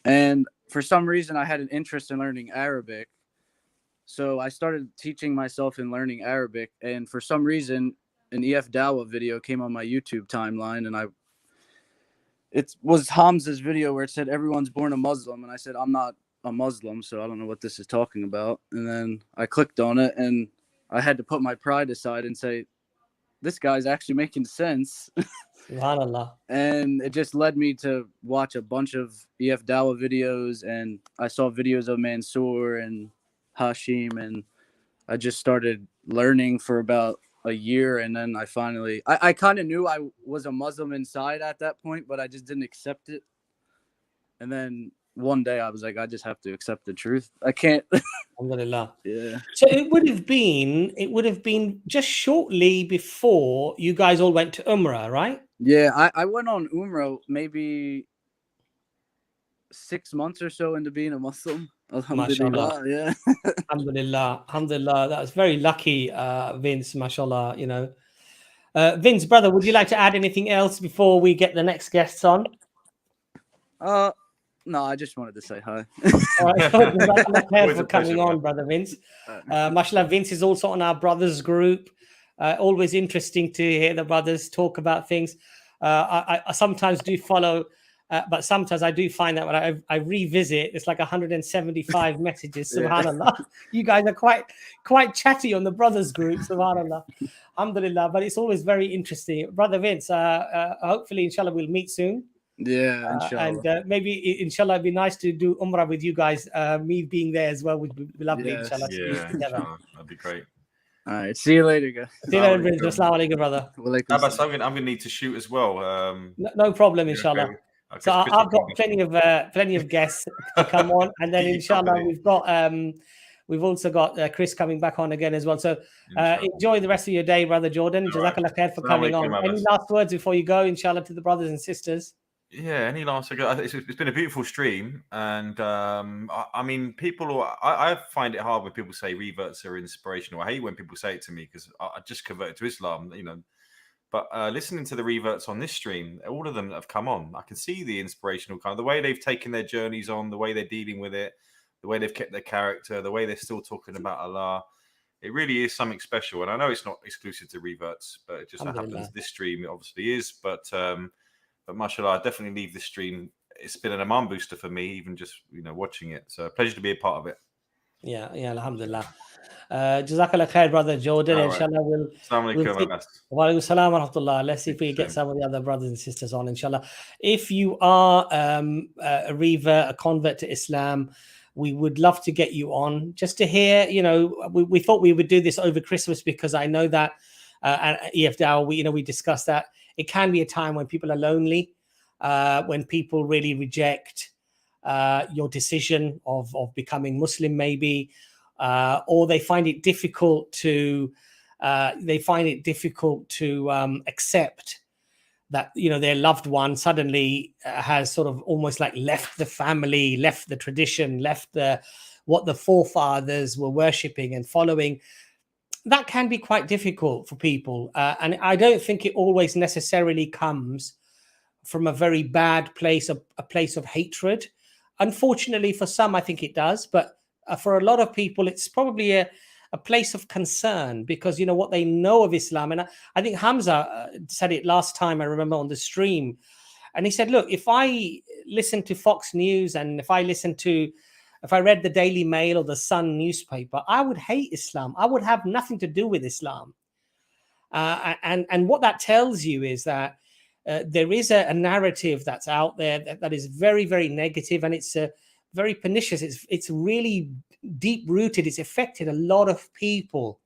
And for some reason, I had an interest in learning Arabic. So I started teaching myself and learning Arabic. And for some reason, an EFDawah video came on my YouTube timeline, and it was Hamza's video where it said everyone's born a Muslim, and I said I'm not a Muslim, so I don't know what this is talking about. And then I clicked on it, and I had to put my pride aside and say, this guy's actually making sense. Subhanallah. And it just led me to watch a bunch of EFDawah videos, and I saw videos of Mansour and Hashim, and I just started learning for about a year, and then I finally I kind of knew I was a Muslim inside at that point, but I just didn't accept it. And then one day I was like, I just have to accept the truth. I can't. Alhamdulillah. Yeah. So it would have been just shortly before you guys all went to Umrah, right? Yeah, I went on Umrah maybe 6 months or so into being a Muslim. Alhamdulillah. Yeah. Alhamdulillah. Alhamdulillah. That was very lucky, Vince, mashallah, you know. Vince, brother, would you like to add anything else before we get the next guests on? No, I just wanted to say hi. All right, for coming on, brother Vince. Mashallah, Vince is also on our brothers group. Always interesting to hear the brothers talk about things. I sometimes do follow, but sometimes I do find that when I revisit, it's like 175 messages. Subhanallah. You guys are quite chatty on the brothers group. Subhanallah. Alhamdulillah. But it's always very interesting. Brother Vince, hopefully, inshallah, we'll meet soon. Yeah, inshallah. And maybe, inshallah, it'd be nice to do Umrah with you guys. Me being there as well would be lovely, inshallah. Yeah, inshallah. That'd be great. All right, see you later, guys. See you later, Assalamu alaikum, brother. Abbas, I'm going to need to shoot as well. No problem, inshallah. Okay. So I've got plenty of guests to come on, and then inshallah we've also got Chris coming back on again as well. So enjoy the rest of your day, brother Jordan. Jazakallah khair for coming on. Any last words before you go, inshallah, to the brothers and sisters? Yeah, any last? It's been a beautiful stream, and I mean, I find it hard when people say reverts are inspirational. I hate when people say it to me because I just converted to Islam, you know. But listening to the reverts on this stream, all of them that have come on, I can see the inspirational kind of the way they've taken their journeys on, the way they're dealing with it, the way they've kept their character, the way they're still talking about Allah. It really is something special, and I know it's not exclusive to reverts, but it just so happens this stream it obviously is. But mashallah, I definitely leave this stream. It's been an Iman booster for me, even just watching it. So a pleasure to be a part of it. Yeah, alhamdulillah. Jazakallah khair, brother Jordan. Right. Inshallah, we'll wa alaikum salam wa rahmatullah. Let's see if we get some of the other brothers and sisters on, inshallah. If you are a revert, a convert to Islam, we would love to get you on just to hear, we thought we would do this over Christmas because I know that at EFDawah, we discussed that it can be a time when people are lonely, when people really reject your decision of becoming Muslim, maybe, or they find it difficult to accept that their loved one suddenly has sort of almost like left the family, left the tradition, left what the forefathers were worshipping and following. That can be quite difficult for people, and I don't think it always necessarily comes from a very bad place, a place of hatred. Unfortunately, for some, I think it does, but for a lot of people, it's probably a place of concern because what they know of Islam. And I think Hamza said it last time, I remember, on the stream, and he said, look, if I listen to Fox News and if I read the Daily Mail or the Sun newspaper, I would hate Islam. I would have nothing to do with Islam. And what that tells you is that there is a narrative that's out there that is very, very negative, and it's very pernicious. It's really deep rooted. It's affected a lot of people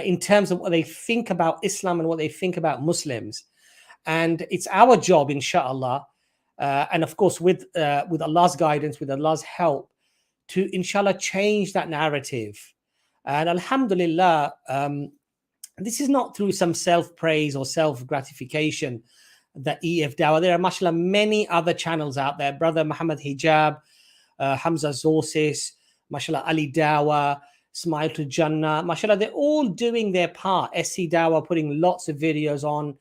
in terms of what they think about Islam and what they think about Muslims. And it's our job, inshallah, and of course with Allah's guidance, with Allah's help, to inshallah change that narrative. And alhamdulillah, this is not through some self-praise or self-gratification that EFDawah. There are, mashallah, many other channels out there. Brother Muhammad Hijab, Hamza Zorsis, mashallah, Ali Dawah, Smile to Jannah, mashallah, they're all doing their part. SC Dawah putting lots of videos on.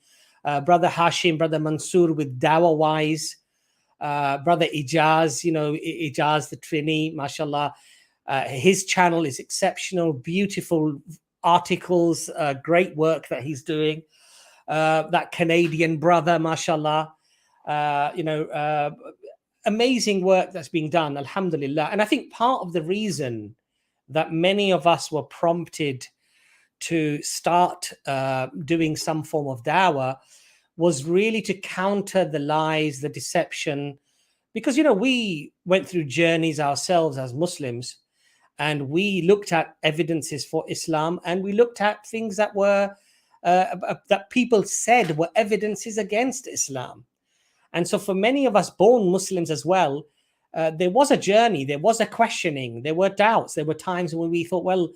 Brother Hashim, Brother Mansour with Dawah Wise, Brother Ijaz, Ijaz the Trini, mashallah. His channel is exceptional, beautiful articles, great work that he's doing. That Canadian brother, mashallah, amazing work that's being done, alhamdulillah. And I think part of the reason that many of us were prompted to start doing some form of dawah was really to counter the lies, the deception, because, you know, we went through journeys ourselves as Muslims, and we looked at evidences for Islam, and we looked at things that were that people said were evidences against Islam. And so for many of us born Muslims as well, there was a journey, there was a questioning, there were doubts, there were times when we thought, well,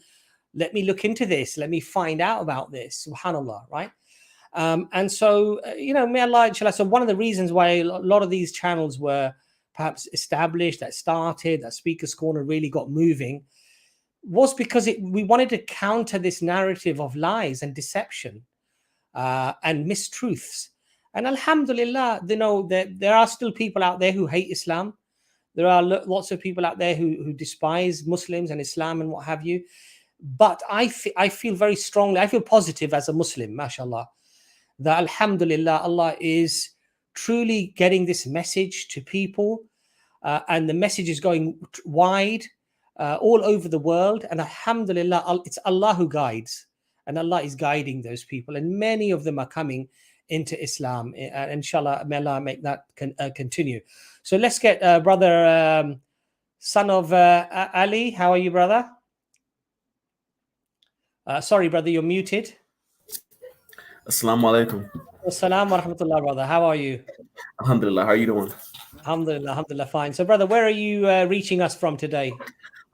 let me look into this, let me find out about this, subhanAllah, right? And so, you know, may Allah, inshallah, so one of the reasons why a lot of these channels were perhaps established, that started, that Speaker's Corner really got moving, was because we wanted to counter this narrative of lies and deception and mistruths. And alhamdulillah, you know, there are still people out there who hate Islam. There are lots of people out there who despise Muslims and Islam and what have you. But I feel very strongly, I feel positive as a Muslim, mashallah, that alhamdulillah, Allah is truly getting this message to people, and the message is going wide all over the world. And alhamdulillah, it's Allah who guides, and Allah is guiding those people, and many of them are coming into Islam, and inshallah, may Allah make that continue. So let's get brother son of Ali. How are you, brother? Sorry, brother, you're muted. Assalamu alaikum. Assalamu wa rahmatullah, brother. How are you? Alhamdulillah. How are you doing? Alhamdulillah, alhamdulillah, fine. So, brother, where are you reaching us from today?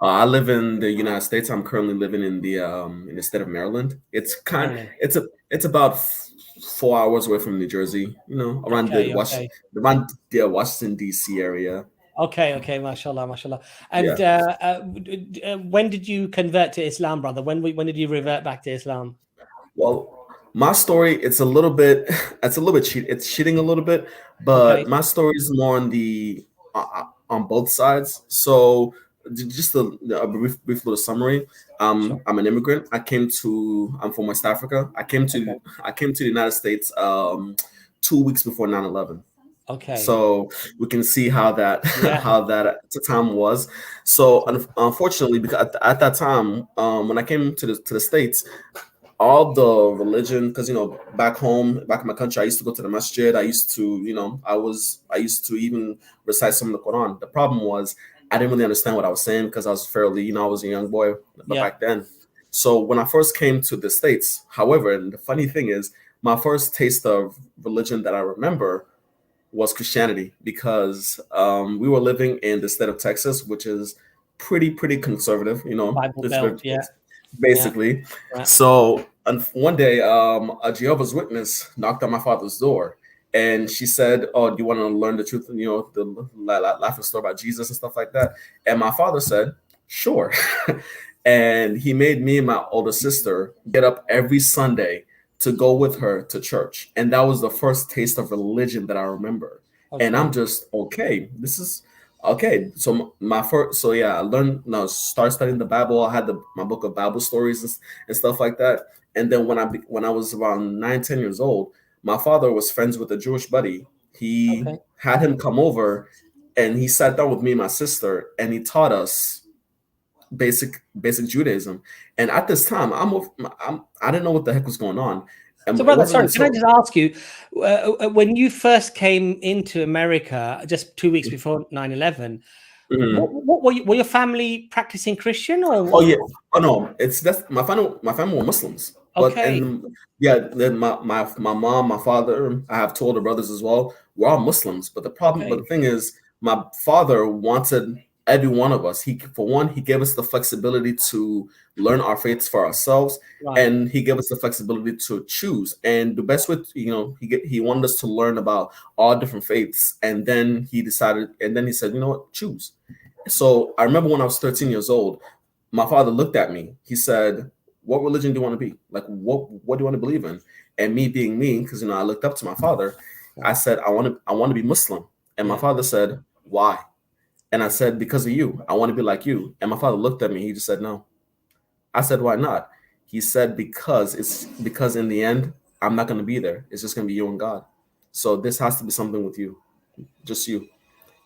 I live in the United States. I'm currently living in the state of Maryland. It's it's about 4 hours away from New Jersey. You know, around the Washington D.C. area. Okay, mashallah, mashallah. And when did you convert to Islam, brother? When did you revert back to Islam? Well, my story, it's cheating a little bit, but my story is more on both sides. So just a brief little summary. I'm an immigrant. I'm from West Africa. I came to the United States 2 weeks before 9/11. Okay. So we can see how that at the time was. So unfortunately, because at that time, when I came to the States, all the religion, because you know, back in my country, I used to go to the masjid. I used to even recite some of the Quran. The problem was I didn't really understand what I was saying because I was I was a young boy back then. So when I first came to the States, however, and the funny thing is, my first taste of religion that I remember was Christianity, because we were living in the state of Texas, which is pretty conservative, you know, Bible Belt, basically. Yeah. So one day, a Jehovah's Witness knocked on my father's door, and she said, "Oh, do you want to learn the truth? You know, the life and story about Jesus and stuff like that?" And my father said, "Sure." And he made me and my older sister get up every Sunday to go with her to church. And that was the first taste of religion that I remember. Okay. And I'm just, this is okay. So I learned, started studying the Bible. I had my book of Bible stories and stuff like that. And then when I was around 9-10 years old, my father was friends with a Jewish buddy. He had him come over, and he sat down with me and my sister, and he taught us basic Judaism. And at this time, I didn't know what the heck was going on. So, brother, sorry, can I just ask you, when you first came into America just 2 weeks before 9/11, what were your family practicing Christian? Or oh yeah, oh no, my family were Muslims. Okay. Then my mom, my father, I have two older brothers as well. We're all Muslims, but the thing is, my father wanted every one of us. He gave us the flexibility to learn our faiths for ourselves, and he gave us the flexibility to choose. And the best way, he wanted us to learn about all different faiths. And then he said, you know what, choose. So I remember when I was 13 years old, my father looked at me. He said, "What religion do you want to be? Like, what do you want to believe in?" And me being me, because I looked up to my father, I said, I want to be Muslim. And my father said, "Why?" And I said, "Because of you. I want to be like you." And my father looked at me. He just said, "No." I said, "Why not?" He said, because in the end, I'm not going to be there. It's just going to be you and God. So this has to be something with you, just you.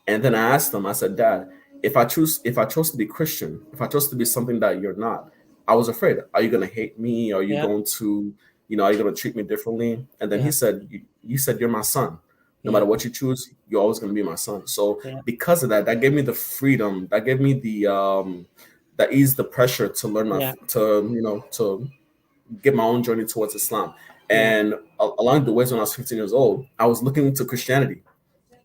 And then I asked him, I said, "Dad, if I chose to be Christian, if I chose to be something that you're not, I was afraid. Are you going to hate me? Are you going to, are you going to treat me differently? And then he said, you said you're my son. No matter what you choose, you're always going to be my son. So because of that, that gave me the freedom. That gave me the that eased the pressure to learn to get my own journey towards Islam. And along the ways when I was 15 years old, I was looking to Christianity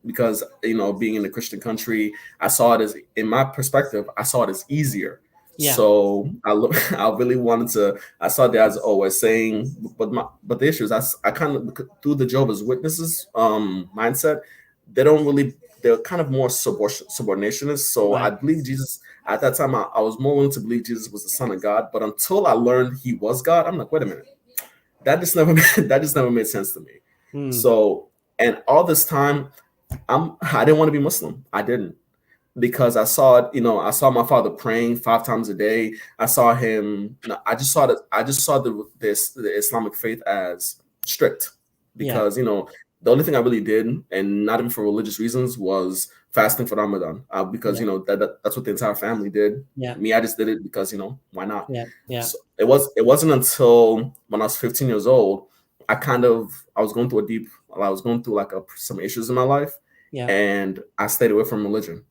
because, being in a Christian country, I saw it as, in my perspective, I saw it as easier. Yeah. So I really wanted to. I saw the as always saying, but the issue is I kind of, through the Jehovah's Witnesses mindset, they're kind of more subordinationist. So I believe Jesus at that time. I was more willing to believe Jesus was the Son of God. But until I learned he was God, I'm like, wait a minute, that just never made sense to me. So, and all this time, I didn't want to be Muslim. I didn't. Because I saw it, I saw my father praying 5 times a day. I saw him. I just saw the Islamic faith as strict because the only thing I really did, and not even for religious reasons, was fasting for Ramadan. Because that's what the entire family did. Yeah. Me, I just did it because why not? Yeah. Yeah. So it wasn't until when I was 15 years old, I was going through some issues in my life. Yeah. And I stayed away from religion.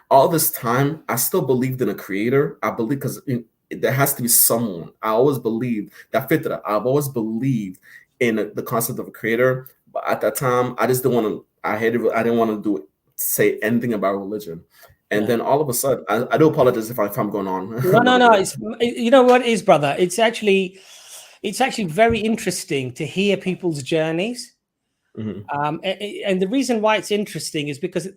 All this time, I still believed in a creator. I believe because there has to be someone. I always believed that fitra. I've always believed in the concept of a creator. But at that time, I just didn't want to. I didn't want to say anything about religion. And then all of a sudden, I do apologize if I'm going on. No. It's, you know what it is, brother? It's actually very interesting to hear people's journeys. Mm-hmm. And the reason why it's interesting is because,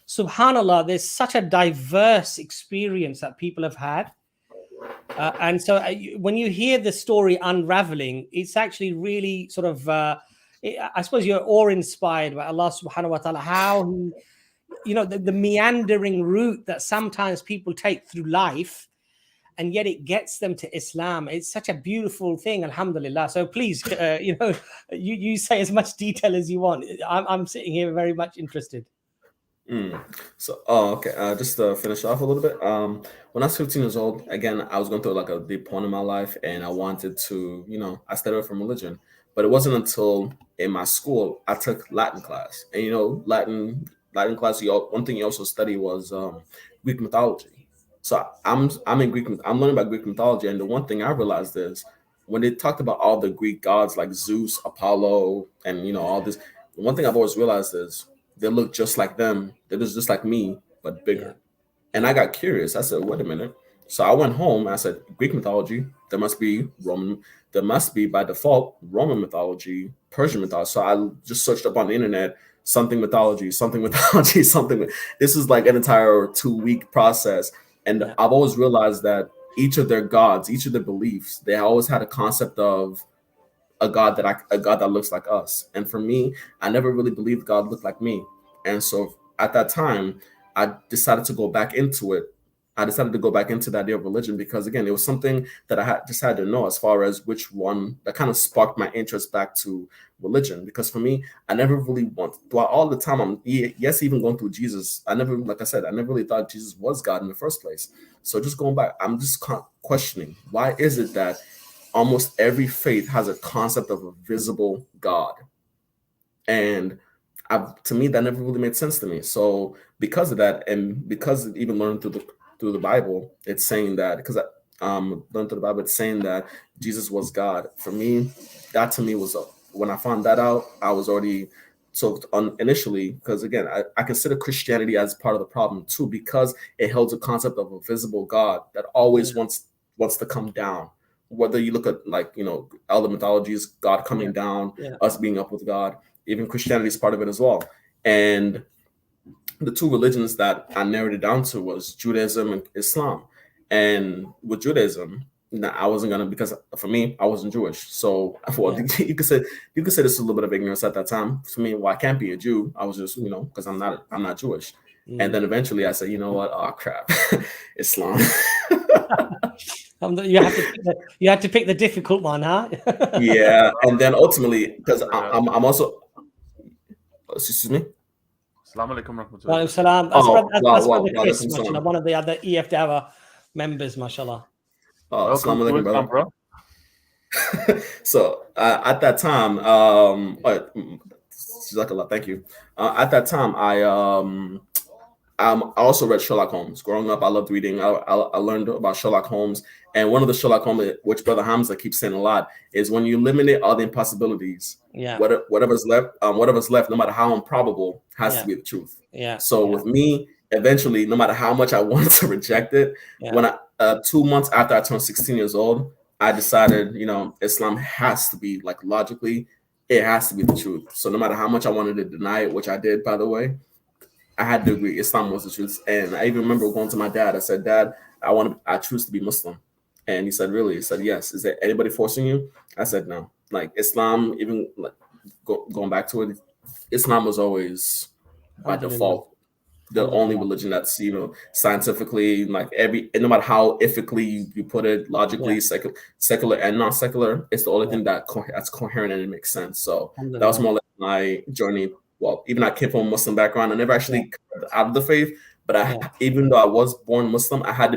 subhanallah, there's such a diverse experience that people have had. And so when you hear the story unraveling, it's actually really sort of, I suppose you're awe-inspired by Allah subhanahu wa ta'ala, how he, the meandering route that sometimes people take through life, and yet it gets them to Islam. It's such a beautiful thing, alhamdulillah. So please, you say as much detail as you want. I'm sitting here very much interested. So, okay. Just to finish off a little bit. When I was 15 years old, again, I was going through like a deep point in my life, and I wanted to, I stayed away from religion. But it wasn't until in my school I took Latin class, and Latin class. One thing you also study was Greek mythology. So I'm in Greek. I'm learning about Greek mythology, and the one thing I realized is when they talked about all the Greek gods like Zeus, Apollo, and all this. The one thing I've always realized is they look just like them. They're just like me, but bigger. Yeah. And I got curious. I said, "Wait a minute." So I went home. And I said, "Greek mythology. There must be Roman. There must be by default Roman mythology, Persian mythology." So I just searched up on the internet. Something mythology. This is like an entire 2-week process. And I've always realized that each of their gods, each of their beliefs, they always had a concept of a god that looks like us. And for me, I never really believed God looked like me. And so at that time, I decided to go back into it. I decided to go back into the idea of religion because, again, it was something that I just had to know as far as which one that kind of sparked my interest back to religion. Because for me, I never really throughout all the time, even going through Jesus, I never really thought Jesus was God in the first place. So just going back, I'm just questioning, why is it that almost every faith has a concept of a visible God? And to me, that never really made sense to me. So because of that, and because even learning through the Bible, it's saying that, because I learned through the Bible, it's saying that Jesus was God. For me, that to me was, when I found that out, I was already initially, because again, I consider Christianity as part of the problem too, because it holds a concept of a visible God that always wants to come down. Whether you look at elder mythologies, God coming down, us being up with God, even Christianity is part of it as well. And the 2 religions that I narrowed it down to was Judaism and Islam. And with Judaism, I wasn't gonna, because for me, I wasn't Jewish. So you could say this is a little bit of ignorance at that time. For me, well, I can't be a Jew. I was just, because I'm not Jewish. And then eventually I said, you know what? Oh crap, Islam. You have to pick the difficult one, huh? Yeah, and then ultimately, because I'm also, excuse me. Assalamu alaikum warahmatullahi. Salam. That's Brother Chris, mashallah, one of the other EFDawah members, mashallah. Assalamu alaikum, brother. So at that time, thank you. At that time, I also read Sherlock Holmes. Growing up, I loved reading. I learned about Sherlock Holmes, and one of the Sherlock Holmes, which Brother Hamza keeps saying a lot, is when you eliminate all the impossibilities, whatever's left, no matter how improbable, has to be the truth. So with me, eventually, no matter how much I wanted to reject it, when 2 months after I turned 16 years old, I decided, Islam has to be, like, logically, it has to be the truth. So no matter how much I wanted to deny it, which I did, by the way, I had to agree Islam was the truth. And I even remember going to my dad. I said, Dad, I choose to be Muslim. And he said, really? He said, yes. Is there anybody forcing you? I said, no. Like, Islam, even like going back to it, Islam was always by default the only religion that's, scientifically, like, no matter how ethically you put it, logically, secular and non-secular, it's the only thing that's coherent and it makes sense. So that was more like my journey. Well, even I came from a Muslim background. I never actually got out of the faith, but even though I was born Muslim, I still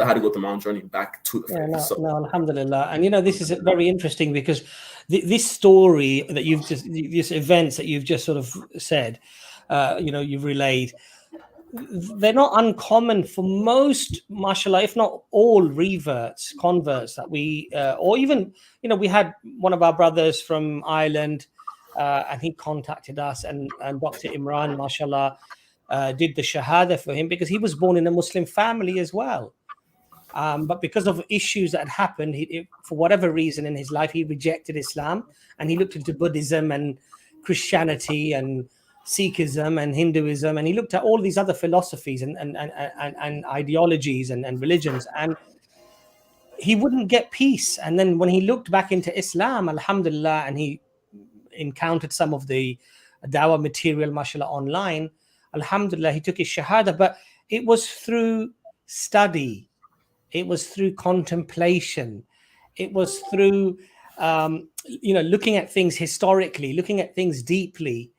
had to go through my own journey back to the faith. Alhamdulillah. And this is very interesting because this story that these events that you've just sort of said, you've relayed, they're not uncommon for most, mashallah, if not all converts that we, or even, we had one of our brothers from Ireland, and he contacted us, and Dr. Imran, mashallah, did the shahada for him because he was born in a Muslim family as well. But because of issues that had happened, for whatever reason in his life, he rejected Islam and he looked into Buddhism and Christianity and Sikhism and Hinduism, and he looked at all these other philosophies and ideologies and religions, and he wouldn't get peace. And then when he looked back into Islam, alhamdulillah, and he encountered some of the dawah material, mashallah, online, alhamdulillah, he took his shahada. But it was through study, it was through contemplation, it was through looking at things historically, looking at things deeply,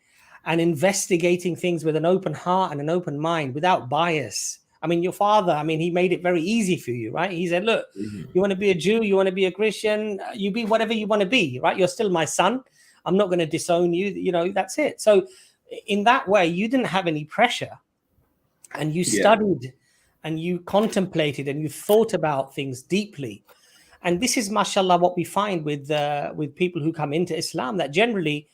and investigating things with an open heart and an open mind without bias. I mean, your father, he made it very easy for you, right? He said, look, you want to be a Jew, you want to be a Christian, you be whatever you want to be, right? You're still my son. I'm not going to disown you, that's it. So in that way, you didn't have any pressure, and you studied and you contemplated and you thought about things deeply. And this is, mashallah, what we find with people who come into Islam, that generally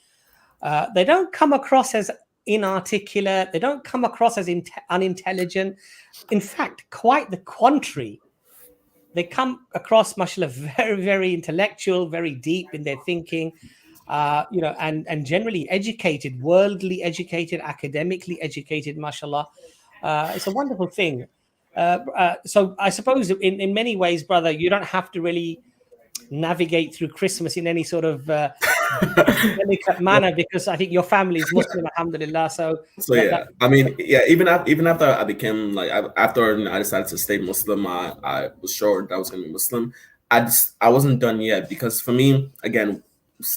they don't come across as inarticulate. They don't come across as unintelligent. In fact, quite the contrary. They come across, mashallah, very, very intellectual, very deep in their thinking, and generally educated, worldly educated, academically educated, mashallah. It's a wonderful thing. So I suppose in many ways, brother, you don't have to really navigate through Christmas in any sort of delicate manner, because I think your family is Muslim, alhamdulillah. Even after I became after I decided to stay Muslim, I was sure that I was going to be Muslim. I wasn't done yet, because for me, again,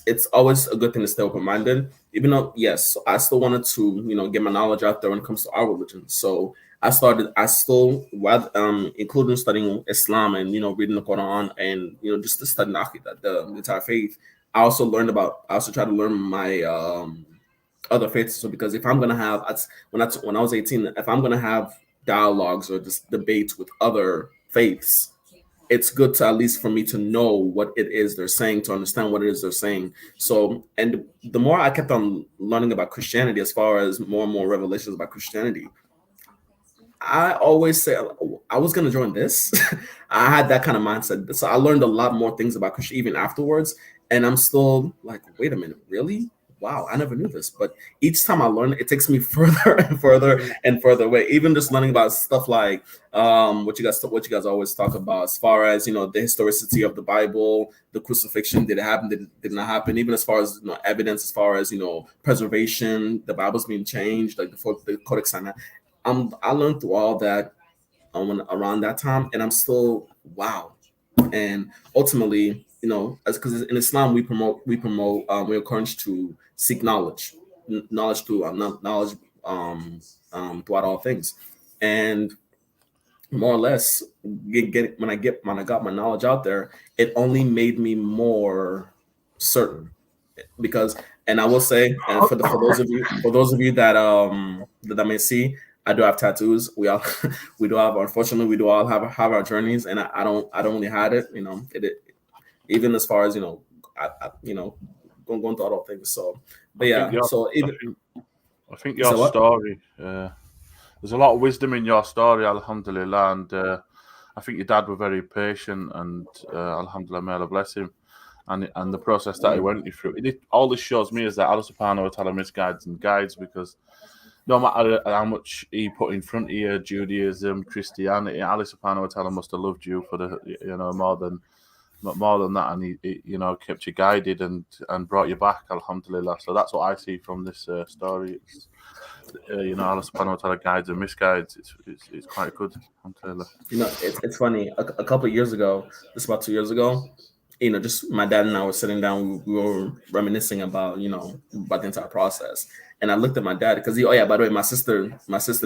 it's always a good thing to stay open-minded, even though, yes, I still wanted to, get my knowledge out there when it comes to our religion. So I still, including studying Islam and, reading the Quran and, just to study the entire faith. I also try to learn my other faiths. So because if I'm going to have, when I was 18, if I'm going to have dialogues or just debates with other faiths, it's good to, at least for me, to know what it is they're saying, to understand what it is they're saying. So, and the more I kept on learning about Christianity, as far as more and more revelations about Christianity, I always say, I was going to join this. I had that kind of mindset. So I learned a lot more things about Christianity even afterwards. And I'm still like, wait a minute, really? Wow, I never knew this. But each time I learn, it takes me further and further and further away. Even just learning about stuff like what you guys always talk about, as far as, the historicity of the Bible, the crucifixion, did it happen, did not happen? Even as far as evidence, as far as preservation, the Bible's being changed, like the Codex Sinai. I learned through all that around that time, and I'm still wow. And ultimately, because in Islam we encourage to seek knowledge through knowledge throughout all things. And more or less, when I got my knowledge out there, it only made me more certain. Because, and I will say, and for those of you that may see, I do have tattoos. We all we do have, unfortunately, we do all have our journeys, and I don't really had it, even as far as going through all things. So, but yeah, I think your story. There's a lot of wisdom in your story, alhamdulillah, and I think your dad was very patient, and alhamdulillah, may Allah bless him. And the process that he went you through, all this shows me is that Allah subhanahu wa ta'ala misguides and guides, because no matter how much he put in front of you, Judaism, Christianity, Allah subhanahu wa ta'ala must have loved you for more than that, and he kept you guided and brought you back, alhamdulillah. So that's what I see from this story. It's, Allah subhanahu wa ta'ala guides and misguides. It's quite good, alhamdulillah. It's funny. A couple of years ago, just about 2 years ago, just my dad and I were sitting down. We were reminiscing about about the entire process. And I looked at my dad because by the way, my sister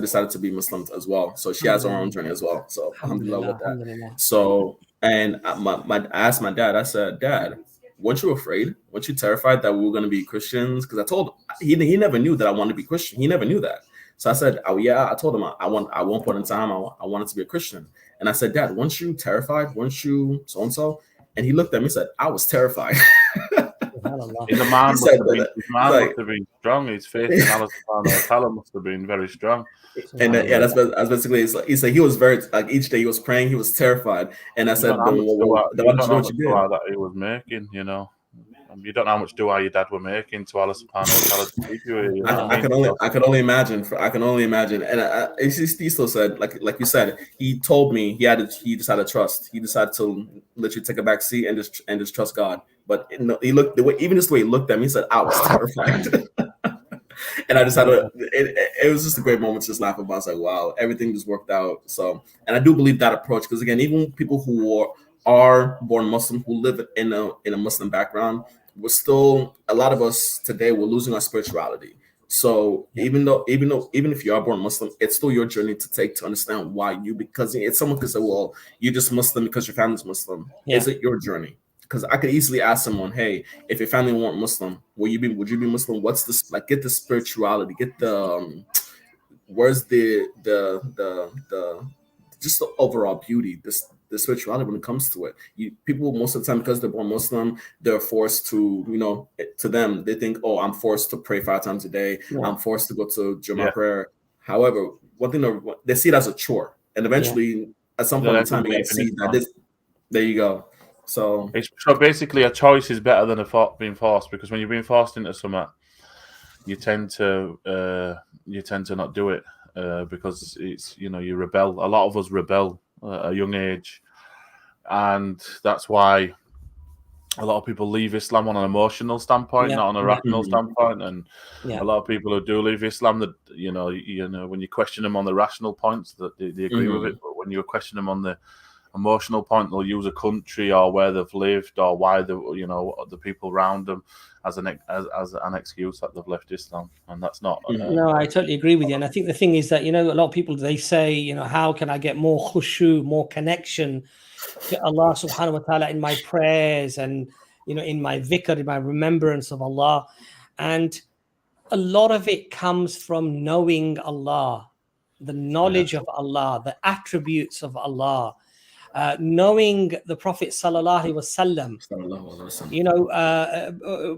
decided to be Muslim as well. So she has her own journey as well. So alhamdulillah with that. So, and I asked my dad, I said, Dad, weren't you afraid? Weren't you terrified that we were going to be Christians? Because I told him, he never knew that I wanted to be Christian. He never knew that. So I said, oh yeah, I told him at one point in time, I wanted to be a Christian. And I said, Dad, weren't you terrified? Weren't you so-and-so? And he looked at me and said, I was terrified. His man must have been strong. His faith in Allah subhanahu wa ta'ala must have been very strong. And that's basically, he said he was very, each day he was praying, he was terrified. And I said, that he was making, you don't know how much dua your dad were making to Allah subhanahu wa ta'ala to keep you. I can only imagine. And he still said, like you said, he told me he decided to trust. He decided to literally take a back seat and just trust God. But he looked even just the way he looked at me, he said, I was terrified. And I just had it was just a great moment to just laugh about. I was like, wow, everything just worked out. So, and I do believe that approach, because again, even people who are born Muslim, who live in a Muslim background, we're still, a lot of us today, we're losing our spirituality. So even if you are born Muslim, it's still your journey to take to understand why because it's someone could say, well, you're just Muslim because your family's Muslim. Yeah. Is it your journey? Because I could easily ask someone, hey, if your family weren't Muslim, would you be Muslim? What's this, get the spirituality, get the where's the just the overall beauty, the spirituality when it comes to it. People most of the time, because they're born Muslim, they're forced to, to them, they think, oh, I'm forced to pray 5 times a day. Yeah. I'm forced to go to Jummah prayer. However, one thing they see it as a chore, and eventually, at some point in time, you see that there you go. So basically, a choice is better than being forced, because when you're being forced into something, you tend to not do it because it's you rebel. A lot of us rebel at a young age, and that's why a lot of people leave Islam on an emotional standpoint, not on a rational standpoint. And a lot of people who do leave Islam, that when you question them on the rational points, that they agree with it, but when you question them on the emotional point, they'll use a country or where they've lived or why the people around them as an excuse that they've left Islam, and that's not. No, I totally agree with you, and I think the thing is that a lot of people, they say, how can I get more khushu, more connection to Allah subhanahu wa ta'ala in my prayers and in my dhikr, in my remembrance of Allah, and a lot of it comes from knowing Allah, the knowledge of Allah, the attributes of Allah. Knowing the Prophet sallallahu alaihi wasallam,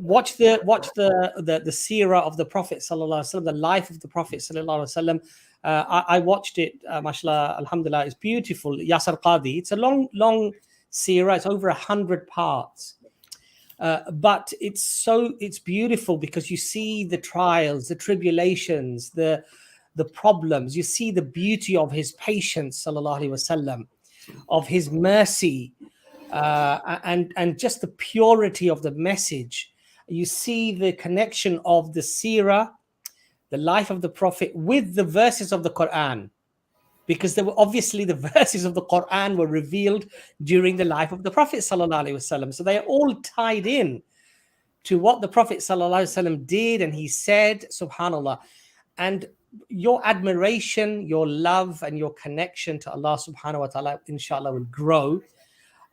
watch the seerah of the Prophet sallallahu alaihi wasallam, the life of the Prophet sallallahu alaihi wasallam. I watched it, mashallah, alhamdulillah, it's beautiful. Yasir Qadi, it's a long seerah, it's over 100 parts, but it's beautiful because you see the trials, the tribulations, the problems. You see the beauty of his patience, sallallahu alaihi wasallam, of his mercy, and just the purity of the message. You see the connection of the seerah, the life of the Prophet, with the verses of the Quran, because there were obviously the verses of the Quran were revealed during the life of the Prophet sallallahu alaihi wasallam. So they are all tied in to what the Prophet sallallahu alaihi wasallam did and he said, subhanallah. And your admiration, your love, and your connection to Allah subhanahu wa ta'ala, inshallah, will grow.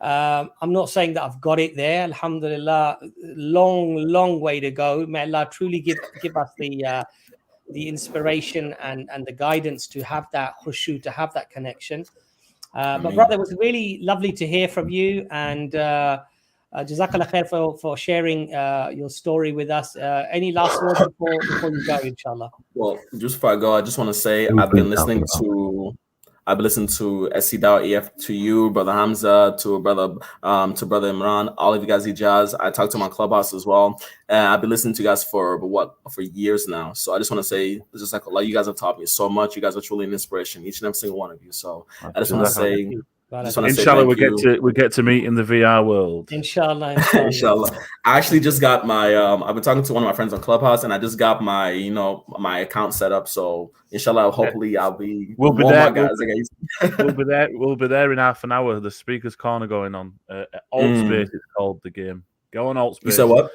I'm not saying that I've got it there. Alhamdulillah, long way to go. May Allah truly give us the inspiration and the guidance to have that khushu, to have that connection. But brother, it was really lovely to hear from you, and Jazakallah khair for sharing your story with us. Any last words before you go, inshallah? Well, just before I go, I just want to say I've been listening to EFDawah EF, to you, Brother Hamza, to brother Imran, all of you guys, Ijaz. I talked to my clubhouse as well. I've been listening to you guys for years now. So I just want to say, just like Allah, you guys have taught me so much. You guys are truly an inspiration, each and every single one of you. So I just want to say, inshallah, we get to meet in the VR world. Inshallah. I actually just got my I've been talking to one of my friends on Clubhouse, and I just got my my account set up. So inshallah, hopefully I'll be. We'll be there. We'll be there in half an hour. The speakers corner going on. Alt Space is called the game. Go on Alt Space. You said what?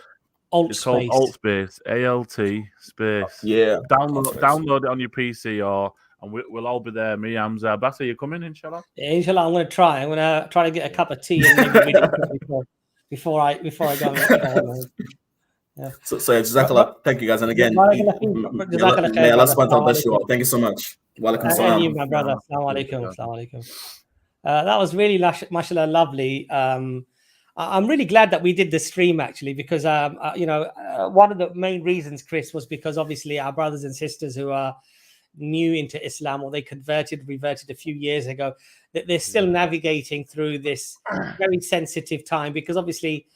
It's called Alt Space. ALT Space. Yeah. Download it on your PC and we'll all be there. Me, Hamza, Bass, are you coming, inshallah? Yeah, inshallah, I'm going to try. I'm going to try to get a cup of tea and maybe read it before I go. Yeah. So Jazakallah, thank you guys, and again, may Allah subhanahu wa ta'ala bless you all. Thank you so much. Wa alaikum salam. And you, my brother. Assalamu alaikum. That was really mashallah lovely. I'm really glad that we did the stream actually, because one of the main reasons, Chris, was because obviously our brothers and sisters who are new into Islam, or they reverted a few years ago, that they're still navigating through this very sensitive time, because obviously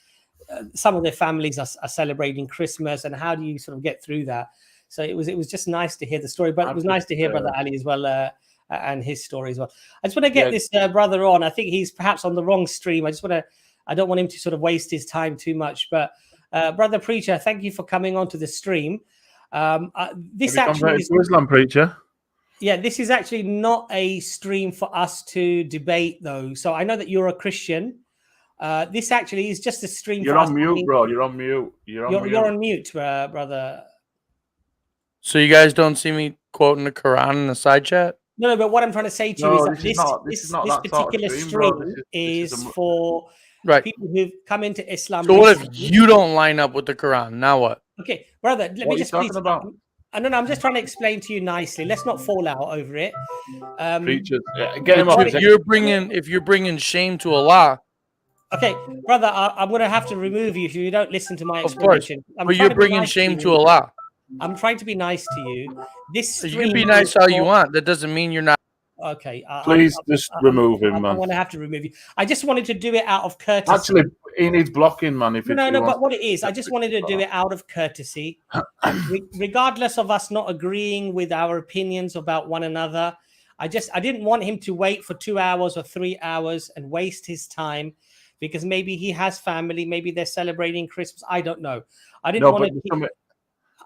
some of their families are celebrating Christmas, and how do you sort of get through that? So it was just nice to hear the story, but it was nice to hear Brother Ali as well, and his story as well. I just want to get this brother on. I think he's perhaps on the wrong stream. I don't want him to sort of waste his time too much, but Brother Preacher, thank you for coming onto the stream. This actually is Islam Preacher. Yeah, this is actually not a stream for us to debate, though. So I know that you're a Christian. This actually is just a stream. You're on mute, bro. You're on mute. You're on mute, brother. So you guys don't see me quoting the Quran in the side chat? No, but what I'm trying to say to you is that this particular stream is for people who've come into Islam. So what if you don't line up with the Quran? Now what? Okay, brother, let me just please. No, I'm just trying to explain to you nicely. Let's not fall out over it. Preachers, get him off. If you're bringing shame to Allah. Okay, brother, I'm going to have to remove you if you don't listen to my explanation. But you're bringing shame to Allah. I'm trying to be nice to you. You can be nice all you want. That doesn't mean you're not. Okay. Please just remove him, man. I'm going to have to remove you. I just wanted to do it out of courtesy. Actually, he needs blocking, man. But what it is, I just wanted to do it out of courtesy. Regardless of us not agreeing with our opinions about one another, I didn't want him to wait for 2 hours or 3 hours and waste his time, because maybe he has family, maybe they're celebrating Christmas. I don't know. I didn't want to.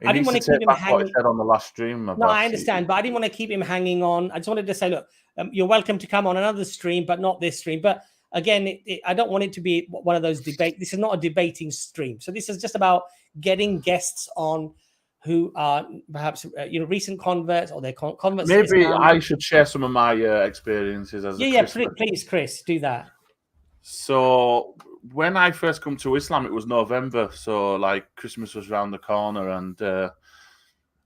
I didn't want to keep him hanging on the last stream. No, I understand, but I didn't want to keep him hanging on. I just wanted to say, look, you're welcome to come on another stream, but not this stream. But again, I don't want it to be one of those debates. This is not a debating stream. So this is just about getting guests on who are perhaps recent converts, or they're converts. Maybe I should share some of my experiences as please, Chris, do that. So when I first come to Islam, it was November, so like Christmas was around the corner, and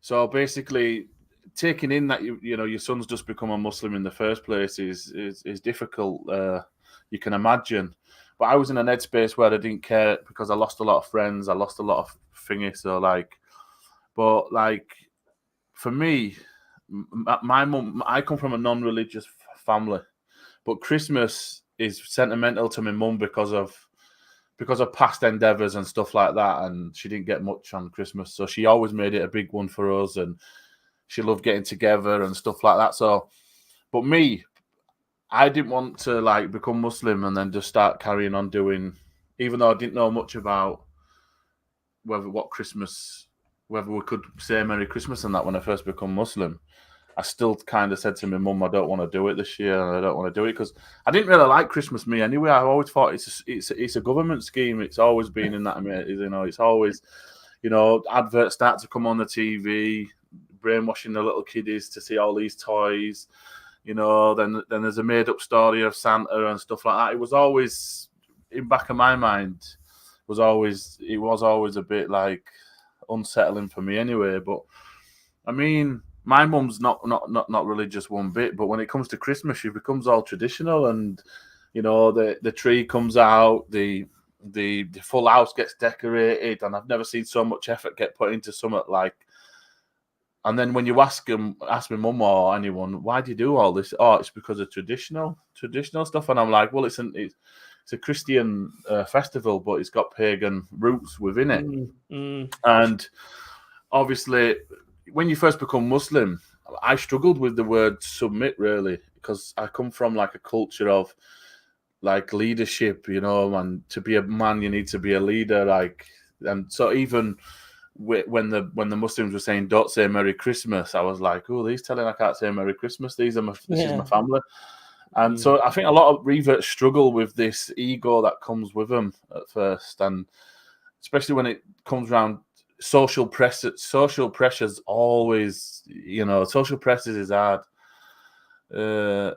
so basically taking in that your son's just become a Muslim in the first place is difficult. You can imagine, but I was in an headspace where I didn't care, because I lost a lot of friends, I lost a lot of thingy. So for me, my mum, I come from a non-religious family, but Christmas is sentimental to my mum because of past endeavors and stuff like that, and she didn't get much on Christmas, so she always made it a big one for us, and she loved getting together and stuff like that. So, but me, I didn't want to become Muslim and then just start carrying on doing, even though I didn't know much about whether we could say Merry Christmas and that when I first become Muslim. I still kind of said to my mum, I don't want to do it this year, and I don't want to do it because I didn't really like Christmas me anyway. I always thought it's a government scheme. It's always been in that, it's always, adverts start to come on the TV, brainwashing the little kiddies to see all these toys. You know, then there's a made-up story of Santa and stuff like that. It was always in back of my mind. It was always a bit like unsettling for me anyway. But I mean, my mum's not religious one bit, but when it comes to Christmas, she becomes all traditional, and you know, the tree comes out, the full house gets decorated, and I've never seen so much effort get put into something like. And then when you ask my mum or anyone, why do you do all this? Oh, it's because of traditional stuff. And I'm like, well, it's a Christian festival, but it's got pagan roots within it. And obviously, when you first become Muslim, I struggled with the word submit, really, because I come from like a culture of like leadership, you know, and to be a man, you need to be a leader. Like, and so even when the Muslims were saying don't say Merry Christmas, I was like, oh, these telling I can't say Merry Christmas. This is my family. And so I think a lot of reverts struggle with this ego that comes with them at first, and especially when it comes around social pressures always, you know, social pressures is hard. The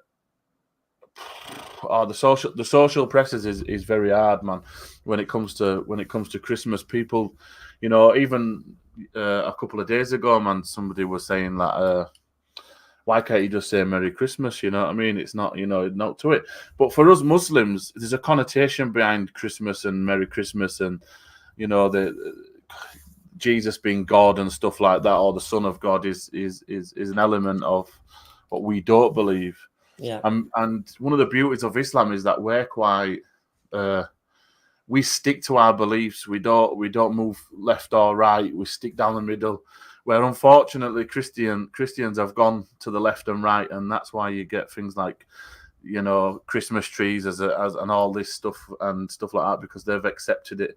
social pressures is very hard, man. When it comes to Christmas, people, you know, even a couple of days ago, man, somebody was saying that why can't you just say Merry Christmas? You know what I mean? It's not, you know, not to it. But for us Muslims, there's a connotation behind Christmas and Merry Christmas, and you know, the Jesus being God and stuff like that, or the Son of God is an element of what we don't believe. Yeah. And one of the beauties of Islam is that we're quite we stick to our beliefs. We don't move left or right. We stick down the middle. Where unfortunately Christians have gone to the left and right, and that's why you get things like, you know, Christmas trees as and all this stuff and stuff like that, because they've accepted it.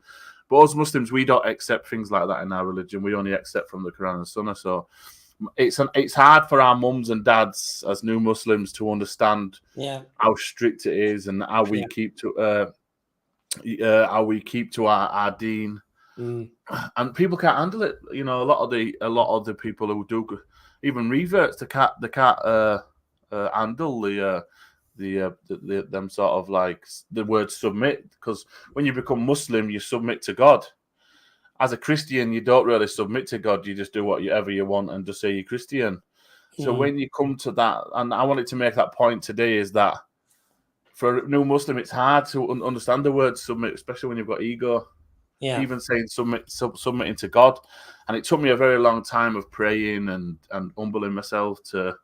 But us Muslims, we don't accept things like that in our religion. We only accept from the Quran and Sunnah. So it's hard for our mums and dads as new Muslims to understand how strict it is and how we keep to our deen. And people can't handle it. You know, a lot of the people who do, even reverts, they can't handle them sort of like the word submit, because when you become Muslim, you submit to God. As a Christian, you don't really submit to God. You just do whatever you want and just say you're Christian. So when you come to that, and I wanted to make that point today, is that for a new Muslim, it's hard to understand the word submit, especially when you've got ego. Yeah. Even saying submitting to God. And it took me a very long time of praying and humbling myself to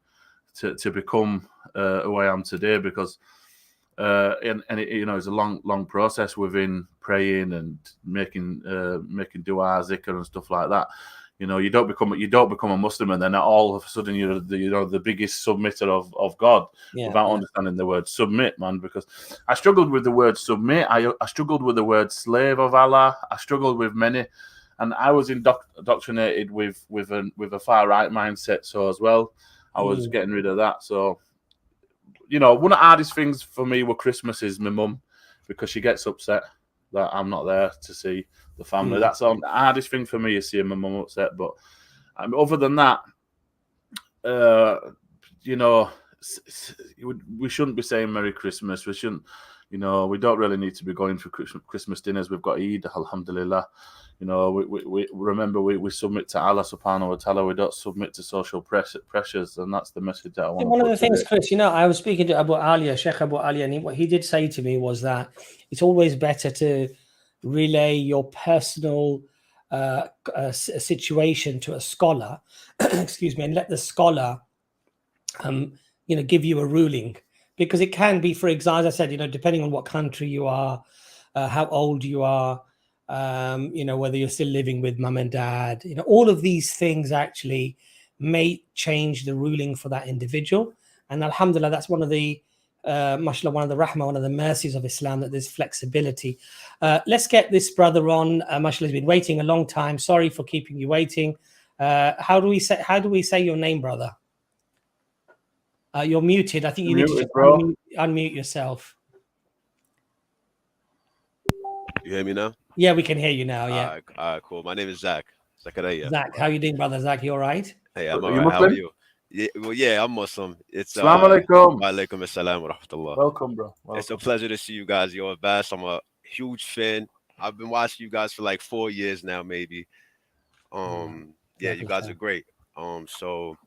become who I am today, because and it, you know, it's a long process within praying and making dua, zikr and stuff like that. You know, you don't become a Muslim and then all of a sudden you're the biggest submitter of God without understanding the word submit, man. Because I struggled with the word submit. I struggled with the word slave of Allah. I struggled with many, and I was indoctrinated with a far right mindset. So as well, I was getting rid of that. So, you know, one of the hardest things for me with Christmas is my mum, because she gets upset that I'm not there to see the family. That's the hardest thing for me, is seeing my mum upset. But other than that, you know, we shouldn't be saying Merry Christmas. We shouldn't, you know, we don't really need to be going for Christmas dinners. We've got Eid, alhamdulillah. You know, we remember we submit to Allah subhanahu wa ta'ala. We don't submit to social pressures, and that's the message that I want to put. One of the things, Chris, you know, I was speaking to Abu Alia, Sheikh Abu Alia, and what he did say to me was that it's always better to relay your personal situation to a scholar, excuse me, and let the scholar, you know, give you a ruling, because it can be, for example, as I said, you know, depending on what country you are, how old you are, you know, whether you're still living with mum and dad, you know, all of these things actually may change the ruling for that individual. And alhamdulillah, that's one of the mashallah, one of the rahmah, one of the mercies of Islam, that there's flexibility. Let's get this brother on. Mashallah has been waiting a long time. Sorry for keeping you waiting. How do we say your name, brother? You're muted. I think you need to unmute yourself. You hear me now? Yeah, we can hear you now. Yeah. All right, cool. My name is Zach. Zachariah. Zach, how you doing, brother? Zach, you all right? Hey, I'm Are all you right. How are Muslim? you? Yeah, well, yeah, I'm Muslim. It's Assalamu alaikum. wa alaikum assalam wa rahmatullah. Welcome, bro. It's a Welcome. pleasure to see you guys. You're Abbas. I'm a huge fan. I've been watching you guys for like 4 years now, maybe. Yeah, you guys are great. So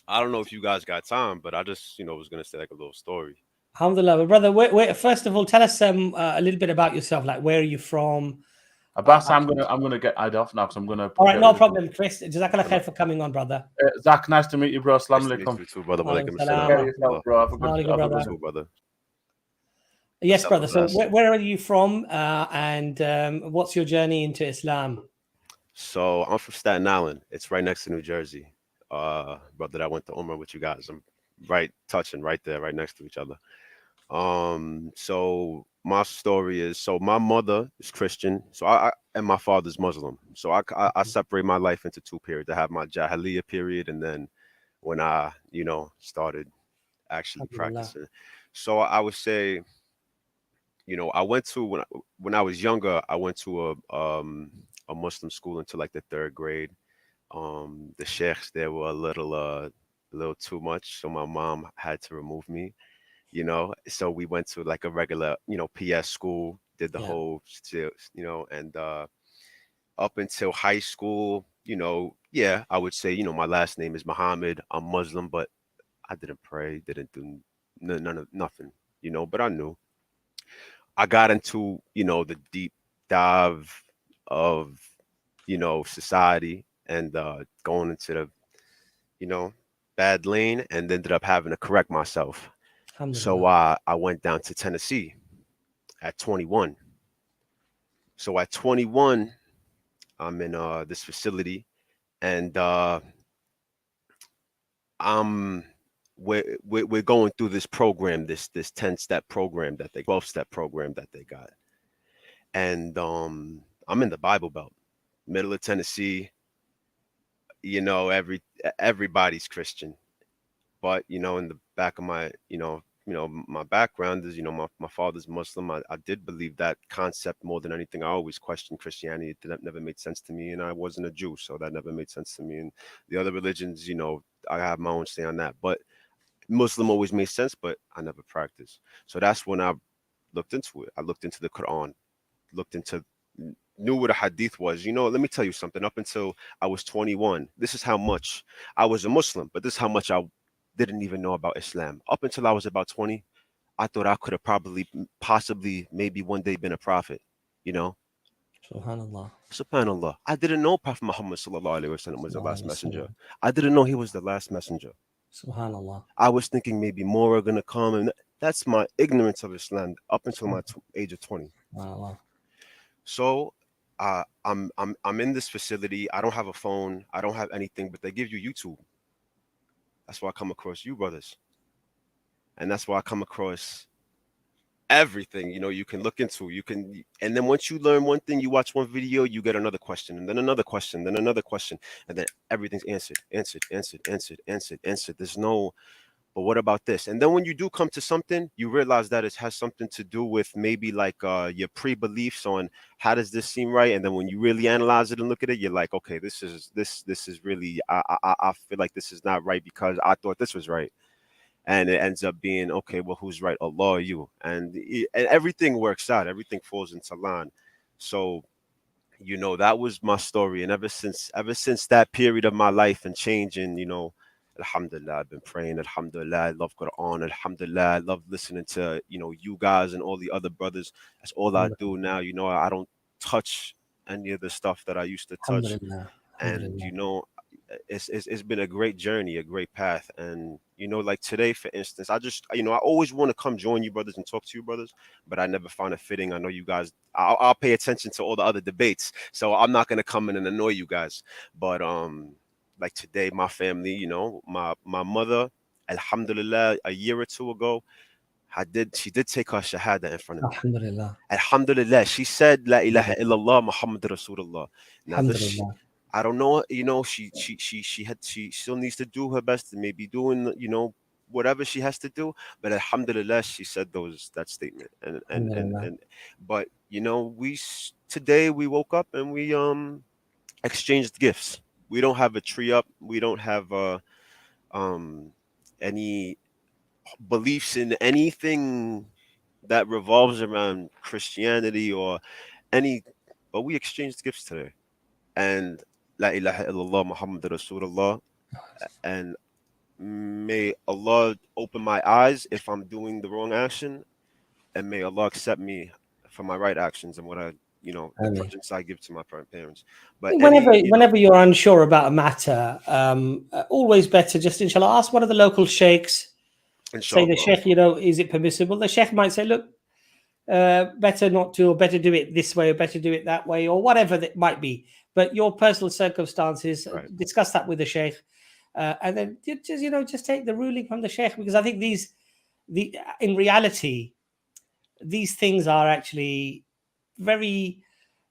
I don't know if you guys got time, but I just, was gonna say like a little story. Alhamdulillah, brother. Wait, first of all, tell us a little bit about yourself. Like, where are you from? Abbas, I'm gonna get eyed off now because I'm gonna. All right, no problem, Chris. Jazakallah khair for coming on, brother. Zach, nice to meet you, bro. Assalamu Nice to meet alaikum. you too, brother. Wa alaikum Salam. assalam. Take care of yourself, bro. Have a good, Assalamu alaikum, have a good brother. Yes, What's up, brother. So, Abbas? where are you from, and what's your journey into Islam? So I'm from Staten Island. It's right next to New Jersey. Brother, I went to Umrah with you guys. I'm right there, right next to each other. So my story is, so my mother is Christian, so I and my father's Muslim. So I separate my life into two periods. I have my Jahiliyyah period, and then when I, started actually practicing. So I would say, I went to, when I was younger, I went to a Muslim school until like the 3rd grade. The sheikhs there were a little too much, so my mom had to remove me. So we went to like a regular, PS school, did the whole, and up until high school, yeah, I would say, my last name is Muhammad. I'm Muslim, but I didn't pray, didn't do nothing, but I knew. I got into, the deep dive of, society and going into the, bad lane, and ended up having to correct myself. So I went down to Tennessee at 21. So at 21, I'm in this facility, and we're going through this program, this 10-step program 12-step program that they got. And I'm in the Bible Belt, middle of Tennessee. Everybody's Christian. But, in the back of my, my background is, my father's Muslim. I did believe that concept more than anything. I always questioned Christianity. That never made sense to me. And I wasn't a Jew, so that never made sense to me. And the other religions, I have my own say on that. But Muslim always made sense, but I never practiced. So that's when I looked into it. I looked into the Quran, knew what a hadith was. Let me tell you something. Up until I was 21, this is how much I was a Muslim, but this is how much I didn't even know about Islam. Up until I was about 20, I thought I could have possibly, maybe one day been a prophet, Subhanallah. Subhanallah. I didn't know Prophet Muhammad sallallahu alaihi wasallam was the last messenger. I didn't know he was the last messenger. Subhanallah. I was thinking maybe more are gonna come, and that's my ignorance of Islam up until my age of 20. Subhanallah. So I'm in this facility. I don't have a phone. I don't have anything, but they give you YouTube. That's why I come across you brothers. And that's why I come across everything, you can look into. And then once you learn one thing, you watch one video, you get another question, and then another question, then another question, and then everything's answered. There's no, but what about this? And then when you do come to something, you realize that it has something to do with maybe like your pre-beliefs on how does this seem right. And then when you really analyze it and look at it, you're like, okay, this is really, I feel like this is not right because I thought this was right. And it ends up being, okay, well, who's right? Allah or you? And everything works out. Everything falls into line. So, that was my story. And ever since that period of my life and changing, alhamdulillah, I've been praying. Alhamdulillah, I love Quran. Alhamdulillah, I love listening to, you guys and all the other brothers. That's all I do now. I don't touch any of the stuff that I used to touch. And, it's been a great journey, a great path. And, like today, for instance, I always want to come join you brothers and talk to you brothers, but I never find it fitting. I know you guys, I'll pay attention to all the other debates. So I'm not going to come in and annoy you guys. But, like today, my family, my mother, alhamdulillah, a year or two ago, she did take her shahada in front of me. Alhamdulillah. Alhamdulillah. She said, La ilaha illallah Muhammad Rasulullah. Now this, I don't know, she still needs to do her best and maybe doing, whatever she has to do. But alhamdulillah, she said that statement. And but today we woke up and we exchanged gifts. we don't have a tree up. We don't have any beliefs in anything that revolves around Christianity or any. But we exchanged gifts today, and La ilaha illallah Muhammad Rasulullah, and may Allah open my eyes if I'm doing the wrong action, and may Allah accept me for my right actions and what I, the presents I give to my parents. But whenever you're unsure about a matter, always better just inshallah ask one of the local sheikhs. Say the sheikh, is it permissible? The sheikh might say, look, better not to, or better do it this way, or better do it that way, or whatever that might be. But your personal circumstances, discuss that with the sheikh. And then just take the ruling from the sheikh, because I think in reality, these things are actually very,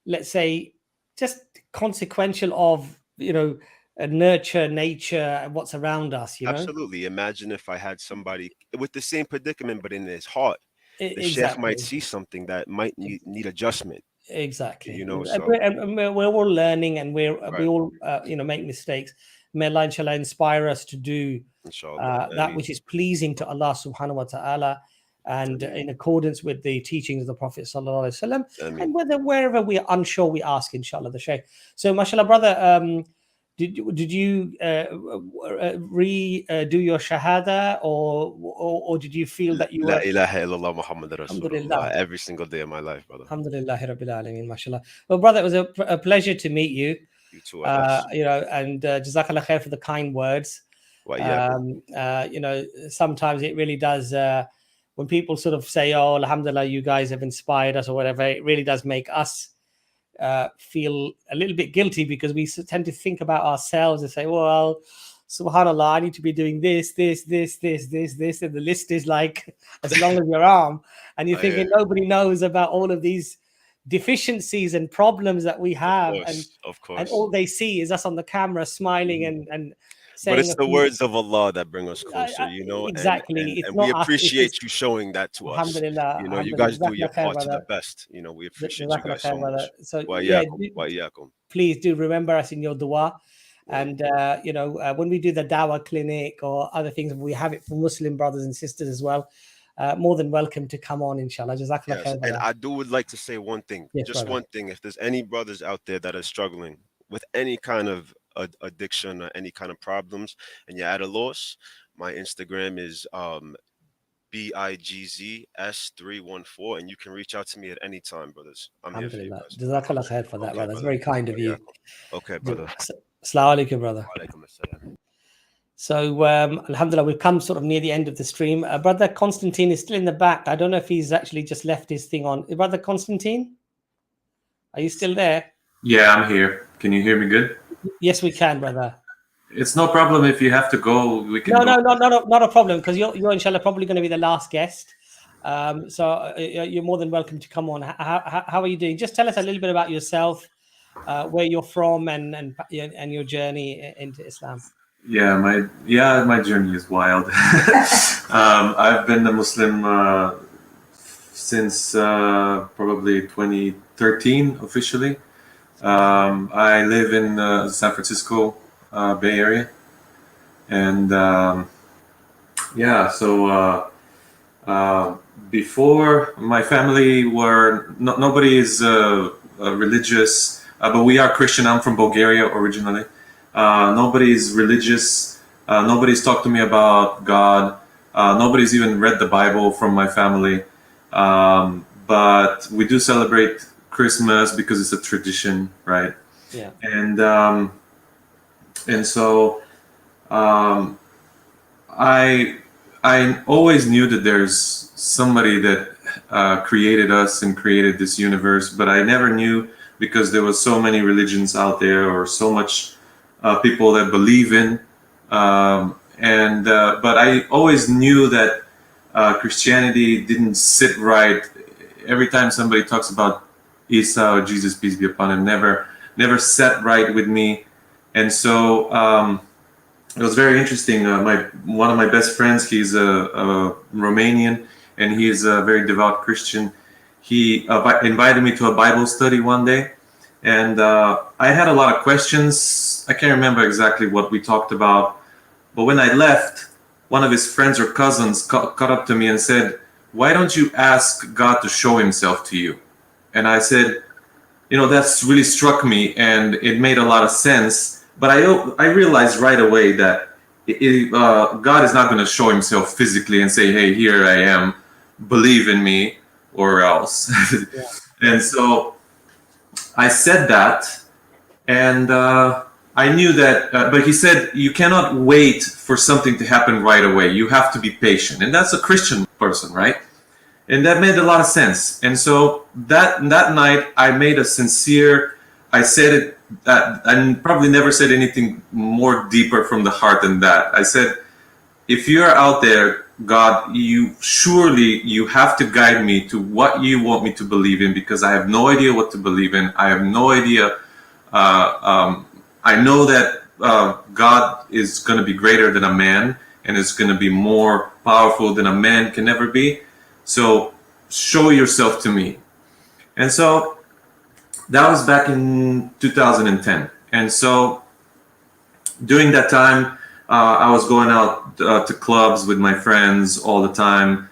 let's say, just consequential of nurture, nature, and what's around us. Absolutely. Imagine if I had somebody with the same predicament, but in his heart, the sheikh might see something that might need adjustment. Exactly. So we're all learning, and we all make mistakes. May Allah inshallah inspire us to do that which is pleasing to Allah subhanahu wa ta'ala, and in accordance with the teachings of the Prophet sallallahu alaihi wasallam. And wherever we are unsure, we ask inshallah the Shaykh. So mashallah, brother, did you redo your shahada, or did you feel that you La were ilaha illallah Muhammad Rasulullah every single day of my life, brother? Alhamdulillah Rabbil Alameen, mashallah. Well, brother, it was a pleasure to meet you. You too, and jazakallah khair for the kind words. Sometimes it really does, when people sort of say, oh, alhamdulillah, you guys have inspired us or whatever, it really does make us feel a little bit guilty, because we tend to think about ourselves and say, well, subhanallah, I need to be doing this, and the list is like as long as your arm, and you're thinking nobody knows about all of these deficiencies and problems that we have, of course. And all they see is us on the camera smiling and saying, but it's the words of Allah that bring us closer, exactly. And we appreciate you showing that to us. Alhamdulillah, you guys do your part to the best. We appreciate you guys so much. So please do remember us in your dua. And when we do the dawah clinic or other things, we have it for Muslim brothers and sisters as well. More than welcome to come on, inshallah. Jazakallah khair. And I would like to say one thing, one thing. If there's any brothers out there that are struggling with any kind of addiction or any kind of problems, and you're at a loss, my Instagram is BIGZS314, and you can reach out to me at any time, brothers. I'm here for you guys. Jazakallah khair for that, brother. That's very kind of you. Okay, brother. Assalamu alaikum, brother. So, alhamdulillah, we've come sort of near the end of the stream. Brother Constantine is still in the back. I don't know if he's actually just left his thing on. Brother Constantine, are you still there? Yeah, I'm here. Can you hear me good? Yes, we can, brother. It's no problem if you have to go. We can. No, not a problem, because you're inshallah probably going to be the last guest. So you're more than welcome to come on. How are you doing? Just tell us a little bit about yourself, where you're from, and your journey into Islam. Yeah, my journey is wild. I've been a Muslim since probably 2013 officially. I live in San Francisco Bay Area, and before, my family were nobody is religious, but we are Christian. I'm from Bulgaria originally. Nobody's religious. Nobody's talked to me about God. Nobody's even read the Bible from my family. But we do celebrate Christmas because it's a tradition, right? Yeah. And so I always knew that there's somebody that created us and created this universe, but I never knew, because there was so many religions out there, or so much people that believe in, but I always knew that Christianity didn't sit right. Every time somebody talks about Isa or Jesus, peace be upon him, never sat right with me. And so it was very interesting. One of my best friends, he's a Romanian, and he's a very devout Christian. He invited me to a Bible study one day, and I had a lot of questions I can't remember exactly what we talked about, but when I left, one of his friends or cousins caught up to me and said, "Why don't you ask God to show himself to you?" And I said, that's really struck me, and it made a lot of sense. But I realized right away that God is not going to show himself physically and say, "Hey, here I am, believe in me," or else. Yeah. And so I said that, and I knew that, but he said, you cannot wait for something to happen right away. You have to be patient. And that's a Christian person, right? And that made a lot of sense. And so that night, I made a sincere, I said it, that I probably never said anything more deeper from the heart than that. I said, if you're out there, God, you have to guide me to what you want me to believe in, because I have no idea what to believe in. I have no idea. I know that God is going to be greater than a man, and is going to be more powerful than a man can ever be. So show yourself to me. And so that was back in 2010. And so during that time, I was going out to clubs with my friends all the time,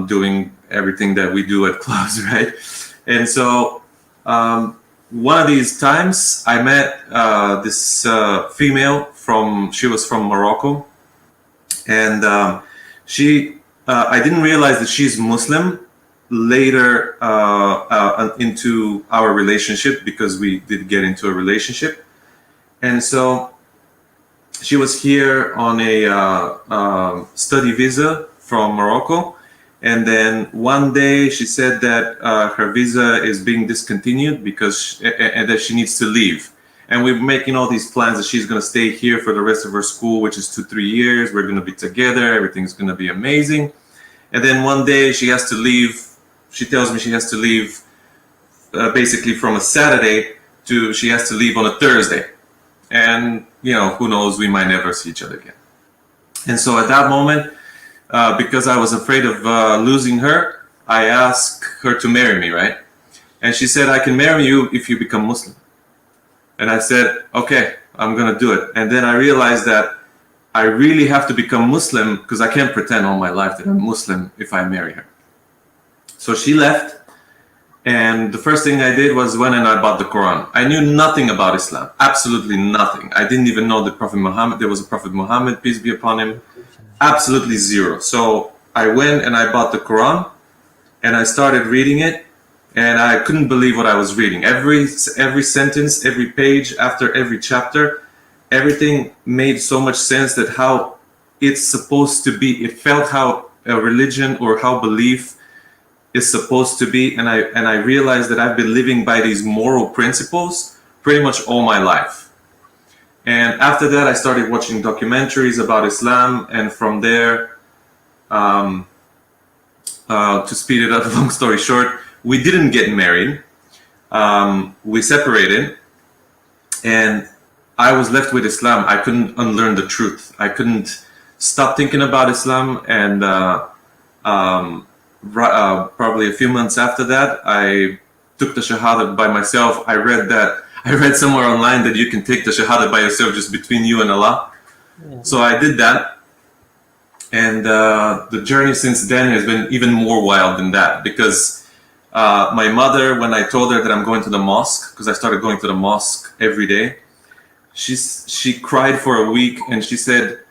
doing everything that we do at clubs, right? And so one of these times I met this female she was from Morocco, and I didn't realize that she's Muslim later into our relationship, because we did get into a relationship. And so she was here on a study visa from Morocco. And then one day she said that her visa is being discontinued and that she needs to leave. And we're making all these plans that she's going to stay here for the rest of her school, which is 2-3 years. We're going to be together. Everything's going to be amazing. And then one day she has to leave. She tells me she has to leave basically from a Saturday she has to leave on a Thursday. And, who knows, we might never see each other again. And so at that moment, because I was afraid of losing her, I asked her to marry me, right? And she said, I can marry you if you become Muslim. And I said, okay, I'm going to do it. And then I realized that I really have to become Muslim, because I can't pretend all my life that I'm Muslim if I marry her. So she left. And the first thing I did was went and I bought the Quran. I knew nothing about Islam, absolutely nothing. I didn't even know the Prophet Muhammad. There was a Prophet Muhammad, peace be upon him. Absolutely zero. So I went and I bought the Quran, and I started reading it, and I couldn't believe what I was reading. Every sentence, every page, after every chapter, everything made so much sense, that how it's supposed to be. It felt how a religion or how belief is supposed to be. And I realized that I've been living by these moral principles pretty much all my life. And after that, I started watching documentaries about Islam. And from there, to speed it up, long story short, we didn't get married. We separated. And I was left with Islam. I couldn't unlearn the truth. I couldn't stop thinking about Islam. And probably a few months after that, I took the Shahada by myself. I read somewhere online that you can take the Shahada by yourself, just between you and Allah. Yeah. So I did that. And the journey since then has been even more wild than that, because my mother, when I told her that I'm going to the mosque, because I started going to the mosque every day, she cried for a week, and she said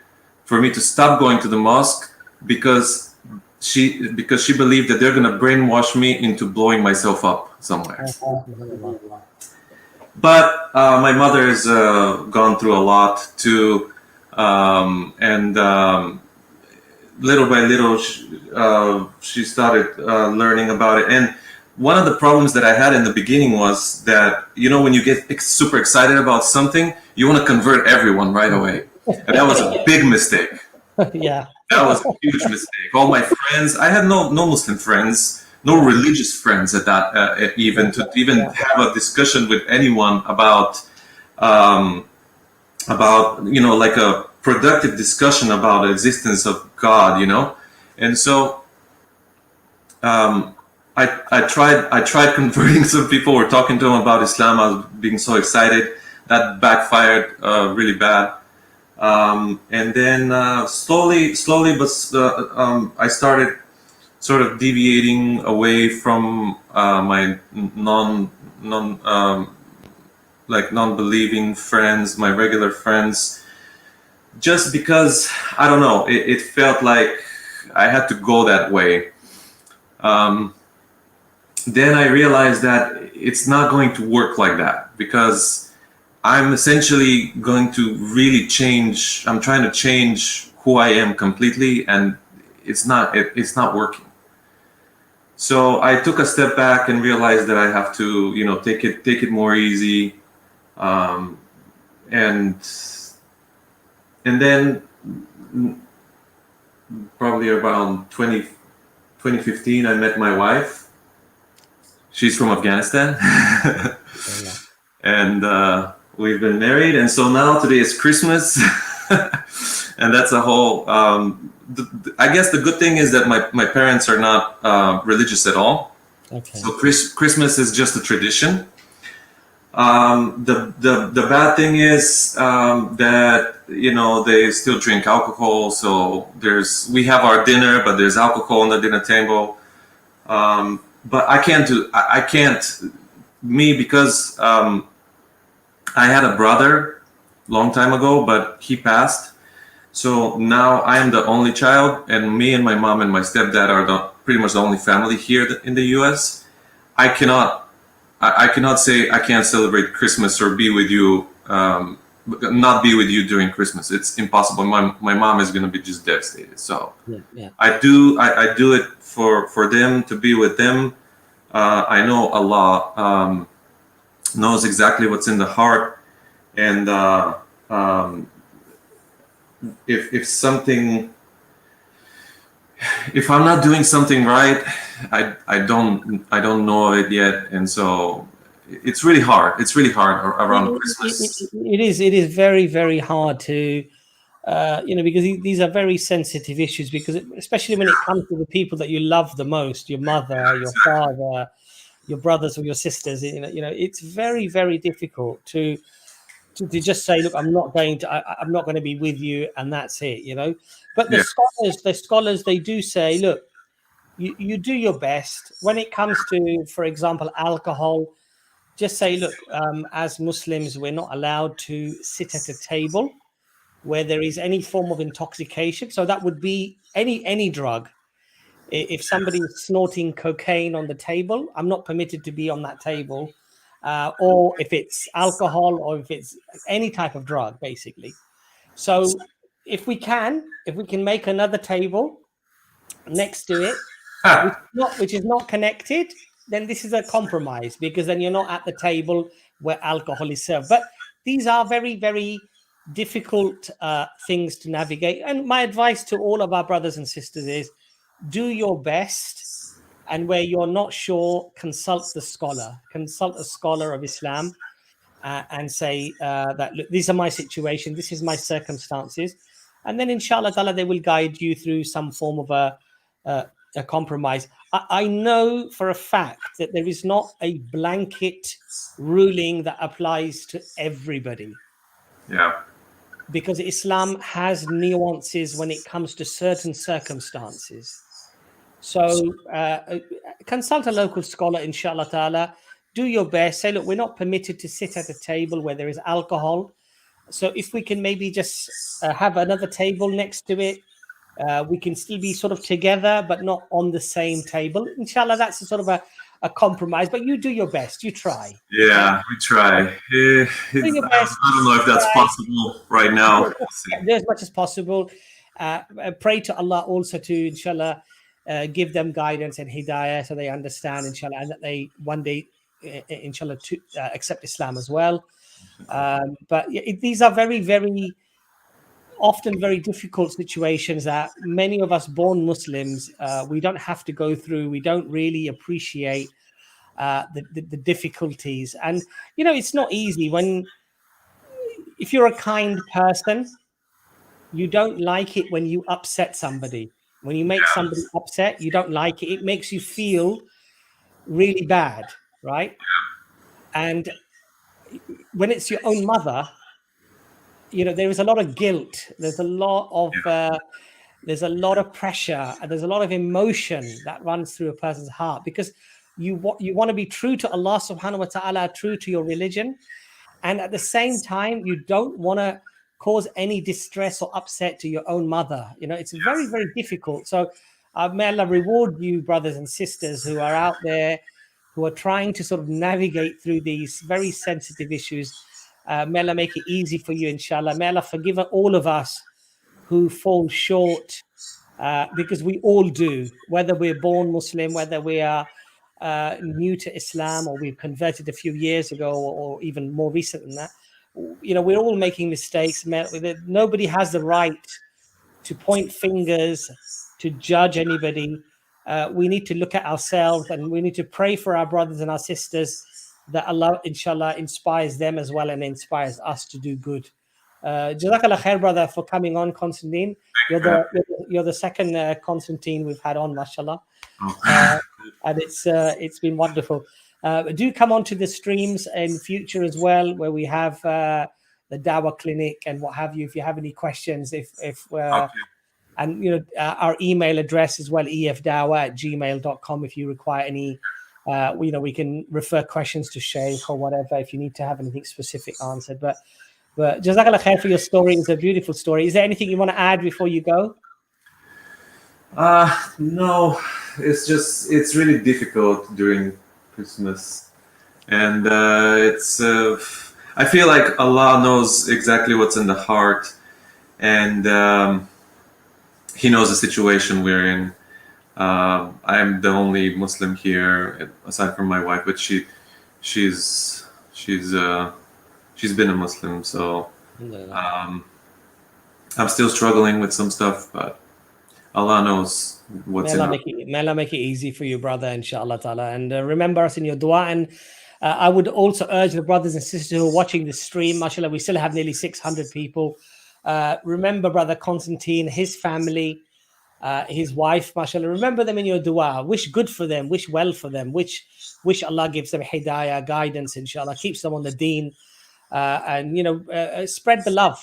for me to stop going to the mosque, because she believed that they're going to brainwash me into blowing myself up somewhere. But my mother has gone through a lot too, and little by little she started learning about it. And one of the problems that I had in the beginning was that, when you get super excited about something, you want to convert everyone right away. And that was a big mistake. Yeah. That was a huge mistake. All my friends, I had no Muslim friends, no religious friends at that, even have a discussion with anyone about like a productive discussion about the existence of God, And so I tried converting some people. We're talking to them about Islam. I was being so excited. that backfired really bad. And then slowly, but I started sort of deviating away from my non-believing friends, my regular friends, just because, I don't know, it felt like I had to go that way. Then I realized that it's not going to work like that, because I'm essentially going to really change. I'm trying to change who I am completely, and it's not working. So I took a step back and realized that I have to, take it more easy. And then probably around 2015, I met my wife. She's from Afghanistan. And we've been married. And so now today is Christmas. And that's a whole, I guess the good thing is that my parents are not religious at all. Okay. So Christmas is just a tradition. The bad thing is that, they still drink alcohol. So we have our dinner, but there's alcohol on the dinner table. But because I had a brother long time ago, but he passed. So now I am the only child, and me and my mom and my stepdad are pretty much the only family here in the U.S. I cannot say I can't celebrate Christmas or be with you, not be with you during Christmas. It's impossible. My mom is going to be just devastated. So yeah. I do it for them, to be with them. I know Allah knows exactly what's in the heart, and if I'm not doing something right, I don't know it yet, and so it's really hard. It's really hard around Christmas. It is very, very hard to, because these are very sensitive issues, because especially when it comes to the people that you love the most, your mother, your father, your brothers or your sisters, it's very, very difficult to just say, look, I'm not going to be with you, and that's it, But the scholars, they do say, look, you do your best when it comes to, for example, alcohol. Just say, look, as Muslims, we're not allowed to sit at a table where there is any form of intoxication. So that would be any drug. If somebody is snorting cocaine on the table, I'm not permitted to be on that table. Or if it's alcohol, or if it's any type of drug, basically. So if we can make another table next to it, which is not connected, then this is a compromise, because then you're not at the table where alcohol is served. But these are very, very difficult things to navigate. And my advice to all of our brothers and sisters is, do your best. And where you're not sure, consult a scholar of Islam, and say that, look, these are my situation, this is my circumstances, and then inshallah ta'ala they will guide you through some form of a compromise. I know for a fact that there is not a blanket ruling that applies to everybody. Yeah. Because Islam has nuances when it comes to certain circumstances. So consult a local scholar, inshallah ta'ala. Do your best. Say, look, we're not permitted to sit at a table where there is alcohol. So if we can maybe just have another table next to it, we can still be sort of together, but not on the same table. Inshallah, that's a sort of a compromise, but you do your best. You try. Yeah, we try. I don't know if that's possible right now. Do as much as possible. Pray to Allah also to, inshallah, give them guidance and hidayah, so they understand, inshallah, and that they one day, inshallah, to accept Islam as well. But these are very, very often very difficult situations that many of us born Muslims, we don't have to go through. We don't really appreciate the difficulties. And, it's not easy if you're a kind person, you don't like it when you upset somebody. When you make somebody upset, you don't like it. It makes you feel really bad, right? And when it's your own mother, you know, there is a lot of guilt. There's a lot of pressure, and there's a lot of emotion that runs through a person's heart, because you want to be true to Allah subhanahu wa ta'ala, true to your religion, and at the same time you don't want to cause any distress or upset to your own mother. You know, it's very, very difficult. So may Allah reward you, brothers and sisters who are out there, who are trying to sort of navigate through these very sensitive issues. May Allah make it easy for you, inshallah. May Allah forgive all of us who fall short, because we all do, whether we're born Muslim, whether we are new to Islam, or we've converted a few years ago, or even more recent than that. You know, we're all making mistakes. Nobody has the right to point fingers, to judge anybody. We need to look at ourselves, and we need to pray for our brothers and our sisters, that Allah, inshallah, inspires them as well and inspires us to do good. Jazakallah khair, brother, for coming on, Constantine. You're the second Constantine we've had on, mashallah. And it's been wonderful. Do come on to the streams in future as well, where we have the Dawah clinic and what have you. If you have any questions, and you know, our email address as well, EFDawah@gmail.com. If you require any, you know, we can refer questions to Shaykh or whatever if you need to have anything specific answered. But Jazakallah khair for your story. It's a beautiful story. Is there anything you want to add before you go? No, it's really difficult during Christmas, and I feel like Allah knows exactly what's in the heart, and He knows the situation we're in. I'm the only Muslim here aside from my wife, but she's been a Muslim, so I'm still struggling with some stuff, but Allah knows what's in it. May Allah make it easy for you, brother, inshallah ta'ala. And remember us in your dua. And I would also urge the brothers and sisters who are watching the stream, mashallah, we still have nearly 600 people. Remember brother Constantine, his family, his wife, mashallah. Remember them in your dua. Wish good for them, wish well for them, wish Allah gives them hidayah, guidance, inshallah, keeps them on the deen. And, you know, spread the love.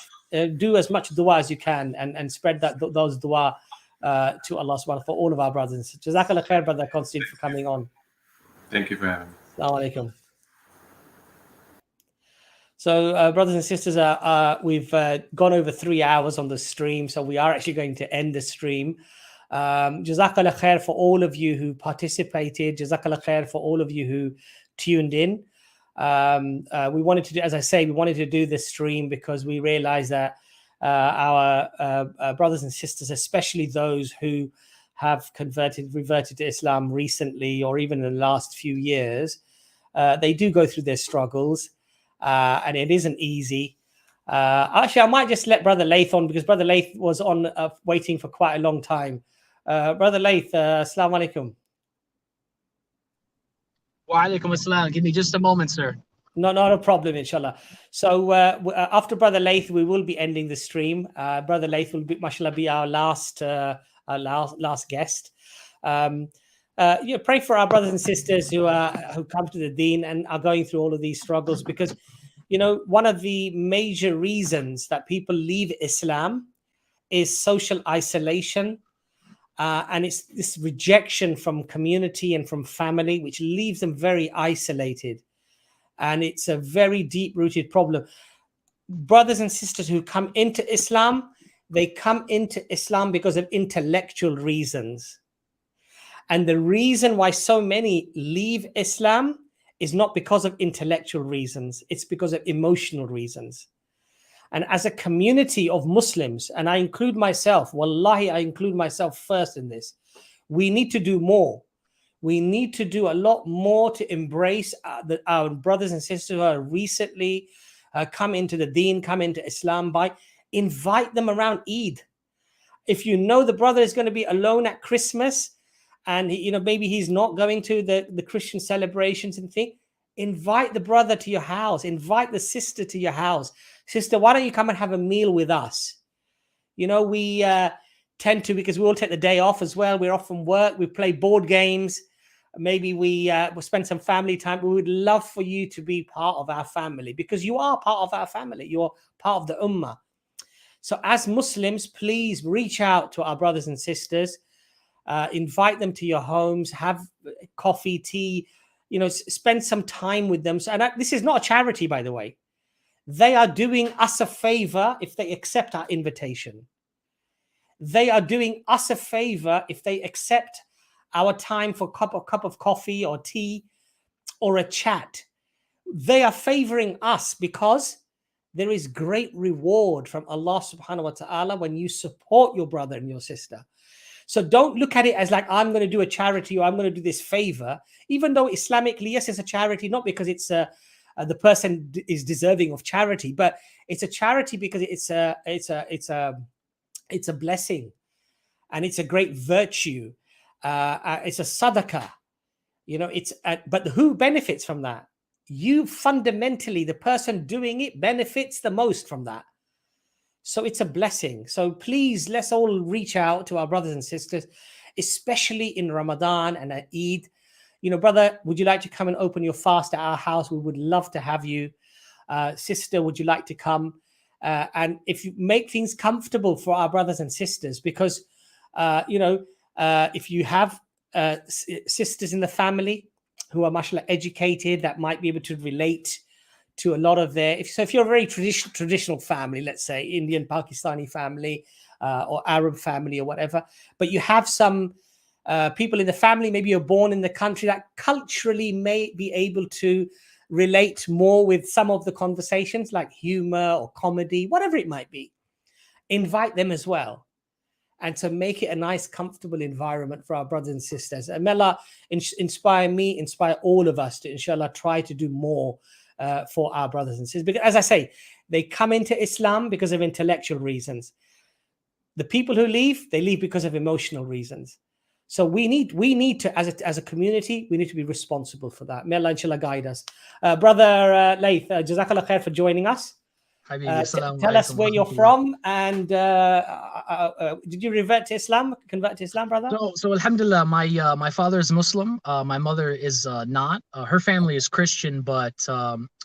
Do as much dua as you can, and spread those dua to Allah subhanahu for all of our brothers and sisters. Jazakallah khair, brother Constantine, for coming on. Thank you for having me. Assalamu alaikum. So, brothers and sisters, we've gone over 3 hours on the stream, so we are actually going to end the stream. Jazakallah khair for all of you who participated. Jazakallah khair for all of you who tuned in. We wanted to do, as I say, we wanted to do this stream because we realized that our brothers and sisters, especially those who have reverted to Islam recently, or even in the last few years, they do go through their struggles, and it isn't easy. Actually, I might just let Brother Laith on, because Brother Laith was on waiting for quite a long time. Brother Laith, assalamu alaikum. Wa alaikum assalam. Give me just a moment, sir. No, not a problem, inshallah. So after Brother Laith, we will be ending the stream. Brother Laith will be, mashallah, be our last guest. Pray for our brothers and sisters who come to the deen and are going through all of these struggles, because, you know, one of the major reasons that people leave Islam is social isolation. And it's this rejection from community and from family, which leaves them very isolated. And it's a very deep-rooted problem. Brothers and sisters who come into Islam, they come into Islam because of intellectual reasons. And the reason why so many leave Islam is not because of intellectual reasons. It's because of emotional reasons. And as a community of Muslims, and I include myself, wallahi, I include myself first in this, we need to do more. We need to do a lot more to embrace our brothers and sisters who are recently come into the deen, come into Islam, by invite them around Eid. If you know the brother is going to be alone at Christmas, and maybe he's not going to the Christian celebrations and things, invite the brother to your house, invite the sister to your house. Sister, why don't you come and have a meal with us? You know, we tend to, because we all take the day off as well. We're off from work. We play board games. maybe we'll spend some family time. We would love for you to be part of our family, because you are part of our family. You're part of the ummah. So as Muslims, please reach out to our brothers and sisters, invite them to your homes, have coffee, tea, spend some time with them. So, and this is not a charity, by the way. They are doing us a favor if they accept our invitation. They are doing us a favor if they accept our time for a cup of coffee or tea or a chat. They are favoring us because there is great reward from Allah subhanahu wa ta'ala when you support your brother and your sister. So don't look at it as like, I'm going to do a charity or I'm going to do this favor, even though Islamically, yes, it's a charity, not because it's the person is deserving of charity, but it's a charity because it's a blessing, and it's a great virtue. It's a sadaqah, but who benefits from that? You fundamentally, the person doing it benefits the most from that. So it's a blessing. So please, let's all reach out to our brothers and sisters, especially in Ramadan and at Eid. Brother, would you like to come and open your fast at our house? We would love to have you. Sister, would you like to come? And if you make things comfortable for our brothers and sisters, because, if you have sisters in the family who are mashallah educated, that might be able to relate to a lot of if you're a very traditional family, let's say Indian, Pakistani family, or Arab family or whatever, but you have some people in the family, maybe you're born in the country, that culturally may be able to relate more with some of the conversations, like humor or comedy, whatever it might be. Invite them as well, and to make it a nice, comfortable environment for our brothers and sisters. And may Allah inspire me, inspire all of us to, inshallah, try to do more for our brothers and sisters. Because, as I say, they come into Islam because of intellectual reasons. The people who leave, they leave because of emotional reasons. So we need to, as a community, we need to be responsible for that. May Allah, inshallah, guide us. Brother Laith, Jazakallah khair for joining us. Tell us where you're from, and did you convert to Islam, brother? So alhamdulillah, my father is Muslim. My mother is not. Her family is Christian, but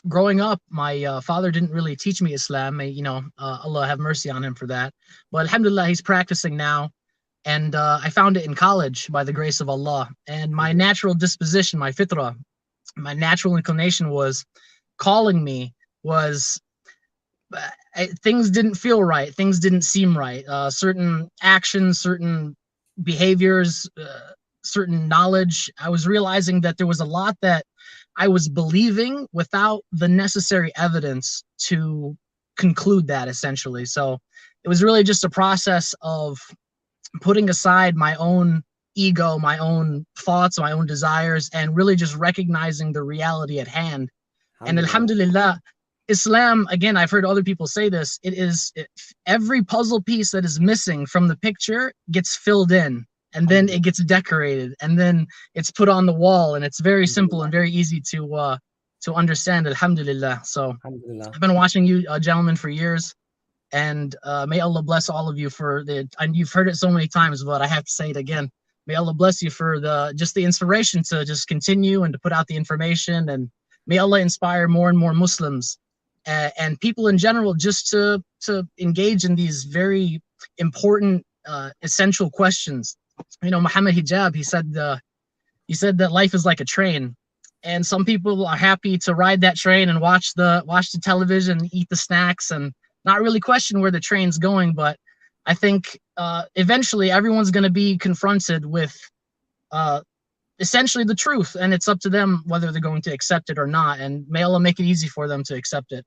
growing up, my father didn't really teach me Islam. Allah have mercy on him for that. But alhamdulillah, he's practicing now. And I found it in college by the grace of Allah. And my natural disposition, my fitrah, my natural inclination was calling me was things didn't feel right. Things didn't seem right. Certain actions, certain behaviors, certain knowledge. I was realizing that there was a lot that I was believing without the necessary evidence to conclude that, essentially. So it was really just a process of putting aside my own ego, my own thoughts, my own desires, and really just recognizing the reality at hand. And alhamdulillah, Islam, again, I've heard other people say this, every puzzle piece that is missing from the picture gets filled in, and then it gets decorated, and then it's put on the wall, and it's very simple and very easy to understand, alhamdulillah. So I've been watching you gentlemen for years. And may Allah bless all of you and you've heard it so many times, but I have to say it again. May Allah bless you for the inspiration to just continue and to put out the information, and may Allah inspire more and more Muslims and people in general just to engage in these very important, essential questions. Muhammad Hijab, he said that life is like a train, and some people are happy to ride that train and watch the television, eat the snacks, and not really question where the train's going. But I think eventually everyone's going to be confronted with essentially the truth, and it's up to them whether they're going to accept it or not. And may Allah make it easy for them to accept it.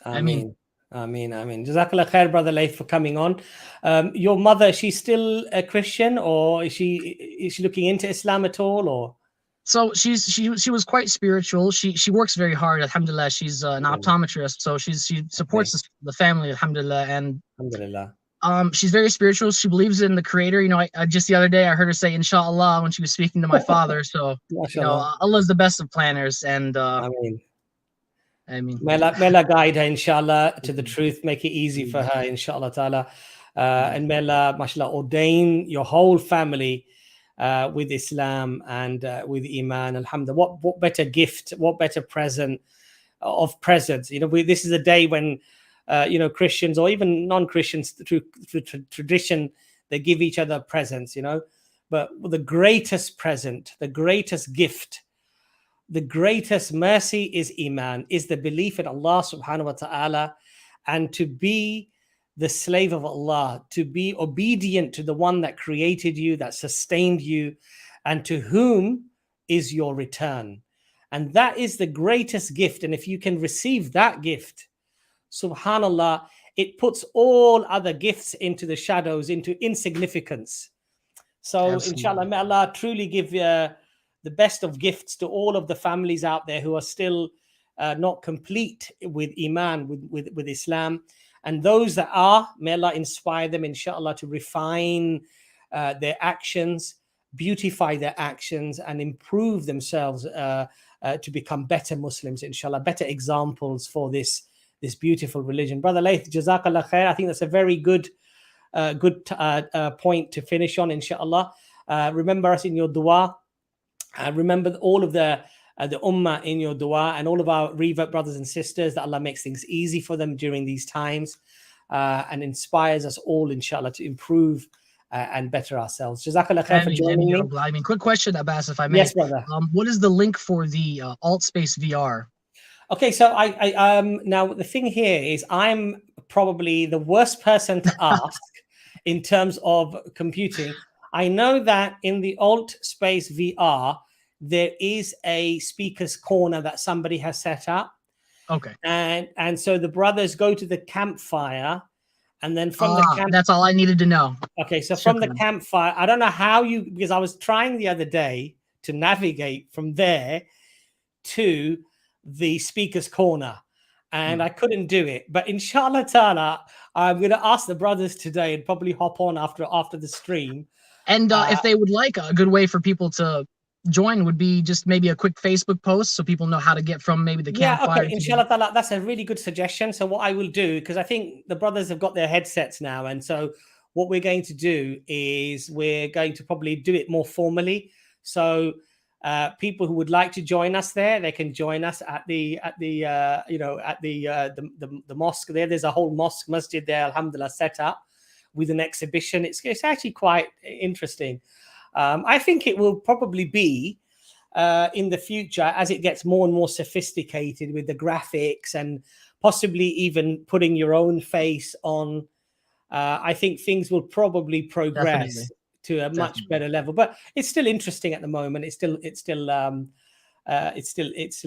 Ameen. Jazakallah khair, Brother Laith, for coming on. Your mother, she's still a Christian, or is she looking into Islam at all, or? So she was quite spiritual. She works very hard, alhamdulillah. She's an optometrist, so she supports the family, alhamdulillah. And alhamdulillah, she's very spiritual. She believes in the Creator. I just the other day I heard her say inshallah when she was speaking to my father. So Allah is the best of planners, and I mean, may Allah guide her, inshallah, to the truth. Make it easy for her, inshallah ta'ala. And may Allah, mashallah, ordain your whole family with Islam and with Iman. Alhamdulillah. What better gift, what better present of presents? You know, this is a day when, you know, Christians or even non-Christians through tradition, they give each other presents, you know. But the greatest present, the greatest gift, the greatest mercy is Iman, is the belief in Allah subhanahu wa ta'ala, and to be the slave of Allah, to be obedient to the one that created you, that sustained you, and to whom is your return. And that is the greatest gift. And if you can receive that gift, subhanallah, it puts all other gifts into the shadows, into insignificance. So inshallah, may Allah truly give the best of gifts to all of the families out there who are still not complete with Iman, with Islam. And those that are, may Allah inspire them, inshallah, to refine their actions, beautify their actions, and improve themselves to become better Muslims, inshallah, better examples for this beautiful religion. Brother Laith, Jazakallah khair. I think that's a very good point to finish on, inshallah. Remember us in your dua. Remember all of the ummah in your dua, and all of our Revert brothers and sisters, that Allah makes things easy for them during these times, and inspires us all, inshallah, to improve and better ourselves. Jazakallah khair for joining me. I mean, quick question, Abbas, if I may. Yes, brother. What is the link for the Alt Space VR? Okay, so I now the thing here is I'm probably the worst person to ask in terms of computing. I know that in the Alt Space VR, there is a speaker's corner that somebody has set up. Okay. And so the brothers go to the campfire, and then from the camp. That's all I needed to know. Okay, so from the campfire, I don't know how because I was trying the other day to navigate from there to the speaker's corner, and I couldn't do it. But inshallah ta'ala, I'm going to ask the brothers today and probably hop on after the stream. And if they would like, a good way for people to join would be just maybe a quick Facebook post so people know how to get from maybe the campfire. Okay, inshallah ta'ala, that's a really good suggestion. So what I will do, because I think the brothers have got their headsets now, and so what we're going to do is we're going to probably do it more formally. So people who would like to join us there, they can join us at the mosque there. There's a whole mosque masjid there, alhamdulillah, set up with an exhibition. It's actually quite interesting. I think it will probably be in the future, as it gets more and more sophisticated with the graphics and possibly even putting your own face on. I think things will probably progress to a much better level, but it's still interesting at the moment. It's still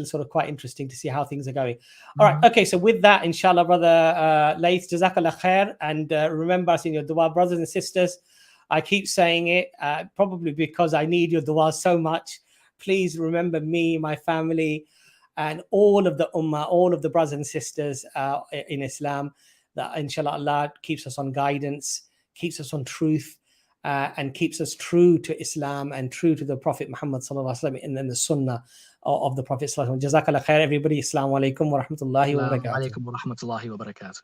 sort of quite interesting to see how things are going. All right. Okay. So with that, inshallah, brother Laith, Jazakallah khair. And remember us in your dua, brothers and sisters. I keep saying it, probably because I need your dua so much. Please remember me, my family, and all of the ummah, all of the brothers and sisters in Islam, that inshallah Allah keeps us on guidance, keeps us on truth, and keeps us true to Islam and true to the Prophet Muhammad sallallahu alaihi wasallam, and then the Sunnah of the Prophet sallallahu alaihi wasallam. Jazakallah khair, everybody. Assalamu alaikum wa rahmatullahi wa barakatuh. Wa alaikum wa rahmatullahi wa barakatuh.